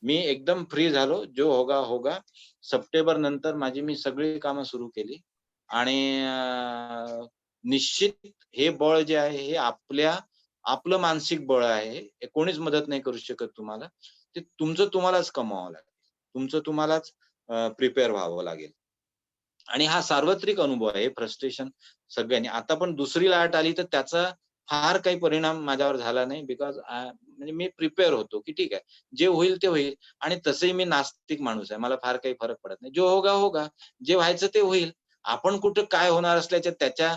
मी एकदम फ्री झालो. जो होगा होगा. सप्टेंबर नंतर माझी मी सगळी कामं सुरू केली आणि निश्चित हे बळ जे आहे हे आपलं मानसिक बळ आहे. हे कोणीच मदत नाही करू शकत तुम्हाला. ते तुमचं तुम्हालाच कमवावं लागेल. तुमचं तुम्हालाच प्रिपेअर व्हावं लागेल. आणि हा सार्वत्रिक अनुभव आहे. फ्रस्ट्रेशन सगळ्यांनी. आता पण दुसरी लाट आली तर त्याचा फार काही परिणाम माझ्यावर झाला नाही. म्हणजे मी प्रिपेअर होतो, की ठीक आहे. जे होईल ते होईल आणि तसंही मी नास्तिक माणूस आहे. मला फार काही फरक पडत नाही. जो होगा होगा. जे व्हायचं ते होईल. आपण कुठं काय होणार असल्याच्या त्याच्या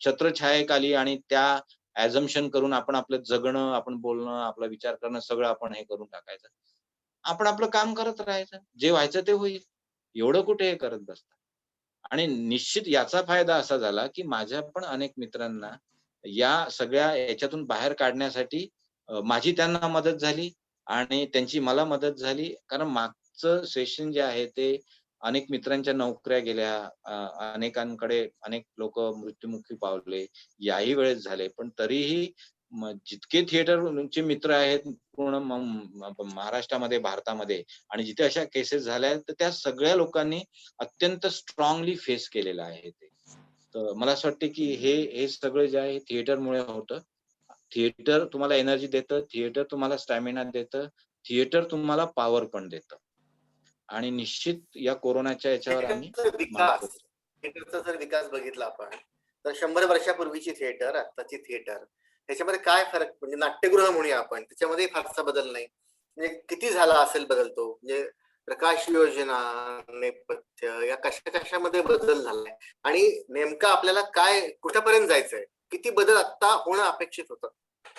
छत्रछायेखाली आणि त्या अझम्पशन करून आपण आपलं जगणं, आपण बोलणं, आपला विचार करणं सगळं आपण हे करून टाकायचं. आपण आपलं काम करत राहायचं. जे व्हायचं ते होईल. एवढं कुठे हे करत बसता. आणि निश्चित याचा फायदा असा झाला, की माझ्या पण अनेक मित्रांना या सगळ्या याच्यातून बाहेर काढण्यासाठी माझी त्यांना मदत झाली आणि त्यांची मला मदत झाली. कारण मागचं सेशन जे आहे ते अनेक मित्रांच्या नोकऱ्या गेल्या, अनेकांकडे अनेक लोकं मृत्युमुखी पावले. याही वेळेस झाले. पण तरीही जितके थिएटरचे मित्र आहेत पूर्ण महाराष्ट्रामध्ये, भारतामध्ये आणि जिथे अशा केसेस झाल्या आहेत, तर त्या सगळ्या लोकांनी अत्यंत स्ट्रॉंगली फेस केलेलं आहे ते. तर मला असं वाटतं, की हे सगळं जे आहे थिएटरमुळे होतं. थिएटर तुम्हाला एनर्जी देतं, थिएटर तुम्हाला स्टॅमिना देतं, थिएटर तुम्हाला पॉवर पण देतं. आणि निश्चित या कोरोनाच्या याच्यावर आम्ही थिएटरचा मात विकास करू. थिएटरचा जर विकास बघितला आपण तर 100 वर्षापूर्वीची थिएटर आत्ताची थिएटर त्याच्यामध्ये काय फरक म्हणजे नाट्यगृह म्हणूया आपण त्याच्यामध्ये फारसा बदल नाही म्हणजे किती झाला असेल बदल तो म्हणजे प्रकाश योजना नेपथ्य या कशा कशामध्ये बदल झालाय आणि नेमका आपल्याला काय कुठपर्यंत जायचंय किती बदल आता होणं अपेक्षित होतं.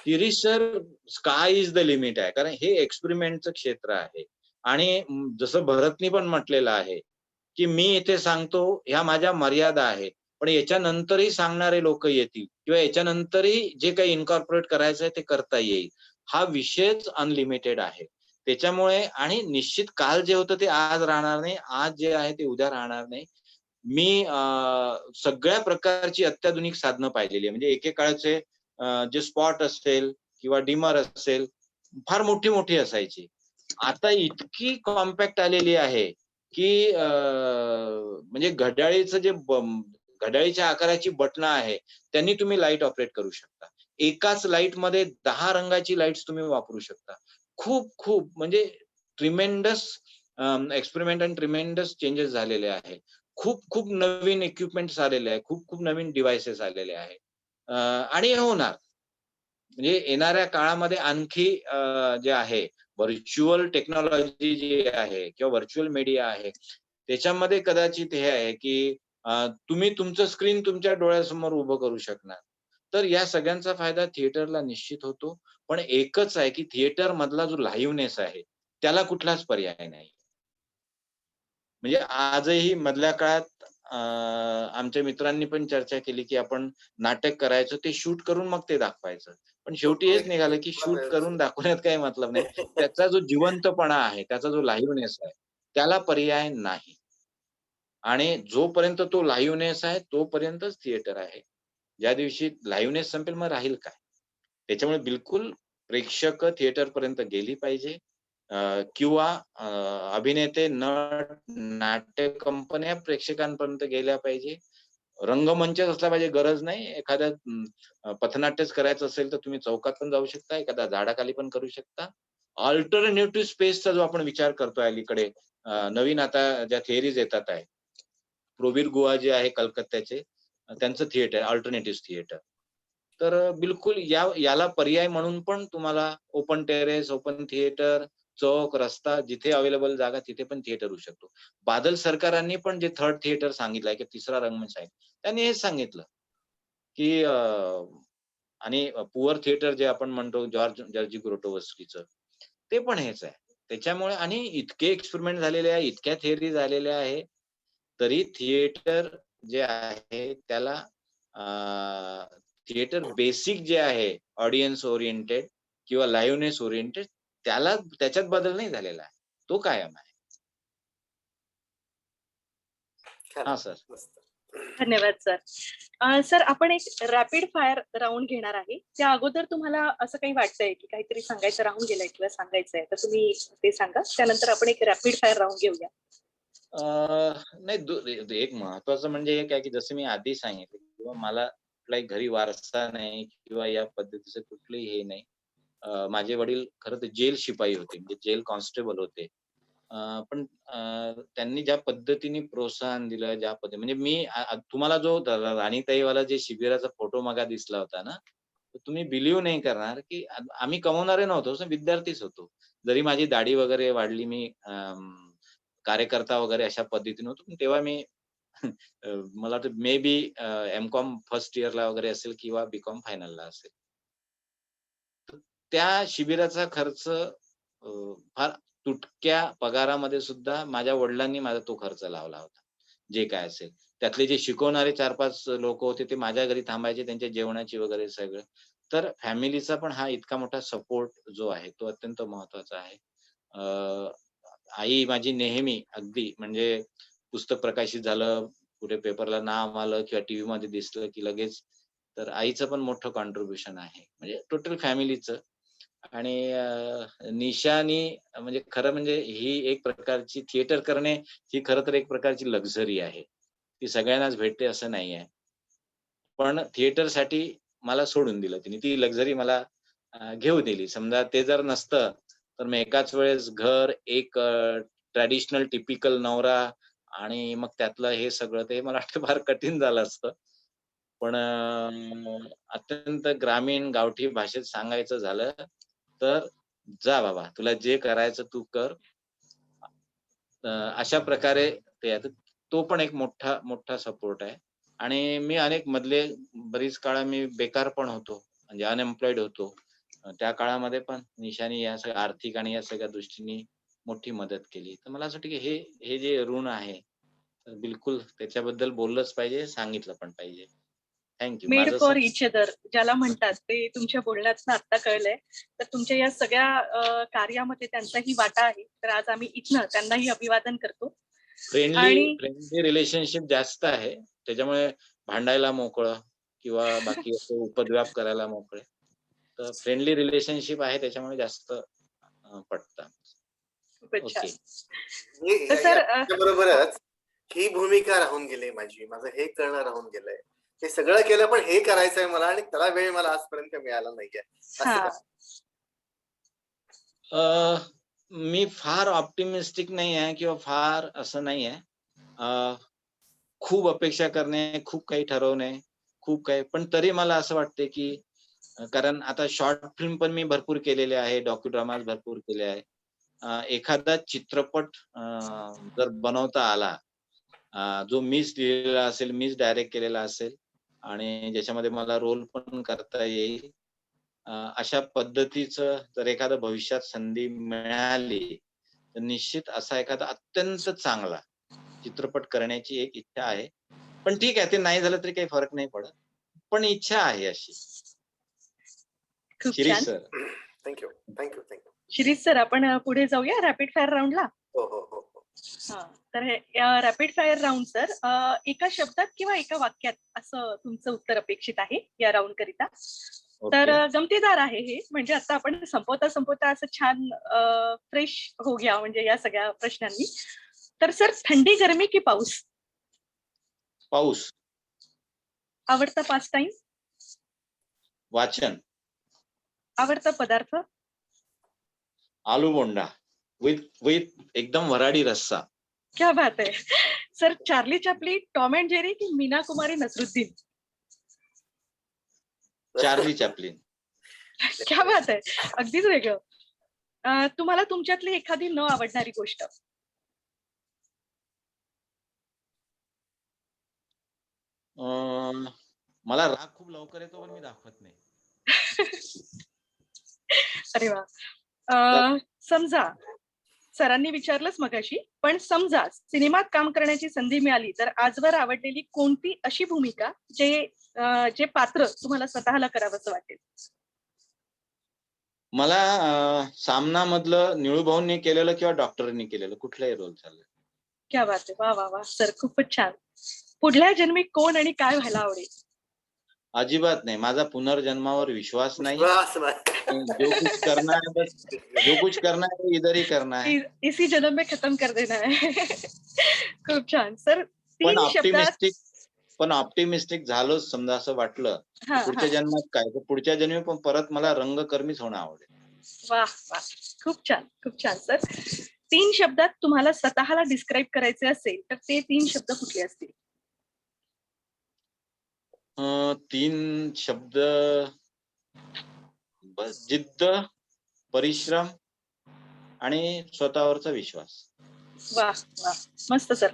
Shirish sir, sky is the limit आहे. कारण हे एक्सपेरिमेंटचं क्षेत्र आहे. आणि जसं भरतनी पण म्हटलेलं आहे, की मी इथे सांगतो ह्या माझ्या मर्यादा आहेत. पण याच्यानंतरही सांगणारे लोकं येतील किंवा याच्यानंतरही जे काही इन्कॉर्पोरेट करायचंय ते करता येईल. हा विषयच अनलिमिटेड आहे. त्याच्यामुळे आणि निश्चित काल जे होतं ते आज राहणार नाही. आज जे आहे ते उद्या राहणार नाही. मी सगळ्या प्रकारची अत्याधुनिक साधनं पाहिलेली आहे. म्हणजे एकेकाळचे जे स्पॉट असेल किंवा डिमर असेल, फार मोठी-मोठी असायची. आता इतकी कॉम्पॅक्ट आलेली आहे, की म्हणजे घड्याळीच्या आकाराची बटणं आहे, त्यांनी तुम्ही लाईट ऑपरेट करू शकता. एकाच लाईटमध्ये 10 रंगाची लाईट्स तुम्ही वापरू शकता. खूप म्हणजे ट्रिमेंडस एक्सपेरिमेंट आणि ट्रिमेंडस चेंजेस झालेले आहे. खूप नवीन इक्विपमेंट्स आलेले आहे. खूप नवीन डिव्हाइसेस आलेले आहेत. आणि हे होणार. म्हणजे येणाऱ्या काळामध्ये आणखी जे आहे व्हर्चुअल टेक्नॉलॉजी जी आहे किंवा व्हर्चुअल मीडिया आहे, त्याच्यामध्ये कदाचित हे आहे, की तुम्ही तुमचं स्क्रीन तुमच्या डोळ्यासमोर उभं करू शकणार. तर या सगळ्यांचा फायदा थिएटरला निश्चित होतो. पण एकच आहे, की थिएटर मधला जो लाईव्हनेस आहे, त्याला कुठलाच पर्याय नाही. म्हणजे आजही मधल्या काळात आमच्या मित्रांनी पण चर्चा केली, की आपण नाटक करायचो, ते शूट करून मग ते दाखवायचं. पण शेवटी हेच निघालं, की शूट करून दाखवण्यात काही मतलब नाही. त्याचा जो जिवंतपणा आहे, त्याचा जो लाईव्हनेस आहे, त्याला पर्याय नाही. आणि जोपर्यंत तो लाईव्हनेस आहे, तोपर्यंतच थिएटर आहे. ज्या दिवशी लाईव्हनेस संपेल मग राहील काय? त्याच्यामुळे बिलकुल प्रेक्षक थिएटर पर्यंत गेली पाहिजे किंवा अभिनेते, नट, नाट्य कंपन्या प्रेक्षकांपर्यंत गेल्या पाहिजे. रंगमंचच असला पाहिजे गरज नाही. एखाद्या पथनाट्यच करायचं असेल तर तुम्ही चौकात पण जाऊ शकता, एखाद्या झाडाखाली पण करू शकता. अल्टरनेटिव्ह स्पेसचा जो आपण विचार करतोय अलीकडे नवीन आता ज्या थिअरीज येतात आहे. प्रोबीर गुहा जे आहे कलकत्त्याचे त्यांचं थिएटर अल्टरनेटिव्ह थिएटर. तर बिलकुल याला पर्याय म्हणून पण तुम्हाला ओपन टेरेस, ओपन थिएटर, चौक, रस्ता जिथे अवेलेबल जागा तिथे पण थिएटर होऊ शकतो. बादल सरकारांनी पण जे थर्ड थिएटर सांगितलंय की तिसरा रंगमंच आहे. त्यांनी हेच सांगितलं, की आणि पुअर थिएटर जे आपण म्हणतो जॉर्जी ग्रोटोवस्कीचं, ते पण हेच आहे. त्याच्यामुळे आणि इतके एक्सपेरिमेंट झालेले आहे, इतक्या थिअरी झालेल्या आहे, तरी थिएटर जे आहे त्याला थिएटर बेसिक जे आहे ऑडियन्स ओरिएंटेड किंवा लाईव्हनेस ओरिएंटेड त्याच्यात बदल नाही झालेला आहे. तो कायम आहे. हां सर. धन्यवाद सर. सर आपण एक रॅपिड फायर राऊंड घेणार आहे. त्या अगोदर तुम्हाला असं काही वाटतंय की काहीतरी सांगायचं राहून गेलंय किंवा सांगायचंय तर तुम्ही ते सांगा. त्यानंतर आपण एक रॅपिड फायर राऊंड घेऊया. नाही एक महत्वाचं म्हणजे एक आहे की जसं मी आधी सांगितलं किंवा मला कुठलाही घरी वारसा नाही किंवा या पद्धतीचं कुठलंही हे नाही. माझे वडील खरं तर जेल शिपाई होते, म्हणजे जेल कॉन्स्टेबल होते. पण त्यांनी ज्या पद्धतीने प्रोत्साहन दिलं, ज्या पद्धतीने म्हणजे मी तुम्हाला जो राणीताईवाला जे शिबिराचा फोटो मागा दिसला होता ना, तर तुम्ही बिलीव्ह नाही करणार की आम्ही कमवणारे नव्हतो, विद्यार्थीच होतो. जरी माझी दाढी वगैरे वाढली, मी कार्यकर्ता वगैरे अशा पद्धतीने होतो. पण तेव्हा मी मला वाटतं मे बी एम.कॉम फर्स्ट इयरला वगैरे असेल किंवा बी.कॉम फायनलला असेल. त्या शिबिराचा खर्च फार तुटक्या पगारामध्ये सुद्धा माझ्या वडिलांनी माझा तो खर्च लावला होता. जे काय असेल. त्यातले जे शिकवणारे 4-5 लोकं होते ते माझ्या घरी थांबायचे, त्यांच्या जेवणाची वगैरे सगळं. तर फॅमिलीचा पण हा इतका मोठा सपोर्ट जो आहे तो अत्यंत महत्वाचा आहे. आई माझी नेहमी अगदी म्हणजे पुस्तक प्रकाशित झालं, कुठे पेपरला नाव आलं किंवा टीव्हीमध्ये दिसलं की लगेच तर आईचं पण मोठं कॉन्ट्रिब्युशन आहे. म्हणजे टोटल फॅमिलीचं. आणि निशानी म्हणजे खरं म्हणजे ही एक प्रकारची थिएटर करणे ही खरं तर एक प्रकारची लक्झरी आहे. ती सगळ्यांनाच भेटते असं नाही आहे. पण थिएटरसाठी मला सोडून दिलं तिने. ती लक्झरी मला घेऊ दिली. समजा ते जर नसतं, तर मग एकाच वेळेस घर, एक ट्रॅडिशनल टिपिकल नवरा आणि मग त्यातलं हे सगळं ते मला वाटतं फार कठीण झालं असतं. पण अत्यंत ग्रामीण गावठी भाषेत सांगायचं झालं, तर जा बाबा तुला जे करायचं तू कर. अशा प्रकारे ते आता तो पण एक मोठा सपोर्ट आहे. आणि मी अनेक मधले बरीच काळ मी बेकार पण होतो. म्हणजे अनएम्प्लॉईड होतो. त्या काळामध्ये पण निशानी या सगळ्या आर्थिक आणि या सगळ्या दृष्टीने मोठी मदत केली. तर मला असं वाटतं की हे जे ऋण आहे, तर बिलकुल त्याच्याबद्दल बोललंच पाहिजे, सांगितलं पण पाहिजे. Thank you. मेड माझं फॉर इच अदर ज्याला म्हणतात ते तुमच्या बोलण्यातनं आता कळलंय. तर तुमच्या या सगळ्या कार्यामध्ये त्यांचाही वाटा आहे. तर आज आम्ही इथनं त्यांनाही अभिवादन करतो. फ्रेंडली रिलेशनशिप जास्त आहे. त्याच्यामुळे भांडायला मोकळं किंवा बाकी असं उपद्व्याप करायला मोकळे. तर फ्रेंडली रिलेशनशिप आहे त्याच्यामुळे जास्त पटतं. ओके. बरोबरच ही भूमिका राहून गेली माझं हे करणं राहून गेलंय. हे सगळं केलं पण हे करायचंय मला आणि त्याला वेळ मला आजपर्यंत मिळाला नाहीये. असं का? मी फार ऑप्टिमिस्टिक नाही आहे किंवा फार असं नाही आहे. खूप अपेक्षा करणे, खूप काही ठरवणे, खूप काही पण तरी मला असं वाटते की कारण आता शॉर्ट फिल्म पण मी भरपूर केलेले आहे, डॉक्युड्रामाज भरपूर केले आहे. एखादा चित्रपट जर बनवता आला, जो मीच लिहिलेला असेल, मीच डायरेक्ट केलेला असेल आणि ज्याच्यामध्ये मला रोल पण करता येईल. अशा पद्धतीचं जर एखादं भविष्यात संधी मिळाली, तर निश्चित असा एखादा अत्यंत चांगला चित्रपट करण्याची एक इच्छा आहे. पण ठीक आहे, ते नाही झालं तरी काही फरक नाही पडत. पण इच्छा आहे अशी. खूप शिरीष छान. सर. थँक्यू. शिरीष सर आपण पुढे जाऊया रॅपिड फायर राऊंडला. हो. हां. तर हे रॅपिड फायर राऊंड सर, एका शब्दात किंवा एका वाक्यात असं तुमचं उत्तर अपेक्षित आहे या राऊंड करिता. तर ओके. गमतीदार आहे हे, म्हणजे आता आपण संपवता संपवता असं छान फ्रेश हो गया म्हणजे या सगळ्या प्रश्नांनी. तर सर, थंडी, गरमी की पाऊस? पाऊस. आवडता पास टाइम? वाचन. आवडता पदार्थ? आलू बोंडा विथ एकदम वराडी रस्सा. क्या बात है sir. Charlie Chaplin, Tom and Jerry की मीना कुमारी नसरुद्दीन? Charlie Chaplin. क्या बात आहे, अगदीच वेगळं. तुम्हाला तुमच्यातली एखादी न आवडणारी गोष्ट? मला राग खूप लवकर येतो पण मी दाखवत नाही. अरे वा. समजा सरांनी विचारलंच मगाशी, पण समजा सिनेमात काम करण्याची संधी मिळाली तर आजवर आवडलेली कोणती अशी भूमिका जे पात्र तुम्हाला स्वतःला करावंसं वाटेल? मला सामना मधलं निळूभाऊंनी केलेलं किंवा डॉक्टरांनी केलेलं कुठलाही रोल चालेल. क्या बात आहे, वा वा वा सर, खूपच छान. पुढल्या जन्मी कोण आणि काय व्हायला आवडेल? अजिबात नाही, माझा पुनर्जन्मावर विश्वास नाही. विश्वास नाही. जो कुछ करना है बस, जो कुछ करना है वो इधर ही करना है. इसी जन्म में खत्म कर देना है. खूप छान सर. पण ऑप्टिमिस्टिक झालोच समजा असं वाटलं पुढच्या जन्मात काय, तर पुढच्या जन्मी पण परत मला रंगकर्मीच होणं आवडेल. वा वा, खूप छान खूप छान सर. 3 शब्दात तुम्हाला स्वतःला डिस्क्राईब करायचे असेल तर ते 3 शब्द कुठले असतील? 3 शब्द बस, जिद्द, परिश्रम आणि स्वतःवरचा विश्वास. वा वा, मस्त सर.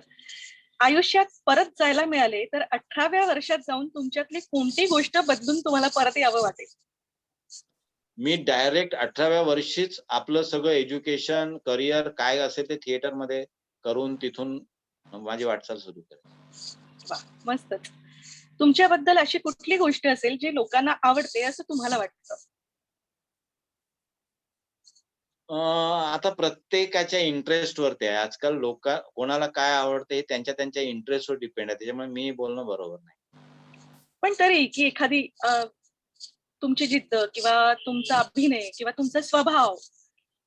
आयुष्यात परत जायला मिळाले तर 18व्या वर्षात जाऊन तुमच्यातली कोणती गोष्ट बदलून तुम्हाला परत यावं वाटेल? मी डायरेक्ट 18व्या वर्षीच आपलं सगळं एज्युकेशन, करिअर काय असेल ते थिएटर मध्ये करून तिथून माझी वाटचाल सुरू करेन. वा, मस्तच. तुमच्याबद्दल अशी कुठली गोष्ट असेल जी लोकांना आवडते असं तुम्हाला वाटतं? आता प्रत्येकाच्या इंटरेस्ट वरती आहे. आजकाल कोणाला काय आवडते हे त्यांच्या इंटरेस्ट वर डिपेंड आहे. त्याच्यामुळे मी बोलणं बरोबर नाही. पण तरी की एखादी तुमची जिद्द किंवा तुमचा अभिनय किंवा तुमचा स्वभाव,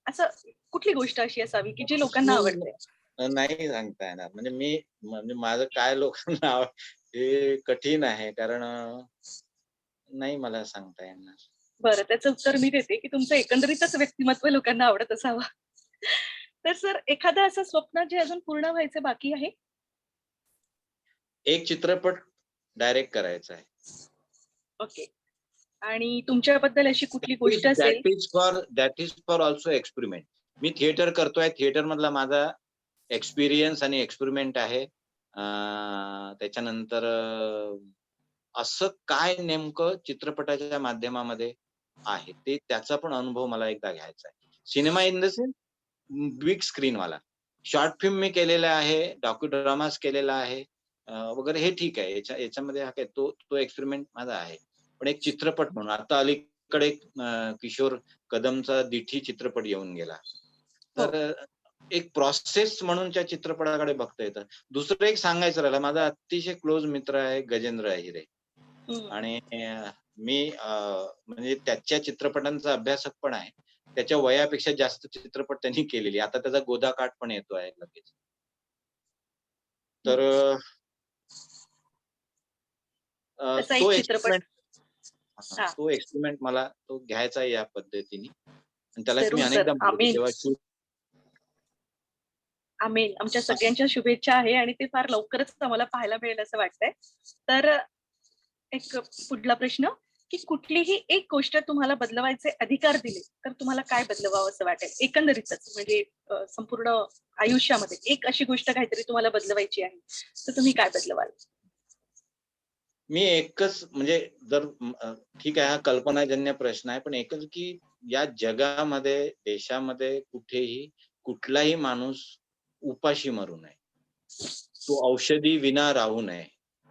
असं कुठली गोष्ट अशी असावी की जी लोकांना आवडते? नाही सांगता येणार. म्हणजे माझं काय लोकांना हे कठीण आहे, कारण नाही मला सांगता येणार. बरं, त्याचं उत्तर मी देते की तुमचं एकंदरीतच व्यक्तिमत्व लोकांना आवडत असावं. तर सर, एखादं असं स्वप्न जे अजून पूर्ण व्हायचे बाकी आहे? एक चित्रपट डायरेक्ट करायचा आहे. ओके. आणि तुमच्याबद्दल अशी कुठली गोष्ट असेल? That is for also experiment. Me theatre करतोय, थिएटर मधला माझा एक्सपिरियन्स आणि एक्सपेरिमेंट आहे. त्याच्यानंतर असं काय नेमकं चित्रपटाच्या माध्यमामध्ये आहे ते, त्याचा पण अनुभव मला एकदा घ्यायचा आहे. Cinema in the sense big screen वाला. शॉर्ट फिल्म मी केलेला आहे, डॉक्युड्रामास केलेला आहे वगैरे, हे ठीक आहे. याच्यामध्ये हा काय तो एक्सपेरिमेंट माझा आहे. पण एक चित्रपट म्हणून आता अलीकडे किशोर कदमचा दिठी चित्रपट येऊन गेला, तर एक प्रोसेस म्हणून त्या चित्रपटाकडे बघता येतं. दुसरं एक सांगायचं राहिलं, माझा अतिशय क्लोज मित्र आहे गजेंद्र अहिरे, आणि मी म्हणजे त्याच्या चित्रपटांचा अभ्यासक पण आहे. त्याच्या वयापेक्षा जास्त चित्रपट त्यांनी केलेली. आता त्याचा गोदाकाठ पण येतो आहे लगेच. तर तो एक्सपेरिमेंट मला तो घ्यायचा आहे या पद्धतीने, आणि त्याला मी अनेकदा म्हणतो. आमेन. आमच्या सगळ्यांच्या शुभेच्छा आहे आणि ते फार लवकरच आम्हाला पाहायला मिळेल असं वाटतंय. तर एक पुढला प्रश्न, की कुठलीही एक गोष्ट तुम्हाला बदलवायचे अधिकार दिले तर तुम्हाला काय बदलवावं असं वाटेल? एकंदरीतच म्हणजे संपूर्ण आयुष्यामध्ये एक अशी गोष्ट काहीतरी तुम्हाला बदलवायची आहे तर तुम्ही काय बदलवाल? मी एकच, म्हणजे जर ठीक आहे, हा कल्पनाजन्य प्रश्न आहे, पण एकच की या जगामध्ये, देशामध्ये कुठेही कुठलाही माणूस उपाशी मरू नये. तो औषधी विना राहू नये.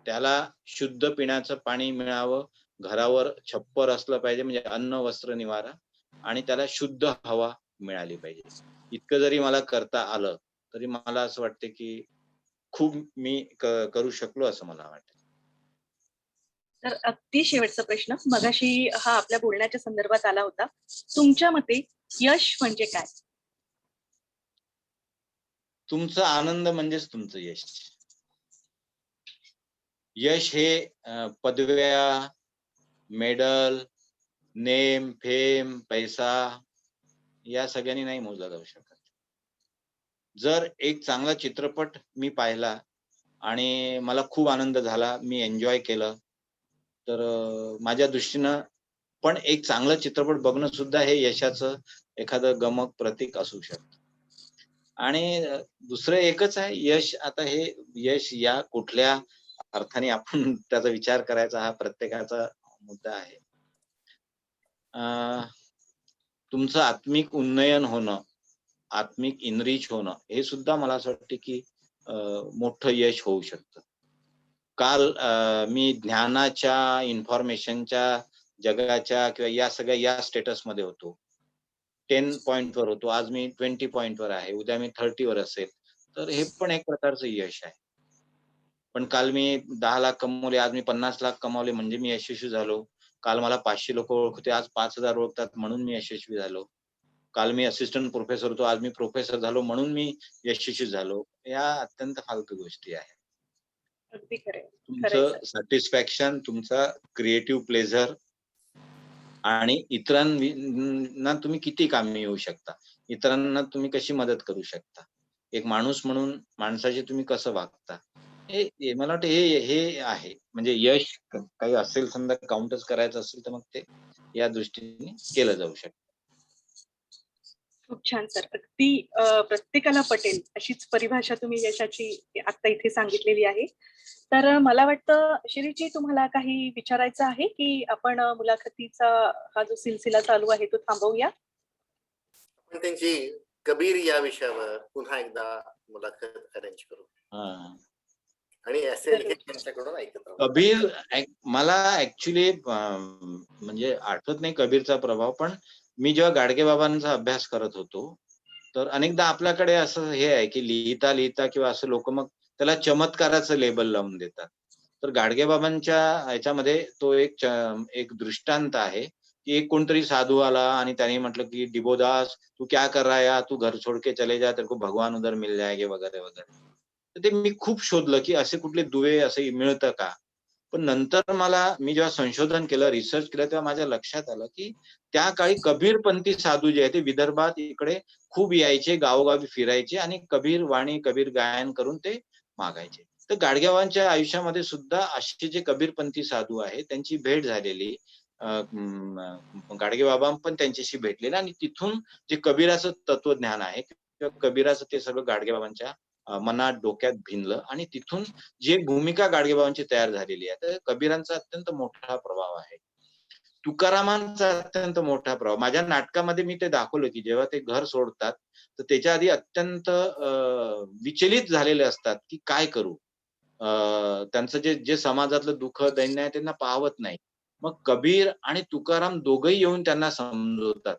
त्याला शुद्ध पिण्याचं पाणी मिळावं, घरावर छप्पर असलं पाहिजे, म्हणजे अन्न, वस्त्र, निवारा, आणि त्याला शुद्ध हवा मिळाली पाहिजे. इतकं जरी मला करता आलं तरी मला असं वाटते की खूप मी करू शकलो असं मला वाटतं. तर अगदी शेवटचा प्रश्न मगाशी हा आपल्या बोलण्याच्या संदर्भात आला होता. तुमच्या मते यश म्हणजे काय? तुमचा आनंद म्हणजेच तुमचं यश. यश हे पदव्या, मेडल, नेम, फेम, पैसा या सगळ्यांनी नाही मोजला जाऊ शकत. जर एक चांगला चित्रपट मी पाहिला आणि मला खूप आनंद झाला, मी एन्जॉय केलं, तर माझ्या दृष्टीनं पण एक चांगला चित्रपट बघणं सुद्धा हे यशाचं एखादं गमक प्रतीक असू शकतं. आणि दुसरं एकच आहे यश. आता हे यश या कुठल्या अर्थाने आपण त्याचा विचार करायचा हा प्रत्येकाचा मुद्दा आहे. तुमचं आत्मिक उन्नयन होणं, आत्मिक इनरिच होणं हे सुद्धा मला असं वाटतं की मोठं यश होऊ शकतं. काल मी ज्ञानाच्या, इन्फॉर्मेशनच्या जगाच्या किंवा या सगळ्या या स्टेटसमध्ये होतो. 10 पॉइंटवर होतो. आज मी 20 पॉइंटवर आहे. उद्या मी 30 वर असेल. तर हे पण एक प्रकारचं यश आहे. पण काल मी 10 लाख कमवले, आज मी 50 लाख कमावले म्हणजे मी यशस्वी झालो. काल मला 500 लोकं ओळखत होते, आज 5,000 ओळखतात म्हणून मी यशस्वी झालो. काल मी असिस्टंट प्रोफेसर होतो, आज मी प्रोफेसर झालो म्हणून मी यशस्वी झालो. या अत्यंत फालतू गोष्टी आहेत. अगदी खरंय. खरंय तुमचं सर. सॅटिस्फॅक्शन, तुमचा क्रिएटिव्ह प्लेझर आणि इतरांना तुम्ही किती कामी येऊ शकता. इतरांना तुम्ही कशी मदत करू शकता. एक माणूस म्हणून माणसाशी तुम्ही कसं वागता. हे मला वाटतं हे हे आहे. म्हणजे यश काही असेल समजा काउंटच करायचं असेल तर मग ते या दृष्टीने केलं जाऊ शकतं. खूप छान सर. अगदी प्रत्येकाला पटेल अशीच परिभाषा तुम्ही यशाची आता इथे सांगितलेली आहे. तर मला वाटतं शिरीषजी तुम्हाला काही विचारायचं आहे, की आपण मुलाखतीचा हा जो सिलसिला चालू आहे तो थांबवूया? आपण त्यांची कबीर या विषयावर पुन्हा एकदा मुलाखत अरेंज करू हां. आणि असेल हे त्यांच्याकडून ऐकत राहू. कबीर मला ऍक्च्युली म्हणजे आठवत नाही कबीरचा प्रभाव, पण मी जेव्हा गाडगेबाबांचा अभ्यास करत होतो, तर अनेकदा आपल्याकडे असं हे आहे की लिहिता किंवा असं लोक मग त्याला चमत्काराचं लेबल लावून देतात. तर गाडगेबाबांच्या ह्याच्यामध्ये तो एक दृष्टांत आहे की एक कोणतरी साधू आला आणि त्याने म्हटलं की डिबोदास तू क्या कर रहा है यार, तू घर छोड़ के चले जा, तेरे को भगवान उधर मिल जाएंगे वगैरे वगैरे. तर ते मी खूप शोधलं की असे कुठले दुवे असे मिळतं का. पण नंतर मी जेव्हा संशोधन केलं, रिसर्च केलं, तेव्हा माझ्या लक्षात आलं की त्या काळी कबीरपंथी साधू जे आहे ते विदर्भात इकडे खूप यायचे, गावोगावी फिरायचे आणि कबीर वाणी, कबीर गायन करून ते मागायचे. तर गाडगेबाबांच्या आयुष्यामध्ये सुद्धा असे जे कबीरपंथी साधू आहेत त्यांची भेट झालेली. गाडगेबाबा पण त्यांच्याशी भेटलेले आणि तिथून जे कबीराचं तत्वज्ञान आहे किंवा कबीराचं ते सगळं गाडगेबाबांच्या मनात, डोक्यात भिनलं आणि तिथून जी एक भूमिका गाडगेबाबांची तयार झालेली आहे. तर कबीरांचा अत्यंत मोठा प्रभाव आहे. तुकारामांचा अत्यंत मोठा प्रभाव. माझ्या नाटकामध्ये मी ते दाखवलं, की जेव्हा ते घर सोडतात, तर त्याच्या आधी अत्यंत विचलित झालेले असतात, की काय करू? त्यांचं जे समाजातलं दुःख, दैन्य आहे त्यांना पाहवत नाही. मग कबीर आणि तुकाराम दोघंही येऊन त्यांना समजवतात.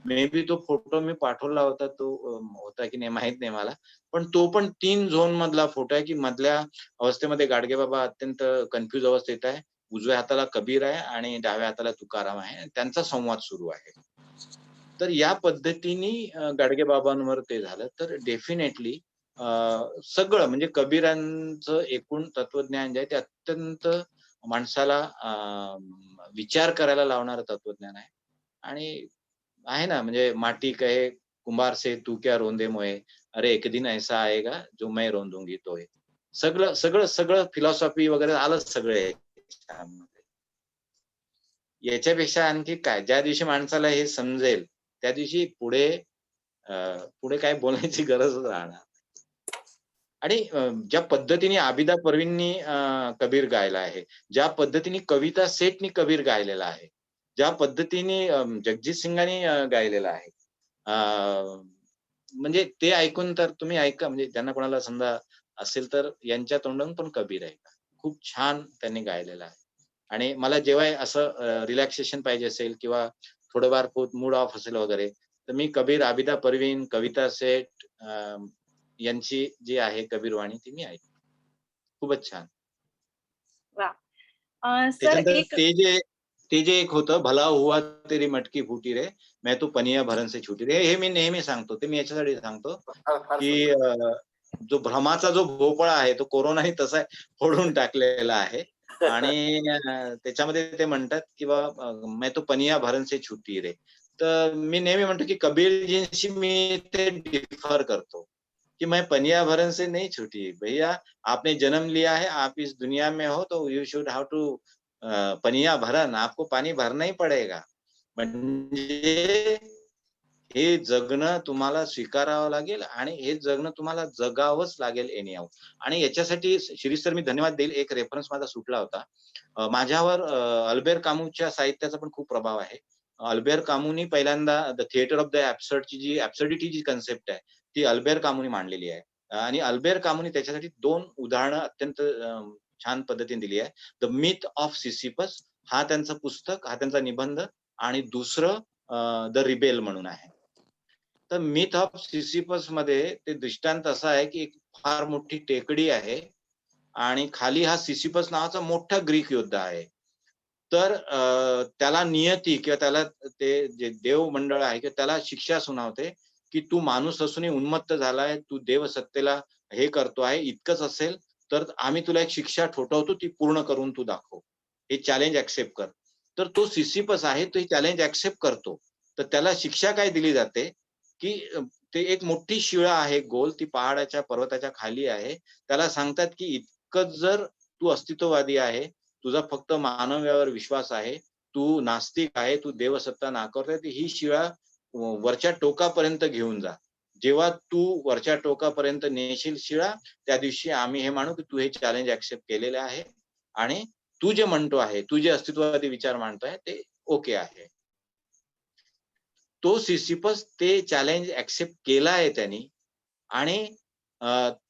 मे बी तो फोटो मी पाठवला होता तो होता की नाही माहित नाही मला. पण तो पण 3 झोन मधला फोटो आहे, की मधल्या अवस्थेमध्ये गाडगेबाबा अत्यंत कन्फ्यूज अवस्थेत आहे. उजव्या हाताला कबीर आहे आणि डाव्या हाताला तुकाराम आहे. आणि त्यांचा संवाद सुरू आहे. तर या पद्धतीने गाडगेबाबांवर ते झालं. तर डेफिनेटली सगळं म्हणजे कबीरांचं एकूण तत्वज्ञान जे आहे ते अत्यंत माणसाला विचार करायला लावणारं तत्वज्ञान आहे. आणि आहे ना म्हणजे माटी कहे कुंभार से तू क्या रोंदे मोये, अरे एक दिन ऐसा आएगा जो मैं रोंदूंगी तोय. सगळं सगळं सगळं फिलॉसॉफी वगैरे आलंच सगळं याच्यामध्ये. याच्यापेक्षा आणखी काय? ज्या दिवशी माणसाला हे समजेल, त्या दिवशी पुढे काय बोलायची गरजच राहणार नाही. आणि ज्या पद्धतीने आबिदा परवीननी कबीर गायला आहे, ज्या पद्धतीने कविता सेठनी कबीर गायलेला आहे, ज्या पद्धतीने जगजीत सिंगांनी गायलेलं आहे. म्हणजे ते ऐकून तर तुम्ही ऐका म्हणजे ज्यांना कोणाला समजा असेल तर यांच्या तोंडून पण कबीर ऐका. खूप छान त्यांनी गायलेलं आहे. आणि मला जेव्हा असं रिलॅक्सेशन पाहिजे असेल किंवा थोडंफार मूड ऑफ असेल वगैरे, तर मी कबीर, आबिदा परवीन, कविता सेठ यांची जी आहे कबीरवाणी ती मी ऐकतो. खूपच छान. वा. सर त्याच्यानंतर एक ते जे एक होतं, भला हुआ तेरी मटकी फुटी रे, मैं तो पनिया भरन से छुटी रे, हे मी नेहमी सांगतो. ते मी याच्यासाठी सांगतो, फार की सुंदर. जो भ्रमाचा जो भोपळा आहे तो कोरोनाने तसा फोडून टाकलेला आहे. आणि त्याच्यामध्ये ते म्हणतात की मैं तो पनिया भरन से छुटी रे. तर मी नेहमी म्हणतो की कबीरजींशी मी ते डिफर करतो, की मैं पनिया भरन से नहीं छुटी. भैया आपने जन्म लिया है, आप इस दुनिया में हो तो यू शुड हाव टू पनिया भरन, आपको पाणी भरना ही पडेगा. म्हणजे हे जगणं तुम्हाला स्वीकारावं लागेल आणि हे जगणं तुम्हाला जगावंच लागेल एनीहाऊ. आणि याच्यासाठी शिरीष सर मी धन्यवाद देईल. एक रेफरन्स माझा सुटला होता. माझ्यावर अल्बेर कामूच्या साहित्याचा पण खूप प्रभाव आहे. अल्बेर कामूनी पहिल्यांदा द थिएटर ऑफ द ॲब्सर्डची जी ॲब्सर्डिटी जी कन्सेप्ट आहे, ती अल्बेर कामूनी मांडलेली आहे. आणि अल्बेर कामूनी त्याच्यासाठी 2 उदाहरणं अत्यंत छान पद्धतीने दिली आहे. द मिथ ऑफ सिसिफस हा त्यांचं पुस्तक, हा त्यांचा निबंध आणि दुसरं द रिबेल म्हणून आहे. तर मिथ ऑफ सिसिफस मध्ये ते दृष्टांत असा आहे की एक फार मोठी टेकडी आहे आणि खाली हा सिसिफस नावाचा मोठा ग्रीक योद्धा आहे. तर त्याला नियती किंवा त्याला ते जे देव मंडळ आहे किंवा त्याला शिक्षा सुनावते की तू माणूस असूनही उन्मत्त झालाय, तू देवसत्तेला हे करतो आहे, इतकंच असेल तर आम्ही तुला एक शिक्षा ठोठावतो, ती पूर्ण करून तू दाखव. हे चॅलेंज ॲक्सेप्ट कर. तर तो सिसिफस आहे, तो हे चॅलेंज ॲक्सेप्ट करतो. तर त्याला शिक्षा काय दिली जाते, की ते एक मोठी शिळा आहे गोल, ती पहाडाच्या पर्वताच्या खाली आहे. त्याला सांगतात की इतकंच जर तू अस्तित्ववादी आहे, तुझा फक्त मानवावर विश्वास आहे, तू नास्तिक आहे, तू देवसत्ता नाकारतोय, तर ही शिळा वरच्या टोकापर्यंत घेऊन जा. जेव्हा तू वरच्या टोकापर्यंत नेशील शिळा, त्या दिवशी आम्ही हे मानू की तू हे चॅलेंज ॲक्सेप्ट केलेलं आहे आणि तू जे म्हणतो आहे, तू जे अस्तित्ववादी विचार मांडतोय ते ओके आहे. तो सिसिफस ते चॅलेंज ॲक्सेप्ट केला आहे त्यानी आणि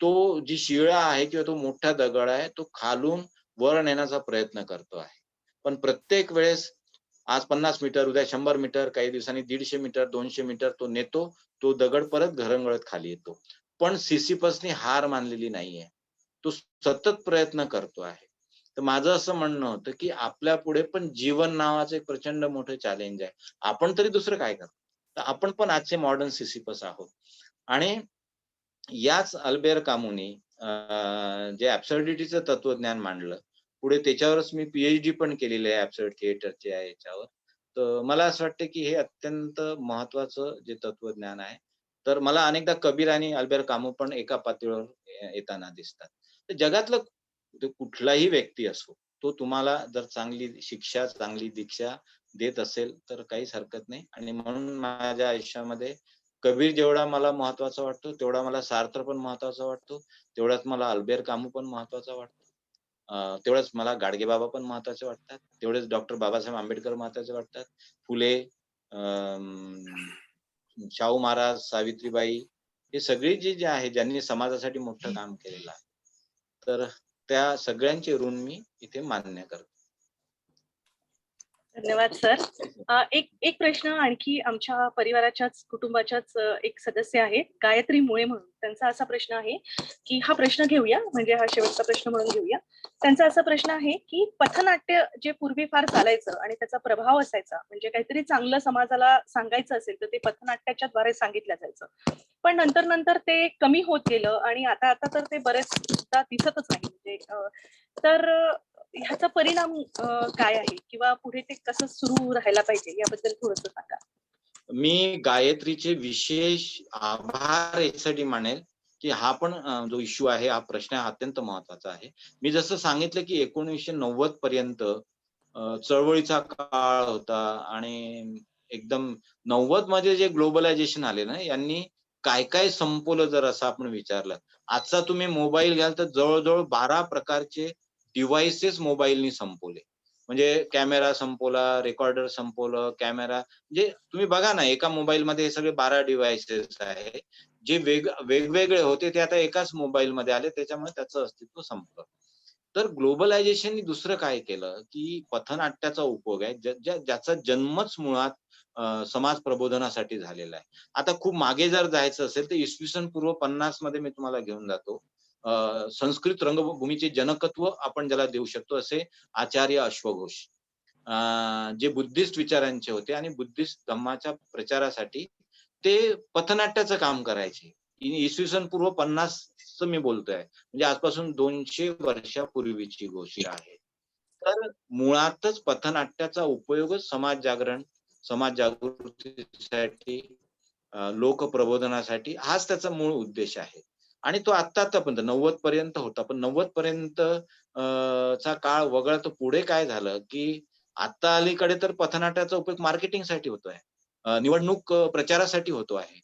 तो जी शिळा आहे किंवा तो मोठा दगड आहे, तो खालून वर नेण्याचा प्रयत्न करतो आहे. पण प्रत्येक वेळेस आज 50 मीटर, उद्या 100 मीटर, काही दिवसांनी 150 मीटर, 200 मीटर तो नेतो. तो दगड परत घरंगळत खाली येतो. पण सिसिफसने हार मानलेली नाहीये. तो सतत प्रयत्न करतो आहे. तर माझं असं म्हणणं होतं, की आपल्यापुढे पण जीवन नावाचं एक प्रचंड मोठं चॅलेंज आहे. आपण तरी दुसरं काय करतो? तर आपण पण आजचे मॉडर्न सिसिफस आहोत. आणि याच अल्बेर कामूनी जे ॲब्सर्डिटीचं तत्वज्ञान मांडलं. पुढे त्याच्यावरच मी पी-एच-डी पण केलेली आहे ॲब्सर्ड थिएटरच्या याच्यावर. तर मला असं वाटतं, की हे अत्यंत महत्त्वाचं जे तत्वज्ञान आहे. तर मला अनेकदा कबीर आणि अल्बेर कामू पण एका पातळीवर येताना दिसतात. तर जगातलं तो कुठलाही व्यक्ती असो, तो तुम्हाला जर चांगली शिक्षा, चांगली दीक्षा देत असेल, तर काहीच हरकत नाही. आणि म्हणून माझ्या आयुष्यामध्ये कबीर जेवढा मला महत्त्वाचा वाटतो, तेवढा मला सार्त्र पण महत्त्वाचा वाटतो. तेवढाच मला अल्बेर कामू पण महत्त्वाचा वाटतो. तेवढंच मला गाडगेबाबा पण महत्त्वाचे वाटतात. तेवढेच डॉक्टर बाबासाहेब आंबेडकर महत्त्वाचे वाटतात. फुले, अं, शाहू महाराज, सावित्रीबाई हे सगळे जे आहे ज्यांनी समाजासाठी मोठं काम केलेलं आहे. तर त्या सगळ्यांचे ऋण मी इथे मान्य करतो. धन्यवाद सर. एक एक प्रश्न आणखी आमच्या परिवाराच्याच कुटुंबाच्याच एक सदस्य आहेत, गायत्री मुळे म्हणून. त्यांचा असा प्रश्न आहे की हा प्रश्न घेऊया, म्हणजे हा शेवटचा प्रश्न म्हणून घेऊया. त्यांचा असा प्रश्न आहे की पथनाट्य जे पूर्वी फार चालायचं आणि त्याचा प्रभाव असायचा, म्हणजे काहीतरी चांगलं समाजाला सांगायचं असेल तर ते पथनाट्याच्या द्वारे सांगितलं जायचं. पण नंतर नंतर ते कमी होत गेलं आणि आता आता तर ते बरेचदा दिसतच नाही. म्हणजे तर ह्याचा परिणाम काय आहे किंवा पुढे ते कसं सुरू राहायला पाहिजे याबद्दल थोडंसं सांगा. मी गायत्रीचे विशेष आभार यासाठी मानेल, की हा पण जो इश्यू आहे, हा प्रश्न अत्यंत महत्त्वाचा आहे. मी जसं सांगितलं, की 1990 पर्यंत चळवळीचा काळ होता आणि एकदम 90 मध्ये जे ग्लोबलायझेशन आले ना, यांनी काय-काय संपवलं जर असं आपण विचारलं. आजचा तुम्ही मोबाईल घ्याल तर जवळ-जवळ 12 प्रकारचे डिव्हाइसेस मोबाईलनी संपवले. म्हणजे कॅमेरा संपवला, रेकॉर्डर संपवलं, कॅमेरा म्हणजे तुम्ही बघा ना, एका मोबाईलमध्ये हे सगळे 12 डिव्हाइसेस आहे. जे वेगवेगळे होते ते आता एकाच मोबाईलमध्ये आले. त्याच्यामुळे त्याचं अस्तित्व संपलं. तर ग्लोबलायझेशननी दुसरं काय केलं, की पथनाट्याचा उपयोग आहे. ज्याचा जन्मच मुळात समाज प्रबोधनासाठी झालेला आहे. आता खूप मागे जर जायचं असेल तर इसवी सन पूर्व 50 मध्ये मी तुम्हाला घेऊन जातो. संस्कृत रंगभूमीचे जनकत्व आपण ज्याला देऊ शकतो असे आचार्य अश्वघोष, जे बुद्धिस्ट विचारांचे होते आणि बुद्धिस्ट धम्माच्या प्रचारासाठी ते पथनाट्याचं काम करायचे. इसवी सन पूर्व 50 मी बोलतोय, म्हणजे आजपासून 200 वर्षापूर्वीची गोष्ट आहे. तर मुळातच पथनाट्याचा उपयोगच समाज जागरण, समाज जागृतीसाठी, लोक प्रबोधनासाठी हाच त्याचा मूळ उद्देश आहे. आणि तो आतापर्यंत 90 पर्यंत होता, पण 90 पर्यंत चा काळ वगळता पुढे काय झालं, की आता अलीकडे तर पथनाट्याचा उपयोग मार्केटिंगसाठी होतोय, निवडणूक प्रचारासाठी होतो आहे,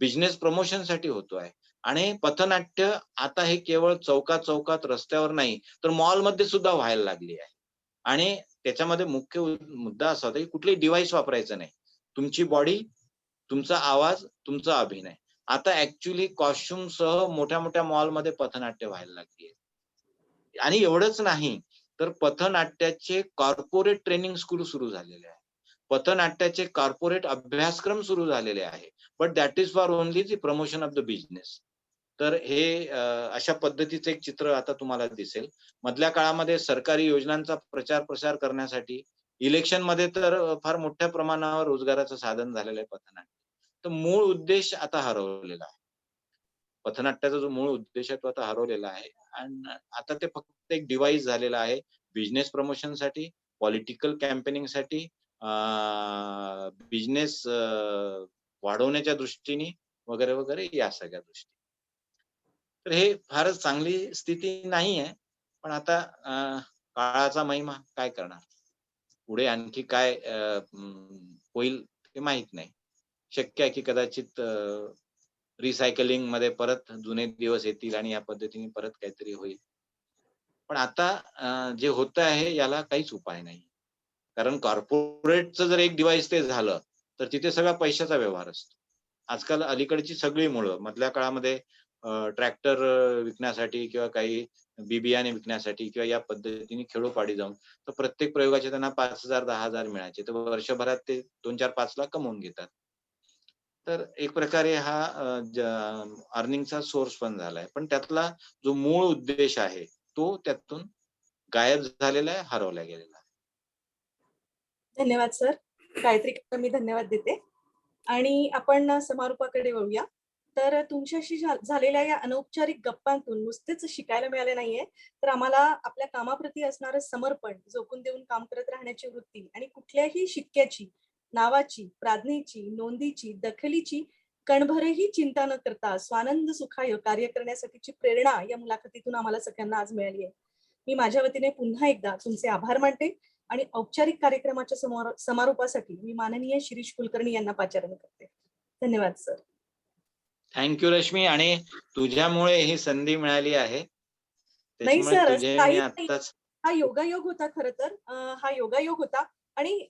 बिझनेस प्रमोशनसाठी होतो आहे. आणि पथनाट्य आता हे केवळ चौकात रस्त्यावर नाही, तर मॉलमध्ये सुद्धा व्हायला लागली आहे. आणि त्याच्यामध्ये मुख्य मुद्दा असा होता, की कुठलेही डिव्हाइस वापरायचं नाही. तुमची बॉडी, तुमचा आवाज, तुमचा अभिनय. आता ऍक्च्युअली कॉस्ट्युमसह मोठ्या-मोठ्या मॉलमध्ये पथनाट्य व्हायला लागली आहे. आणि एवढंच नाही, तर पथनाट्याचे कॉर्पोरेट ट्रेनिंग स्कूल सुरू झालेले आहे. पथनाट्याचे कॉर्पोरेट अभ्यासक्रम सुरू झालेले आहे. But that is for only the promotion of the business. तर हे अशा पद्धतीचं एक चित्र आता तुम्हाला दिसेल. मधल्या काळामध्ये सरकारी योजनांचा प्रचार-प्रसार करण्यासाठी इलेक्शनमध्ये तर फार मोठ्या प्रमाणावर रोजगाराचं साधन झालेलं आहे पथनाट्य. तर मूळ उद्देश आता हरवलेला आहे. पथनाट्याचा जो मूळ उद्देश आहे तो आता हरवलेला आहे. आणि आता ते फक्त एक डिव्हाइस झालेला आहे बिझनेस प्रमोशनसाठी, पॉलिटिकल कॅम्पेनिंगसाठी, बिझनेस वाढवण्याच्या दृष्टीने वगैरे या सगळ्या गोष्टी. तर हे फारच चांगली स्थिती नाहीये. पण आता काळाचा महिमा काय करणार? पुढे आणखी काय होईल ते माहित नाही. शक्य आहे की कदाचित रिसायकलिंग मध्ये परत जुने दिवस येतील आणि या पद्धतीने परत काहीतरी होईल. पण आता जे होत आहे याला काहीच उपाय नाही. कारण कॉर्पोरेटचं जर एक डिव्हाइस ते झालं, तर तिथे सगळा पैशाचा व्यवहार असतो. आजकाल अलीकडची सगळी मुलं मधल्या काळामध्ये ट्रॅक्टर विकण्यासाठी किंवा काही बियाणे विकण्यासाठी किंवा या पद्धतीने खेडोपाडी जाऊन तर प्रत्येक प्रयोगाचे त्यांना 5,000 10,000 मिळायचे. तर वर्षभरात ते 2-4-5 लाख कमवून घेतात. तर एक प्रकारे हा अर्निंगचा सोर्स पण झालाय. पण त्यातला जो मूळ उद्देश आहे तो त्यातून गायब झालेला आहे, हरवला गेलेला आहे. धन्यवाद सर. गायत्री मी धन्यवाद देते. आणि आपण समारोपाकडे वळूया. तर तुमच्याशी झालेल्या या अनौपचारिक गप्पांतून नुसतेच शिकायला मिळाले नाहीये, तर आम्हाला आपल्या कामाप्रती असणारं समर्पण, झोकून देऊन काम करत राहण्याची वृत्ती आणि कुठल्याही शिक्क्याची, नावाची, प्राज्ञेची, नोंदीची, दखलीची कणभरही चिंता न करता स्वानंद सुखाय कार्य करण्यासाठीची प्रेरणा या मुलाखतीतून आम्हाला सगळ्यांना आज मिळाली आहे. मी माझ्या वतीने पुन्हा एकदा तुमचे आभार मानते आणि औपचारिक कार्यक्रमाच्या समारोपासाठी मी माननीय शिरीष कुलकर्णी यांना पाचारण करते. धन्यवाद सर. थँक्यू रश्मी. आणि तुझ्यामुळे ही संधी मिळाली आहे. नाही त्याच्यामुळे सर, तुझे मी आत्ताच हा योगायोग होता खरं तर. हा योगायोग होता आणि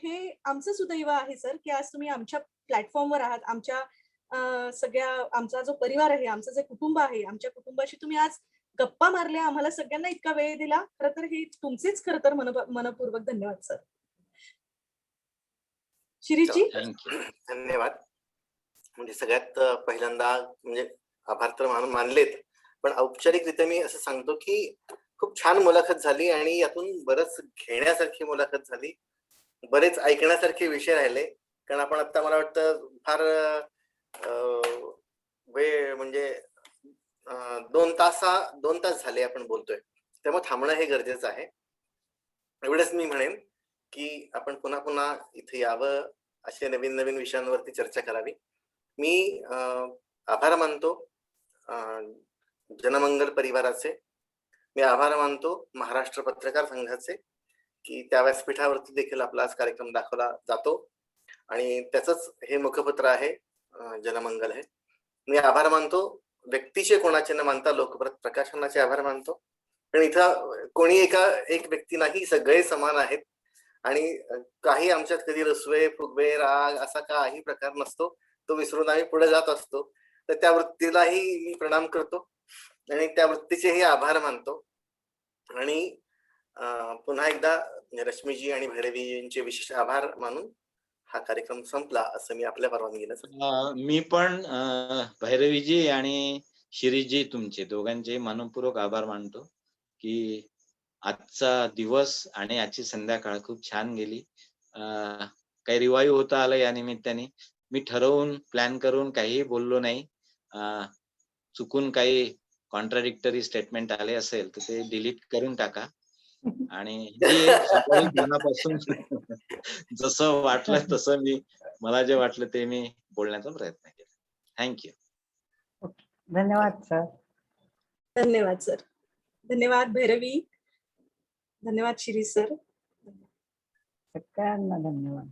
हे आमचं सुदैव आहे सर की आज तुम्ही आमच्या प्लॅटफॉर्मवर आहात. आमच्या सगळ्या आमचा जो परिवार आहे, आमचं जे कुटुंब आहे, आमच्या कुटुंबाशी तुम्ही आज गप्पा मारल्या, आम्हाला सगळ्यांना इतका वेळ दिला. खरं तर हे तुमचेच खरं तर मनपूर्वक धन्यवाद सर. शिरीषजी. धन्यवाद. म्हणजे सगळ्यात पहिल्यांदा म्हणजे आभार तर मानलेत, पण औपचारिकरित्या मी असं सांगतो की खूप छान मुलाखत झाली आणि यातून बरंच घेण्यासारखी मुलाखत झाली, बरेच ऐकण्यासारखे विषय राहिले. कारण आपण आता मला वाटतं फार वेळ म्हणजे 2 तास झाले आपण बोलतोय, त्यामुळे थांबणं हे गरजेचं आहे. एवढंच मी म्हणेन की आपण पुन्हा पुन्हा इथे यावं, असे नवीन नवीन विषयांवरती चर्चा करावी. मी आभार मानतो जनमंगल परिवाराचे, मी आभार मानतो महाराष्ट्र पत्रकार संघाचे की त्या व्यासपीठावरती देखील आपला आज कार्यक्रम दाखवला जातो आणि त्याचंच हे मुखपत्र आहे, जनमंगल आहे. मी आभार मानतो व्यक्तीचे कोणाचे न मानता लोकप्रत प्रकाशनाचे आभार मानतो. पण इथं कोणी एक व्यक्ती नाही, सगळे समान आहेत आणि काही आमच्यात कधी रसवे फुगवे राग असा काही प्रकार नसतो, तो विसरून आम्ही पुढे जात असतो. तर त्या वृत्तीलाही मी प्रणाम करतो आणि त्या वृत्तीचेही आभार मानतो. आणि पुन्हा एकदा रश्मीजी आणि भैरवीजींचे विशेष आभार मानून हा कार्यक्रम संपला असं मी आपल्या परवानगीनं सांगतो. मी पण भैरवीजी आणि शिरीषजी तुमचे दोघांचे मनपूर्वक आभार मानतो की आजचा दिवस आणि आजची संध्याकाळ खूप छान गेली. काही रिवाईव्ह होता आलं या निमित्ताने. मी ठरवून प्लॅन करून काहीही बोललो नाही. चुकून काही कॉन्ट्राडिक्टरी स्टेटमेंट आले असेल तर ते डिलीट करून टाका. आणि ही एक स्वाभाविक मनापासून जसं वाटलं तसं मला जे वाटलं ते मी बोलण्याचा प्रयत्न केला. थँक्यू. धन्यवाद सर. धन्यवाद सर. धन्यवाद भैरवी. धन्यवाद शिरीष सर. सगळ्यांना धन्यवाद.